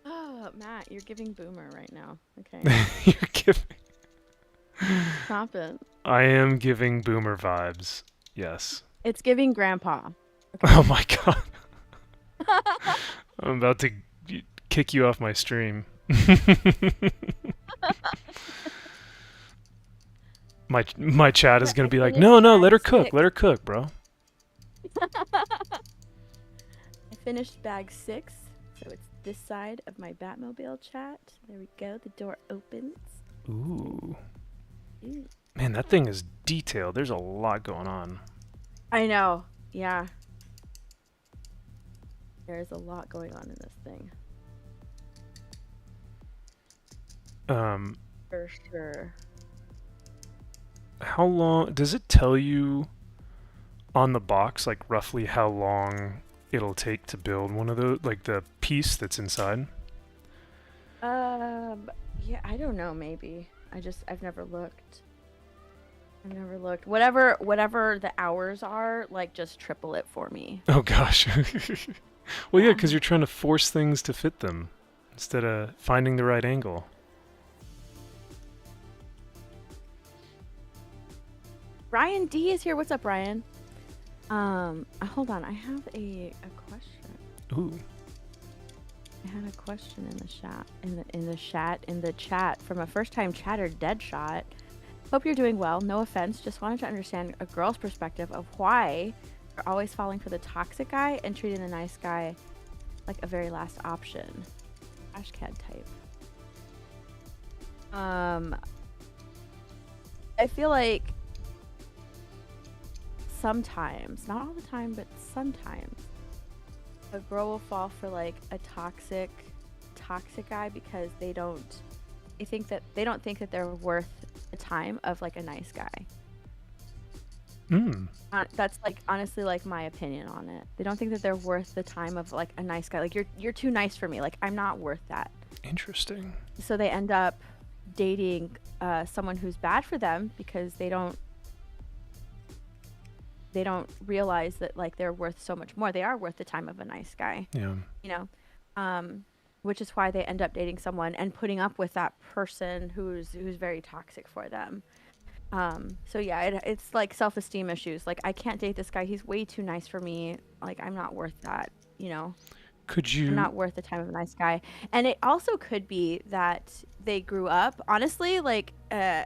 Oh, Matt, you're giving Boomer right now. Okay. You're giving. Stop it. I am giving Boomer vibes. Yes. It's giving Grandpa. Okay. Oh my god. I'm about to kick you off my stream. My chat is gonna be like, no, let her cook. Let her cook, bro. I finished bag 6, so it's this side of my Batmobile chat. There we go. The door opens. Ooh. Ooh. Man, that thing is detailed. There's a lot going on. I know. Yeah. There's a lot going on in this thing. For sure. How long does it tell you on the box, like roughly how long it'll take to build one of those, like the piece that's inside? Yeah, I don't know, maybe. I've never looked. Whatever the hours are, like, just triple it for me. Oh gosh. Well, yeah, because you're trying to force things to fit them instead of finding the right angle. Brian D is here. What's up, Brian? Hold on. I have a question. Ooh. I had a question in the chat from a first-time chatter, Deadshot. Hope you're doing well. No offense. Just wanted to understand a girl's perspective of why you're always falling for the toxic guy and treating the nice guy like a very last option. Ashcad type. I feel like sometimes, not all the time, but sometimes, a girl will fall for like a toxic guy because they don't think that they're worth the time of like a nice guy. That's like honestly like my opinion on it. They don't think that they're worth the time of like a nice guy. Like you're too nice for me. Like I'm not worth that. Interesting. So they end up dating someone who's bad for them because they don't realize that like they're worth so much more. They are worth the time of a nice guy. Yeah. You know, which is why they end up dating someone and putting up with that person who's very toxic for them. So yeah, it's like self-esteem issues. Like I can't date this guy. He's way too nice for me. Like I'm not worth that. You know. I'm not worth the time of a nice guy. And it also could be that they grew up. Honestly, like I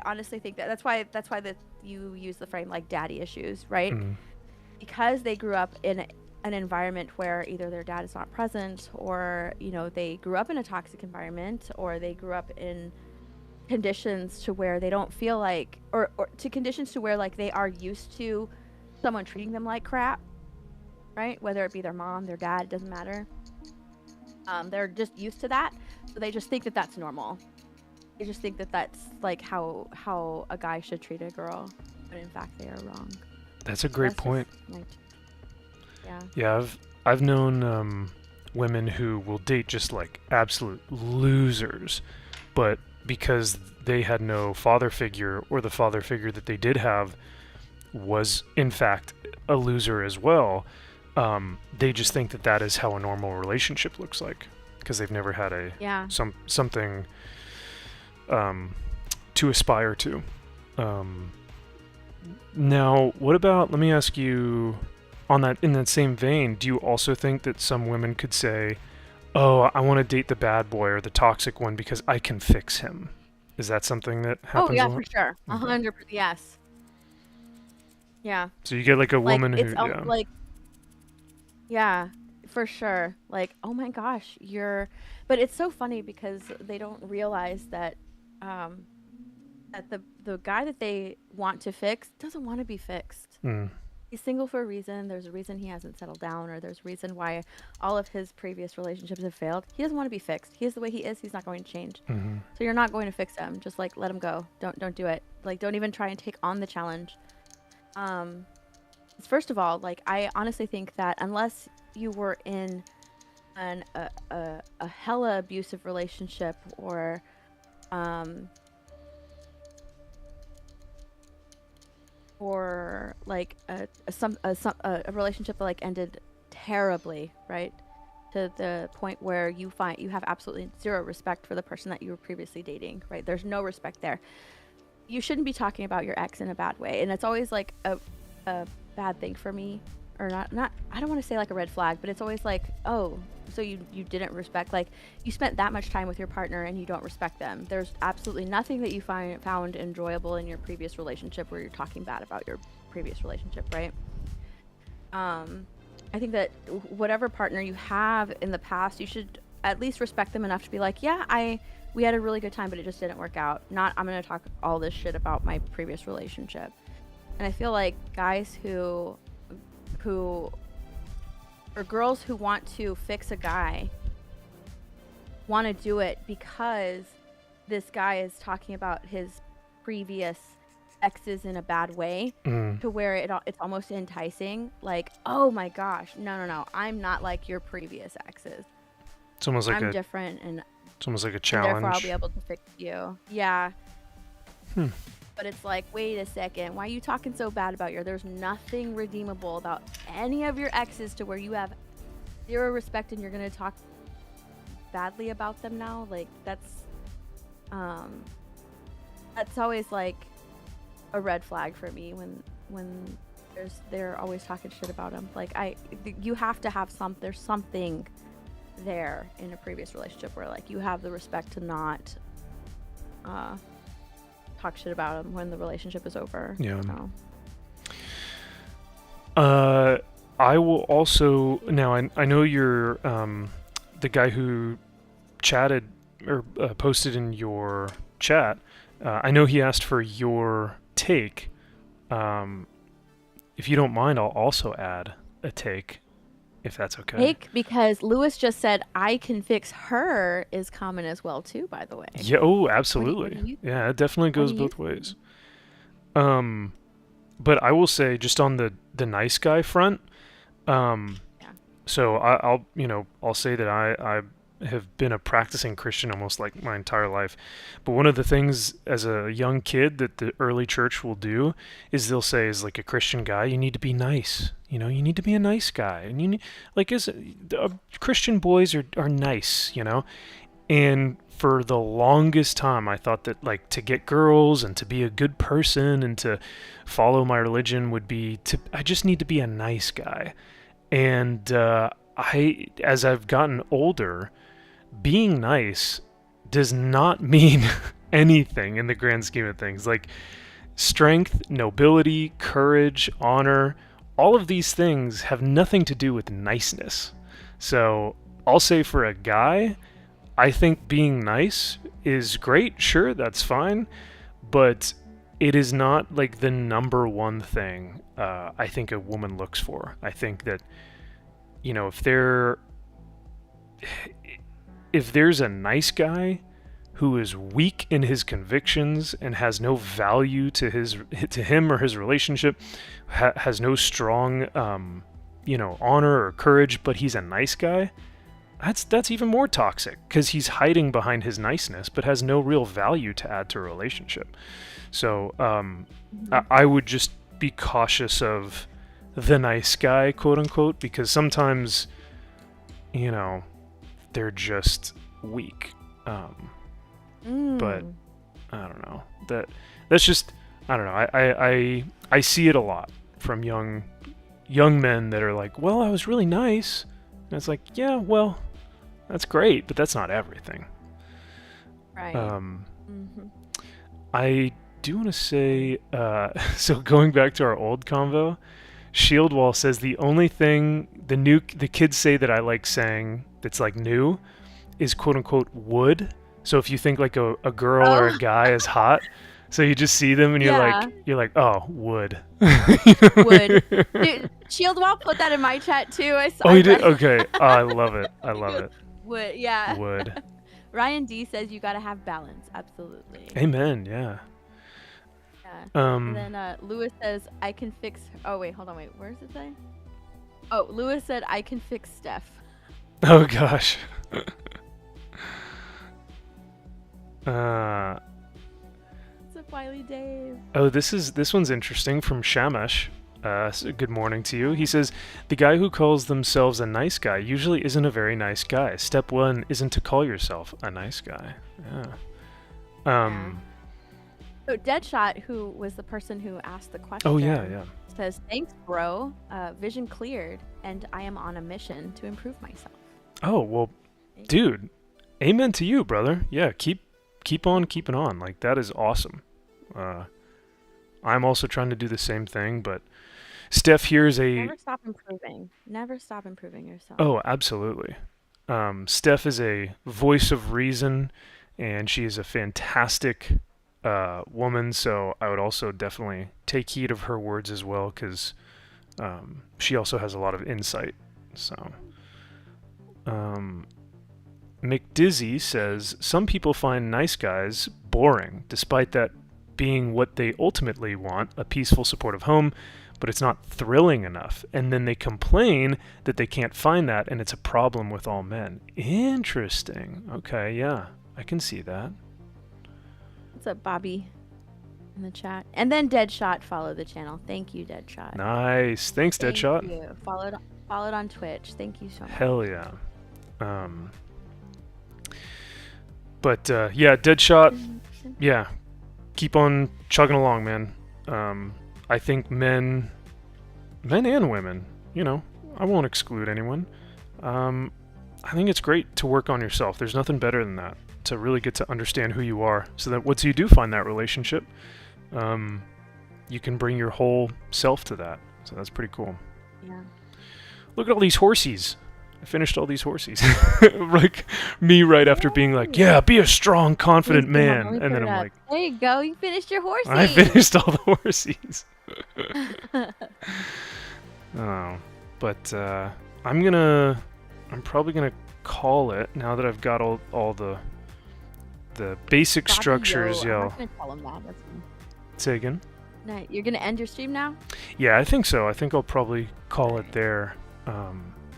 honestly think that's why you use the frame like daddy issues, right? Mm-hmm. Because they grew up in an environment where either their dad is not present, or you know they grew up in a toxic environment, or they grew up in conditions to where they don't feel like, or to conditions to where like they are used to someone treating them like crap. right? Whether it be their mom, their dad, it doesn't matter. They're just used to that, so they just think that that's normal. They just think that that's like how a guy should treat a girl, but in fact they are wrong. That's a great point. Yeah. Yeah, I've known women who will date just like absolute losers, but because they had no father figure, or the father figure that they did have was in fact a loser as well, they just think that that is how a normal relationship looks like, because they've never had something to aspire to. Now, what about, let me ask you, in that same vein, do you also think that some women could say, oh, I want to date the bad boy or the toxic one because I can fix him? Is that something that happens? Oh yeah, for sure. 100%. Yes. Yeah. So you get like a woman who, like, yeah, for sure. Like, oh my gosh, but it's so funny because they don't realize that, that the guy that they want to fix doesn't want to be fixed. He's single for a reason. There's a reason he hasn't settled down, or there's a reason why all of his previous relationships have failed. He doesn't want to be fixed. He is the way he is. He's not going to change. So you're not going to fix him. Just like let him go. Don't do it. Like, don't even try and take on the challenge. First of all, like, I honestly think that unless you were in a hella abusive relationship, or like a relationship that like ended terribly, right, to the point where you have absolutely zero respect for the person that you were previously dating, right? There's no respect there. You shouldn't be talking about your ex in a bad way, and it's always like a bad thing for me, or not I don't want to say like a red flag, but it's always like, oh, so you didn't respect, like, you spent that much time with your partner and you don't respect them. There's absolutely nothing that you found enjoyable in your previous relationship where you're talking bad about your previous relationship, right? I think that whatever partner you have in the past, you should at least respect them enough to be like, yeah, we had a really good time, but it just didn't work out. Not, I'm going to talk all this shit about my previous relationship. And I feel like guys or girls who want to fix a guy want to do it because this guy is talking about his previous exes in a bad way, to where it's almost enticing. Like, oh my gosh, no, I'm not like your previous exes. It's almost like I'm different, and it's almost like a challenge. And therefore, I'll be able to fix you. Yeah. But it's like, wait a second, why are you talking so bad about there's nothing redeemable about any of your exes to where you have zero respect and you're going to talk badly about them now? Like, that's always like a red flag for me when they're always talking shit about them. Like, you have to have there's something there in a previous relationship where like you have the respect to not talk shit about them when the relationship is over. Yeah. So. I will also, now I know you're the guy who chatted or posted in your chat. I know he asked for your take. If you don't mind, I'll also add a take, if that's okay. Take, because Lewis just said I can fix her is common as well too, by the way. Yeah, oh, absolutely. Yeah, it definitely goes both ways. But I will say, just on the nice guy front, so I'll say that I have been a practicing Christian almost like my entire life. But one of the things as a young kid that the early church will do is they'll say, as like a Christian guy, you need to be nice. You need to be a nice guy. And you need, like, Christian boys are nice, And for the longest time, I thought that, like, to get girls and to be a good person and to follow my religion would be I just need to be a nice guy. And as I've gotten older, being nice does not mean anything in the grand scheme of things. Like, strength, nobility, courage, honor, all of these things have nothing to do with niceness. So I'll say, for a guy, I think being nice is great. Sure, that's fine. But it is not like the number one thing I think a woman looks for. I think that you know, if there's a nice guy who is weak in his convictions and has no value to him or his relationship, has no strong, honor or courage, but he's a nice guy, that's even more toxic, because he's hiding behind his niceness but has no real value to add to a relationship. So I would just be cautious of the nice guy, quote unquote, because sometimes, they're just weak. But I don't know. That's just, I don't know. I see it a lot from young men that are like, well, I was really nice. And it's like, yeah, well, that's great, but that's not everything. Right. I do want to say, so going back to our old convo, Shieldwall says the only thing the kids say that I like saying that's like new is quote unquote would. So if you think like a girl or a guy is hot, so you just see them and you're like, oh, would. Would. Dude, Shieldwall put that in my chat too. I saw. Oh, you did? Okay. Oh, I love it. I love it. Would, yeah. Would. Ryan D says you gotta have balance. Absolutely. Amen. Yeah. And then Lewis says I can fix. Oh wait, hold on, wait. Where does it say? Oh, Lewis said I can fix Steph. Oh gosh. What's up, Wiley Dave? Oh, this one's interesting from Shamash. So good morning to you. He says, the guy who calls themselves a nice guy usually isn't a very nice guy. Step one isn't to call yourself a nice guy. Yeah. So Deadshot, who was the person who asked the question. Oh, yeah. Says, thanks, bro. Vision cleared, and I am on a mission to improve myself. Oh, well, dude, amen to you, brother. Yeah, keep on keeping on. Like, that is awesome. I'm also trying to do the same thing, but Steph here is Never stop improving. Never stop improving yourself. Oh, absolutely. Steph is a voice of reason, and she is a fantastic woman, so I would also definitely take heed of her words as well, because she also has a lot of insight. So, McDizzy says, some people find nice guys boring, despite that being what they ultimately want, a peaceful, supportive home, but it's not thrilling enough. And then they complain that they can't find that, and it's a problem with all men. Interesting. Okay, yeah, I can see that. What's up, Bobby? In the chat. And then Deadshot followed the channel. Thank you, Deadshot. Nice. Thanks, Deadshot. Thank you. Followed on Twitch. Thank you so much. Hell yeah. But yeah, Deadshot, yeah, keep on chugging along, man. I think men and women, I won't exclude anyone. I think it's great to work on yourself. There's nothing better than that, to really get to understand who you are, so that once you do find that relationship, you can bring your whole self to that. So that's pretty cool. Yeah. Look at all these horsies. I finished all these horsies. Like me right after being like, yeah, be a strong, confident man. And then I'm like, there you go. You finished your horsies. I finished all the horsies. Oh, but I'm probably gonna call it now that I've got all the basic structures. I'm not gonna tell him that. That's fine. Say again? No, you're gonna end your stream now? Yeah, I think so. I think I'll probably call it there.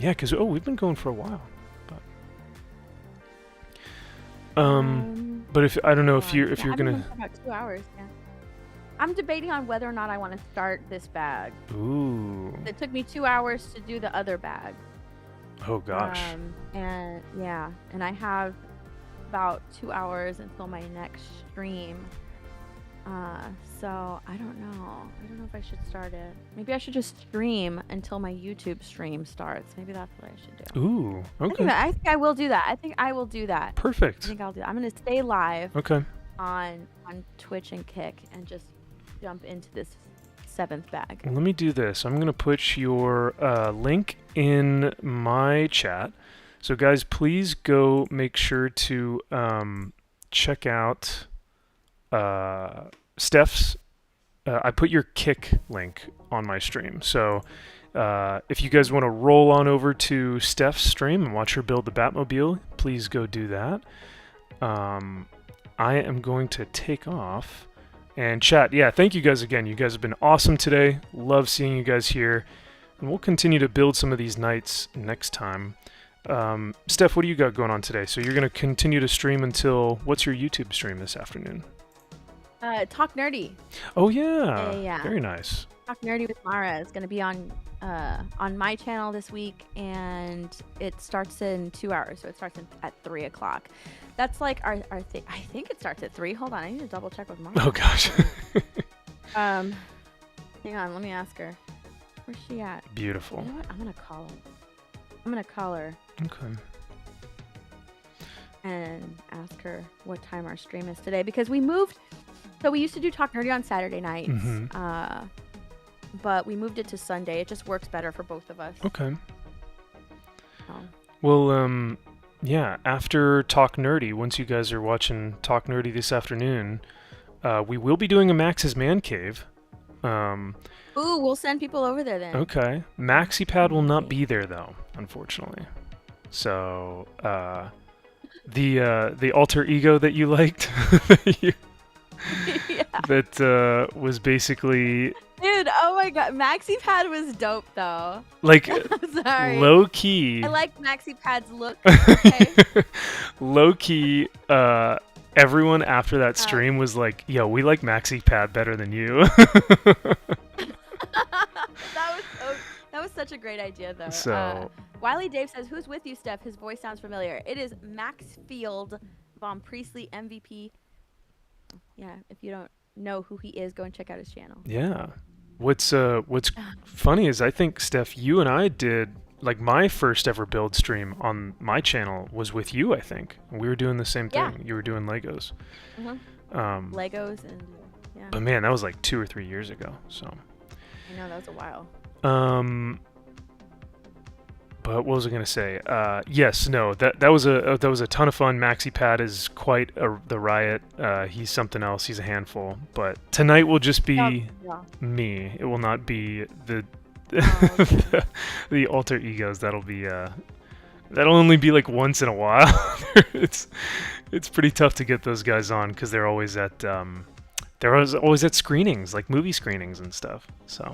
Yeah, because we've been going for a while. But if I don't know if you're gonna about 2 hours. Yeah. I'm debating on whether or not I want to start this bag. Ooh. It took me 2 hours to do the other bag. Oh gosh. And yeah, and I have about 2 hours until my next stream. So I don't know. I don't know if I should start it. Maybe I should just stream until my YouTube stream starts. Maybe that's what I should do. Ooh, okay. I think I will do that. I think I will do that. Perfect. I think I'll do that. I'm gonna stay live. Okay. On Twitch and Kick and just jump into this 7th bag. Let me do this. I'm gonna put your link in my chat. So guys, please go make sure to check out Steph's. I put your Kick link on my stream. So If you guys want to roll on over to Steph's stream and watch her build the Batmobile, please go do that. I am going to take off. And chat, yeah, thank you guys again. You guys have been awesome today. Love seeing you guys here. And we'll continue to build some of these knights next time. Steph, what do you got going on today? So you're going to continue to stream until... What's your YouTube stream this afternoon? Talk Nerdy. Oh, yeah. Yeah. Very nice. Talk Nerdy with Mara is going to be on my channel this week, and it starts in 2 hours, so it starts at 3 o'clock. That's like our thing. I think it starts at 3. Hold on, I need to double check with Mara. Oh, gosh. Hang on, let me ask her. Where's she at? Beautiful. You know what? I'm going to call her. I'm going to call her. Okay. And ask her what time our stream is today, because we moved. So we used to do Talk Nerdy on Saturday nights. Mm-hmm. But we moved it to Sunday. It just works better for both of us. Okay. Well, yeah, after Talk Nerdy, once you guys are watching Talk Nerdy this afternoon, we will be doing a Max's Man Cave. Ooh, we'll send people over there then. Okay. MaxiPad will not be there, though, unfortunately. So, the alter ego that you liked, that was basically... Dude, oh my god, MaxiPad was dope though. Like, sorry. Low key. I like MaxiPad's look. Okay. Low key, everyone after that stream was like, yo, we like MaxiPad better than you. That was such a great idea though. So Wiley Dave says, who's with you, Steph? His voice sounds familiar. It is Maxfield Von Priestley MVP. Yeah, if you don't know who he is, go and check out his channel. Yeah. What's funny is I think, Steph, you and I did, like, my first ever build stream on my channel was with you, I think. We were doing the same thing. Yeah. You were doing Legos. Mm-hmm. Legos and yeah. But man, that was like 2 or 3 years ago. So. I know, that was a while. But what was I gonna say? Yes, no, that was a ton of fun. MaxiPad is quite the riot. He's something else. He's a handful. But tonight will just be me. It will not be the the alter egos. That'll only be like once in a while. It's pretty tough to get those guys on because they're always at screenings, like movie screenings and stuff. So.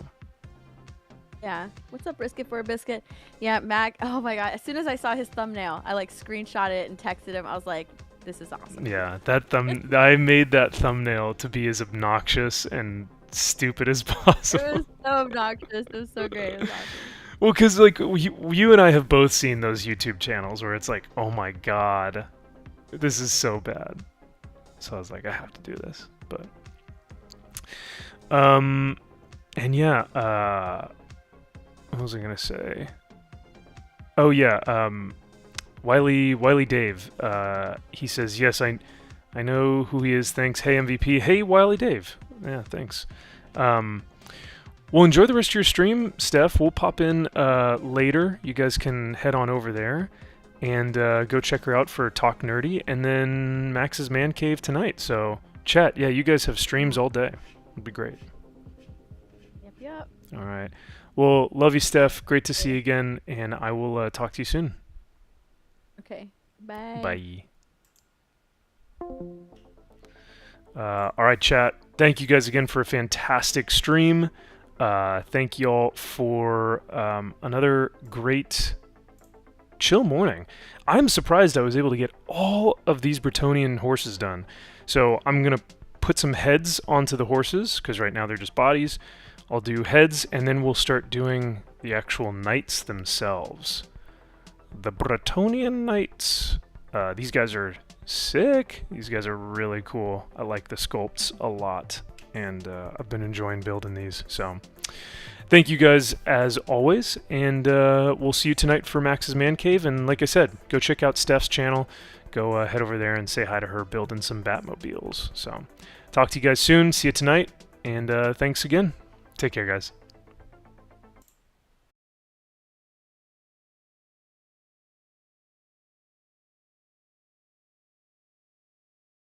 Yeah. What's up, Brisket for a Biscuit? Yeah, Mac. Oh my god. As soon as I saw his thumbnail, I like screenshot it and texted him. I was like, this is awesome. Yeah, I made that thumbnail to be as obnoxious and stupid as possible. It was so obnoxious. It was so great. It was awesome. Well, because like you and I have both seen those YouTube channels where it's like, oh my god, this is so bad. So I was like, I have to do this. But and yeah, what was I gonna say? Oh yeah, Wiley Dave. He says, yes, I know who he is. Thanks. Hey MVP. Hey Wiley Dave. Yeah, thanks. Well, enjoy the rest of your stream, Steph. We'll pop in later. You guys can head on over there and go check her out for Talk Nerdy, and then Max's Man Cave tonight. So chat. Yeah, you guys have streams all day. It'd be great. Yep. All right. Well, love you, Steph. Great to see you again, and I will talk to you soon. Okay. Bye. Bye. All right, chat. Thank you guys again for a fantastic stream. Thank you all for another great chill morning. I'm surprised I was able to get all of these Bretonnian horses done. So I'm going to put some heads onto the horses, because right now they're just bodies. I'll do heads, and then we'll start doing the actual knights themselves. The Bretonnian knights. These guys are sick. These guys are really cool. I like the sculpts a lot, and I've been enjoying building these. So thank you guys as always, and we'll see you tonight for Max's Man Cave. And like I said, go check out Steph's channel. Go head over there and say hi to her building some Batmobiles. So talk to you guys soon. See you tonight, and thanks again. Take care, guys.